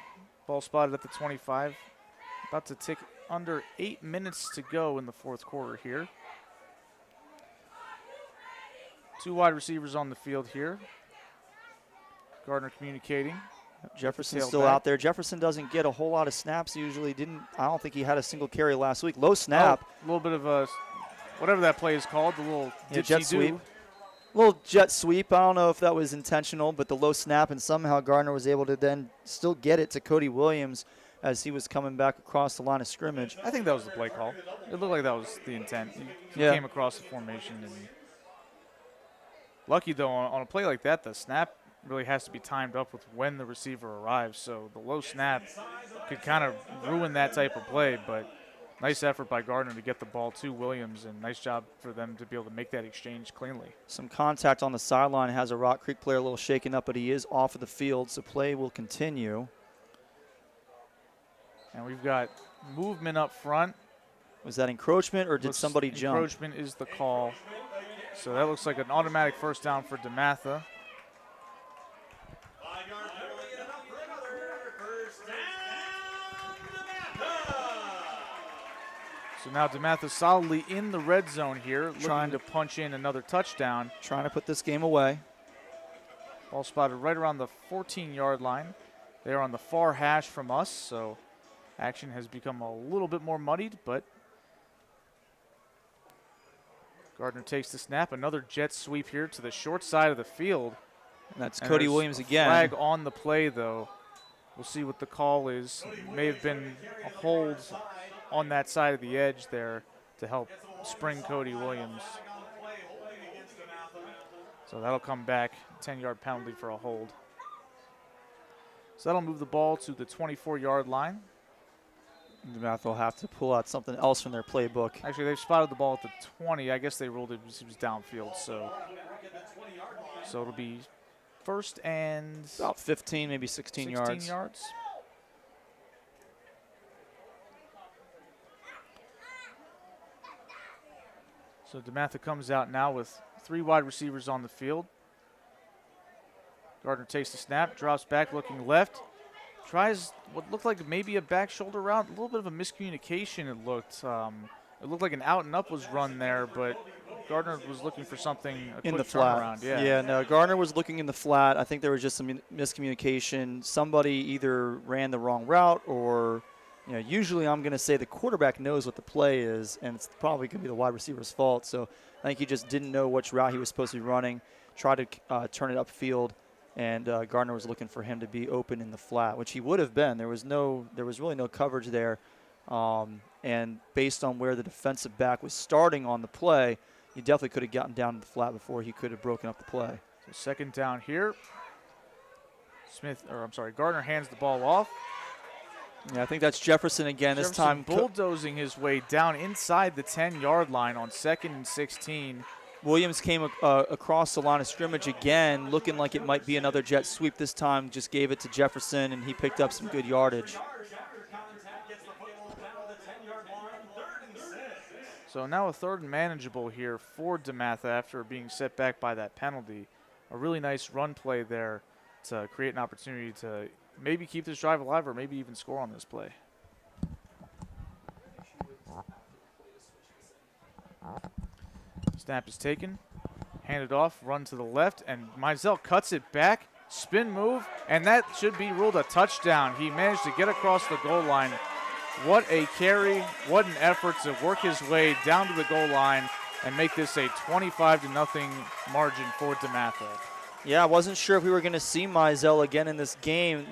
S1: Ball spotted at the 25. About to tick under 8 minutes to go in the 4th quarter here. 2 wide receivers on the field here. Gardner communicating.
S2: Jefferson's still out there. Jefferson doesn't get a whole lot of snaps usually. I don't think he had a single carry last week. Low snap.
S1: A little bit of a whatever that play is called, the little
S2: jet
S1: dipsy-do.
S2: sweep. Little jet sweep. I don't know if that was intentional, but the low snap, and somehow Gardner was able to then still get it to Cody Williams as he was coming back across the line of scrimmage.
S1: I think that was the play call. It looked like that was the intent. He
S2: Yeah.
S1: came across the formation. And lucky, though, on a play like that, the snap really has to be timed up with when the receiver arrives. So the low snap could kind of ruin that type of play, but nice effort by Gardner to get the ball to Williams, and nice job for them to be able to make that exchange cleanly.
S2: Some contact on the sideline has a Rock Creek player a little shaken up, but he is off of the field, so play will continue.
S1: And we've got movement up front.
S2: Was that encroachment, or did somebody jump?
S1: Encroachment is the call. So that looks like an automatic first down for DeMatha.
S3: 5-yard penalty and enough for another first down, DeMatha.
S1: So now DeMatha solidly in the red zone here,
S2: Trying
S1: looking to punch in another touchdown.
S2: Trying to put this game away.
S1: Ball spotted right around the 14-yard line. They are on the far hash from us, so action has become a little bit more muddied, but Gardner takes the snap. Another jet sweep here to the short side of the field.
S2: And that's
S1: And
S2: Cody
S1: there's
S2: Williams
S1: a
S2: again.
S1: Flag on the play, though. We'll see what the call is. May have been a hold on that side of the edge there to help spring Cody Williams. So that'll come back, 10-yard penalty for a hold. So that'll move the ball to the 24-yard line.
S2: DeMatha will have to pull out something else from their playbook.
S1: Actually, they've spotted the ball at the 20. I guess they ruled it was downfield, so it'll be first and
S2: About 15, maybe 16 yards.
S1: So DeMatha comes out now with 3 wide receivers on the field. Gardner takes the snap, drops back looking left, tries what looked like maybe a back shoulder route, a little bit of a miscommunication it looked. It looked like an out and up was run there, but Gardner was looking for something, a
S2: In
S1: quick
S2: the flat.
S1: turnaround. Yeah.
S2: No, Gardner was looking in the flat. I think there was just some miscommunication. Somebody either ran the wrong route or, usually I'm going to say the quarterback knows what the play is, and it's probably going to be the wide receiver's fault. So I think he just didn't know which route he was supposed to be running, tried to turn it upfield, and Gardner was looking for him to be open in the flat, which he would have been. There was really no coverage there. And based on where the defensive back was starting on the play, he definitely could have gotten down to the flat before he could have broken up the play.
S1: So second down here. Gardner hands the ball off.
S2: Yeah, I think that's Jefferson again. This time
S1: bulldozing his way down inside the 10-yard line on 2nd and 16.
S2: Williams came across the line of scrimmage again, looking like it might be another jet sweep. This time just gave it to Jefferson, and he picked up some good yardage.
S1: So now a 3rd and manageable here for DeMatha after being set back by that penalty. A really nice run play there to create an opportunity to maybe keep this drive alive or maybe even score on this play. Snap is taken, handed off, run to the left, and Mizell cuts it back, spin move, and that should be ruled a touchdown. He managed to get across the goal line. What a carry, what an effort to work his way down to the goal line and make this a 25-0 margin for DeMatha.
S2: Yeah, I wasn't sure if we were going to see Mizell again in this game,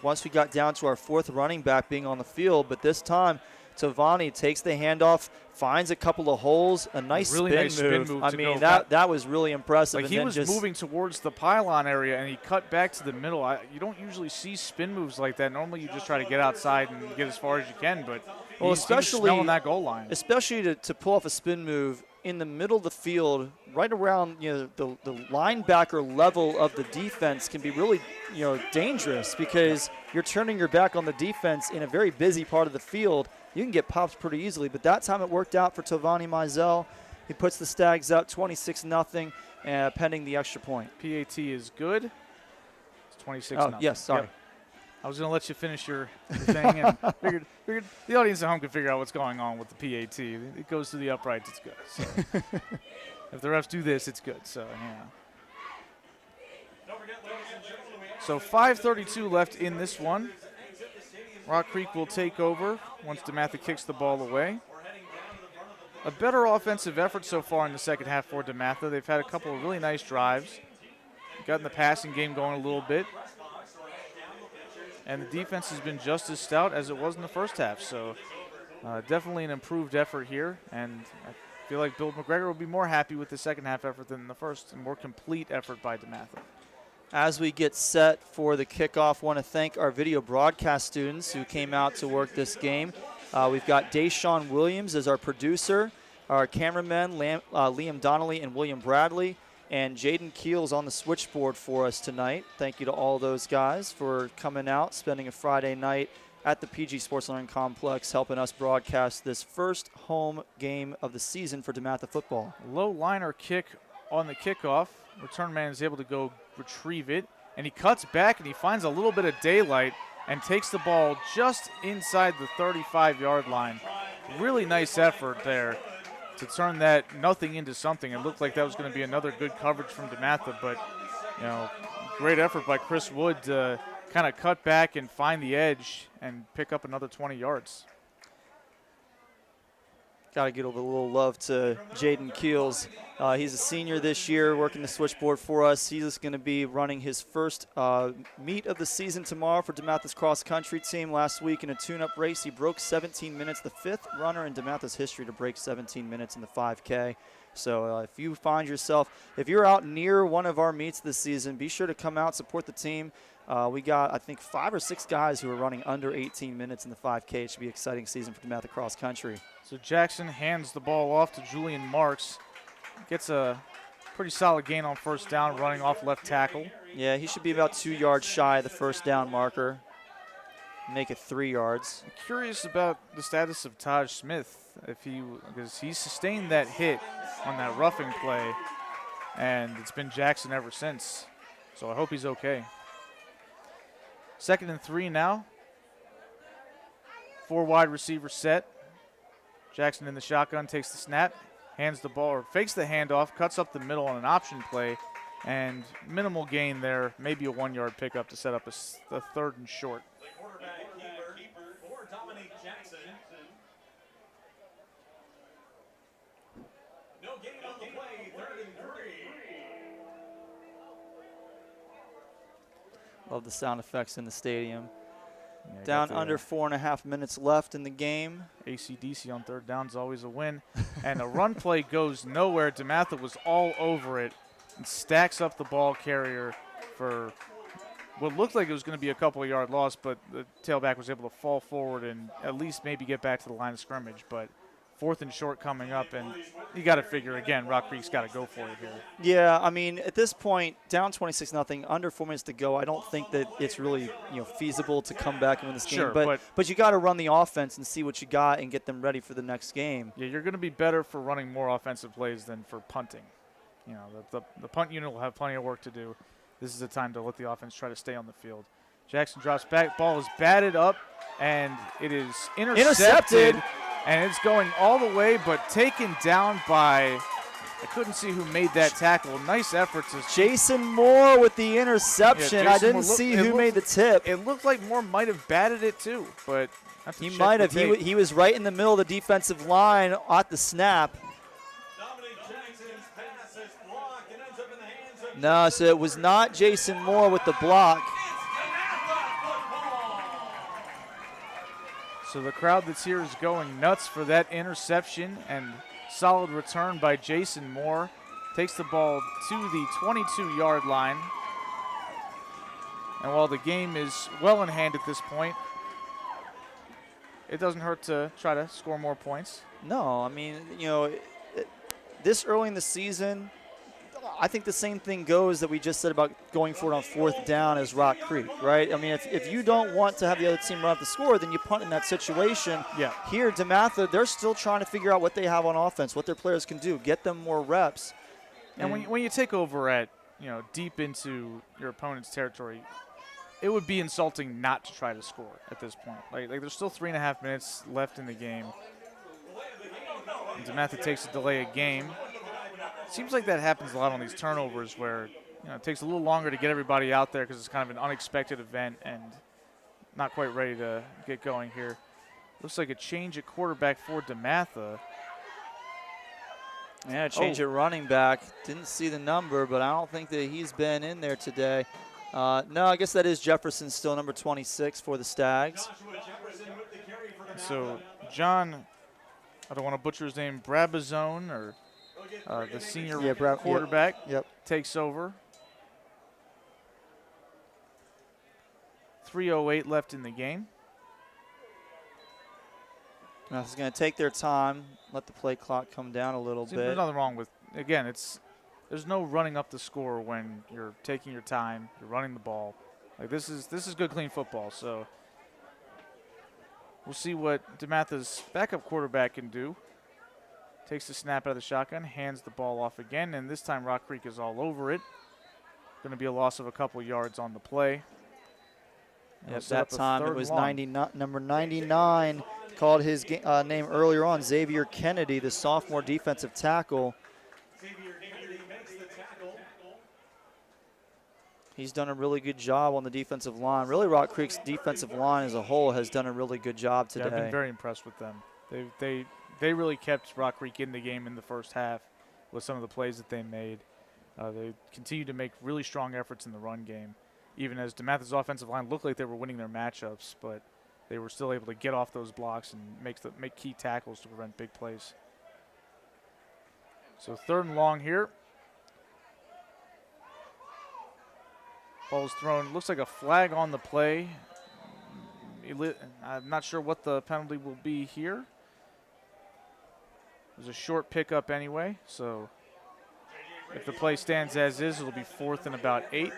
S2: once we got down to our 4th running back being on the field, but this time Tavani takes the handoff, finds a couple of holes, a nice spin move. I mean, that was really impressive.
S1: Like he was moving towards the pylon area, and he cut back to the middle. You don't usually see spin moves like that. Normally you just try to get outside and get as far as you can, but
S2: especially
S1: smelling that goal line.
S2: Especially to pull off a spin move in the middle of the field, right around the linebacker level of the defense can be really dangerous because you're turning your back on the defense in a very busy part of the field. You can get popped pretty easily, but that time it worked out for Tavani Mizell. He puts the Stags up 26-0, pending the extra point.
S1: PAT is good. It's 26-0.
S2: Oh, yes, sorry.
S1: Yep. I was going to let you finish your thing, and figured the audience at home could figure out what's going on with the PAT. It goes to the uprights, it's good. So if the refs do this, it's good. So, So 5:32 left in this one. Rock Creek will take over once DeMatha kicks the ball away. a better offensive effort so far in the second half for DeMatha. They've had a couple of really nice drives, gotten the passing game going a little bit, and the defense has been just as stout as it was in the first half. So definitely an improved effort here, and I feel like Bill McGregor will be more happy with the second half effort than the first, and more complete effort by DeMatha.
S2: As we get set for the kickoff, want to thank our video broadcast students who came out to work this game. We've got Deshaun Williams as our producer, our cameramen, Liam Donnelly and William Bradley, and Jaden Keels on the switchboard for us tonight. Thank you to all those guys for coming out, spending a Friday night at the PG Sports Learning Complex, helping us broadcast this first home game of the season for DeMatha football.
S1: Low liner kick on the kickoff. Return man is able to go retrieve it, and he cuts back and he finds a little bit of daylight and takes the ball just inside the 35-yard line. Really nice effort there to turn that nothing into something. It looked like that was going to be another good coverage from DeMatha, but great effort by Chris Wood to kind of cut back and find the edge and pick up another 20 yards.
S2: Got to give a little love to Jaden Keels. He's a senior this year, working the switchboard for us. He's going to be running his first meet of the season tomorrow for DeMatha's cross-country team. Last week in a tune-up race, he broke 17 minutes, the fifth runner in DeMatha's history to break 17 minutes in the 5K. So if you find yourself, if you're out near one of our meets this season, be sure to come out, support the team. We got, I think, 5 or 6 guys who are running under 18 minutes in the 5K. It should be an exciting season for DeMatha cross-country.
S1: So Jackson hands the ball off to Julian Marks. Gets a pretty solid gain on first down, running off left tackle.
S2: Yeah, he should be about 2 yards shy of the first down marker. Make it 3 yards.
S1: I'm curious about the status of Taj Smith, because he sustained that hit on that roughing play, and it's been Jackson ever since. So I hope he's okay. 2nd and 3 now. 4 wide receiver set. Jackson in the shotgun, takes the snap, hands the ball, or fakes the handoff, cuts up the middle on an option play, and minimal gain there, maybe a 1-yard pickup to set up a 3rd and short.
S3: The quarterback keeper for Dominic Jackson. No gain on the play, 3rd and 3.
S2: Love the sound effects in the stadium.
S1: Yeah,
S2: Down under 4.5 minutes left in the game.
S1: AC/DC on 3rd down is always a win. And the run play goes nowhere. DeMatha was all over it and stacks up the ball carrier for what looked like it was going to be a couple of yard loss, but the tailback was able to fall forward and at least maybe get back to the line of scrimmage. But 4th and short coming up, and you got to figure, again, Rock Creek's got to go for it here.
S2: Yeah, I mean, at this point, down 26-0, under 4 minutes to go, I don't think that it's really feasible to come back and win this game.
S1: Sure,
S2: but you got to run the offense and see what you got and get them ready for the next game.
S1: Yeah, you're going to be better for running more offensive plays than for punting. The punt unit will have plenty of work to do. This is the time to let the offense try to stay on the field. Jackson drops back, ball is batted up, and it is intercepted. And it's going all the way, but taken down by, I couldn't see who made that tackle. Nice effort to
S2: Jason Moore with the interception.
S1: Yeah,
S2: I didn't see who made the tip.
S1: It looked like Moore might have batted it too, but
S2: he might have. He was right in the middle of the defensive line at the snap.
S3: Dominic Jackson's pass is blocked and ends up in the hands of
S2: No, so it was not Jason Moore with the block.
S1: So the crowd that's here is going nuts for that interception, and solid return by Jason Moore. Takes the ball to the 22-yard line. And while the game is well in hand at this point, it doesn't hurt to try to score more points.
S2: No, I mean, this early in the season, I think the same thing goes that we just said about going for it on 4th down as Rock Creek, right? I mean, if you don't want to have the other team run up the score, then you punt in that situation.
S1: Yeah.
S2: Here, DeMatha, they're still trying to figure out what they have on offense, what their players can do, get them more reps.
S1: And when you take over at, deep into your opponent's territory, it would be insulting not to try to score at this point. Like there's still 3.5 minutes left in the game. And DeMatha takes a delay of game. Seems like that happens a lot on these turnovers where it takes a little longer to get everybody out there because it's kind of an unexpected event and not quite ready to get going here. Looks like a change at quarterback for DeMatha.
S2: Yeah, change at running back. Didn't see the number, but I don't think that he's been in there today. No, I guess that is Jefferson still, number 26 for the Stags.
S1: So John, I don't want to butcher his name, Brabazone, or the senior quarterback, takes over. 3:08 left in the game.
S2: This is going to take their time, let the play clock come down a little bit.
S1: There's nothing wrong with, again, there's no running up the score when you're taking your time, you're running the ball. Like this is good, clean football. So we'll see what DeMatha's backup quarterback can do. Takes the snap out of the shotgun, hands the ball off again, and this time Rock Creek is all over it. Going to be a loss of a couple yards on the play.
S2: Yep, that time it was number 99 called his name earlier on, Xavier Kennedy, the sophomore defensive tackle. He's done a really good job on the defensive line. Really, Rock Creek's defensive line as a whole has done a really good job today.
S1: Yeah, I've been very impressed with them. They really kept Rock Creek in the game in the first half with some of the plays that they made. They continue to make really strong efforts in the run game, even as DeMatha's offensive line looked like they were winning their matchups, but they were still able to get off those blocks and make key tackles to prevent big plays. So 3rd and long here. Ball is thrown. Looks like a flag on the play. I'm not sure what the penalty will be here. It was a short pickup anyway, so if the play stands as is, it'll be 4th and about 8.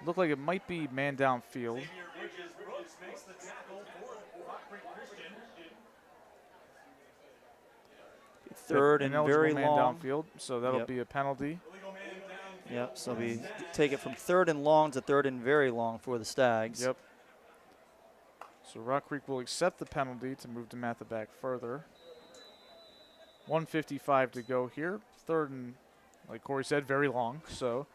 S1: Looked like it might be man downfield.
S2: Third and very
S1: man
S2: long.
S1: Downfield, so that'll be a penalty.
S2: Yep, so we take it from 3rd and long to 3rd and very long for the Stags.
S1: Yep. So Rock Creek will accept the penalty to move DeMatha back further. 1:55 to go here. 3rd and, like Corey said, very long. So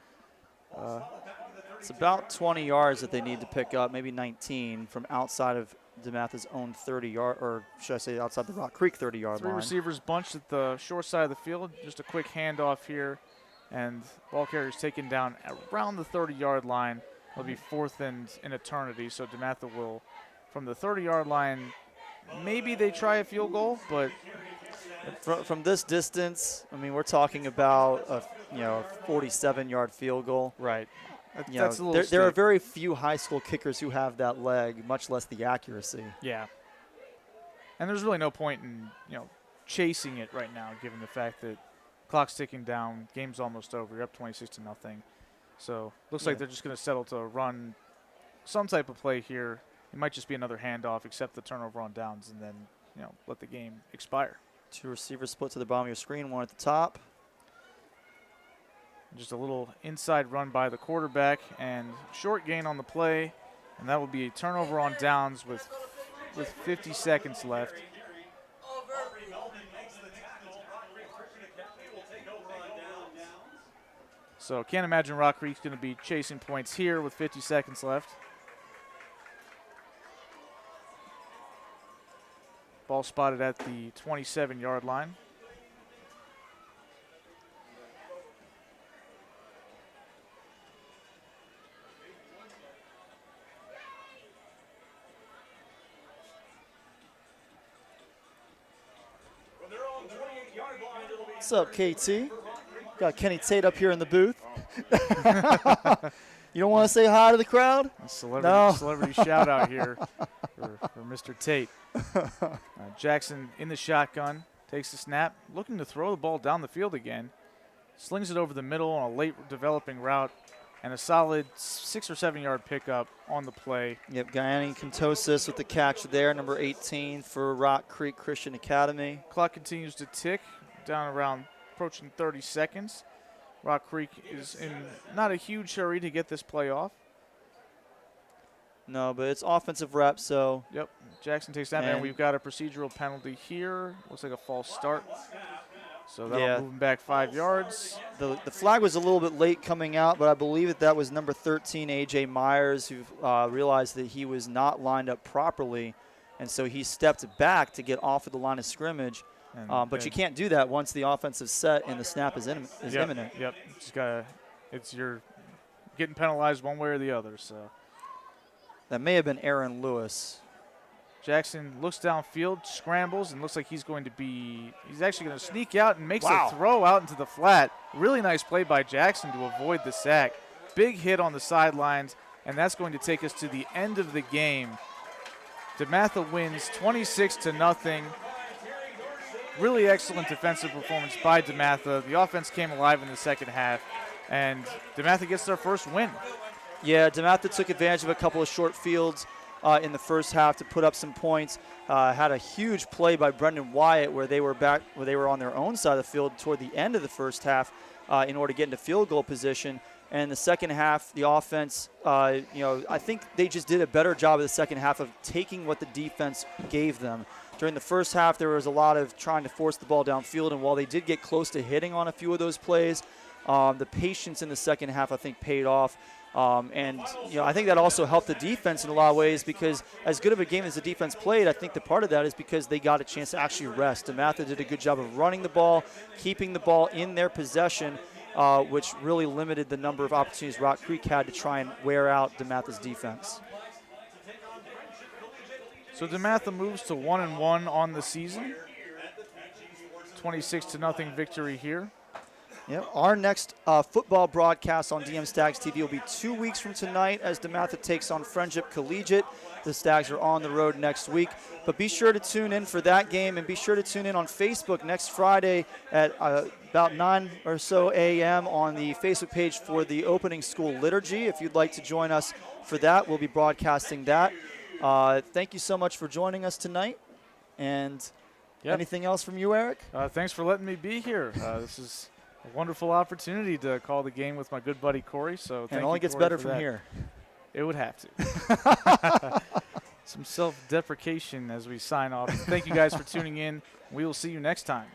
S2: it's about 20 yards that they need to pick up, maybe 19 from outside of DeMatha's own 30-yard, or should I say outside the Rock Creek 30-yard line.
S1: 3 receivers bunched at the short side of the field. Just a quick handoff here, and ball carrier's taken down around the 30-yard line. It'll be 4th and an eternity, so DeMatha will, from the 30-yard line, maybe they try a field goal, but
S2: from this distance, I mean, we're talking about a 47-yard field goal.
S1: Right.
S2: That's there are very few high school kickers who have that leg, much less the accuracy.
S1: Yeah. And there's really no point in, chasing it right now, given the fact that clock's ticking down, game's almost over, you're up 26-0. So looks like they're just going to settle to run some type of play here. It might just be another handoff, accept the turnover on downs, and then, let the game expire.
S2: 2 receivers split to the bottom of your screen, 1 at the top.
S1: Just a little inside run by the quarterback and short gain on the play, and that will be a turnover on downs with 50 seconds left. So can't imagine Rock Creek's going to be chasing points here with 50 seconds left. Ball spotted at the 27-yard line.
S2: What's up, KT? Got Kenny Tate up here in the booth. You don't want to say hi to the crowd?
S1: A celebrity shout out here for Mr. Tate. Jackson in the shotgun, takes the snap, looking to throw the ball down the field again. Slings it over the middle on a late developing route, and a solid 6 or 7 yard pickup on the play.
S2: Yep, Guyani Contosis with the catch there, number 18 for Rock Creek Christian Academy.
S1: Clock continues to tick down around approaching 30 seconds. Rock Creek is in not a huge hurry to get this play off.
S2: No, but it's offensive reps, so.
S1: Yep, Jackson takes that, and we've got a procedural penalty here. Looks like a false start. So that'll move him back 5 yards.
S2: The flag was a little bit late coming out, but I believe that was number 13, A.J. Myers, who realized that he was not lined up properly, and so he stepped back to get off of the line of scrimmage. But you can't do that once the offensive set and the snap is imminent.
S1: Yep. Just gotta. You're getting penalized one way or the other. So
S2: that may have been Aaron Lewis.
S1: Jackson looks downfield, scrambles, and looks like he's actually going to sneak out and makes
S2: Wow.
S1: a throw out into the flat. Really nice play by Jackson to avoid the sack. Big hit on the sidelines, and that's going to take us to the end of the game. DeMatha wins 26-0. Really excellent defensive performance by DeMatha. The offense came alive in the second half, and DeMatha gets their first win.
S2: Yeah, DeMatha took advantage of a couple of short fields in the first half to put up some points. Had a huge play by Brendan Wyatt where they were on their own side of the field toward the end of the first half in order to get into field goal position. And in the second half, the offense, I think they just did a better job of the second half of taking what the defense gave them. During the first half, there was a lot of trying to force the ball downfield, and while they did get close to hitting on a few of those plays, the patience in the second half, I think, paid off. I think that also helped the defense in a lot of ways because as good of a game as the defense played, I think the part of that is because they got a chance to actually rest. DeMatha did a good job of running the ball, keeping the ball in their possession, which really limited the number of opportunities Rock Creek had to try and wear out DeMatha's defense.
S1: So DeMatha moves to 1-1 on the season. 26-0 victory here.
S2: Yeah, our next football broadcast on DM Stags TV will be 2 weeks from tonight as DeMatha takes on Friendship Collegiate. The Stags are on the road next week. But be sure to tune in for that game, and be sure to tune in on Facebook next Friday at about 9 or so a.m. on the Facebook page for the opening school liturgy. If you'd like to join us for that, we'll be broadcasting that. Thank you so much for joining us tonight. And anything else from you, Eric?
S1: Thanks for letting me be here. This is a wonderful opportunity to call the game with my good buddy Corey. So thank you,
S2: and it only gets
S1: Corey,
S2: better
S1: for
S2: from
S1: that.
S2: here.
S1: It would have to. Some self-deprecation as we sign off. Thank you guys for tuning in. We will see you next time.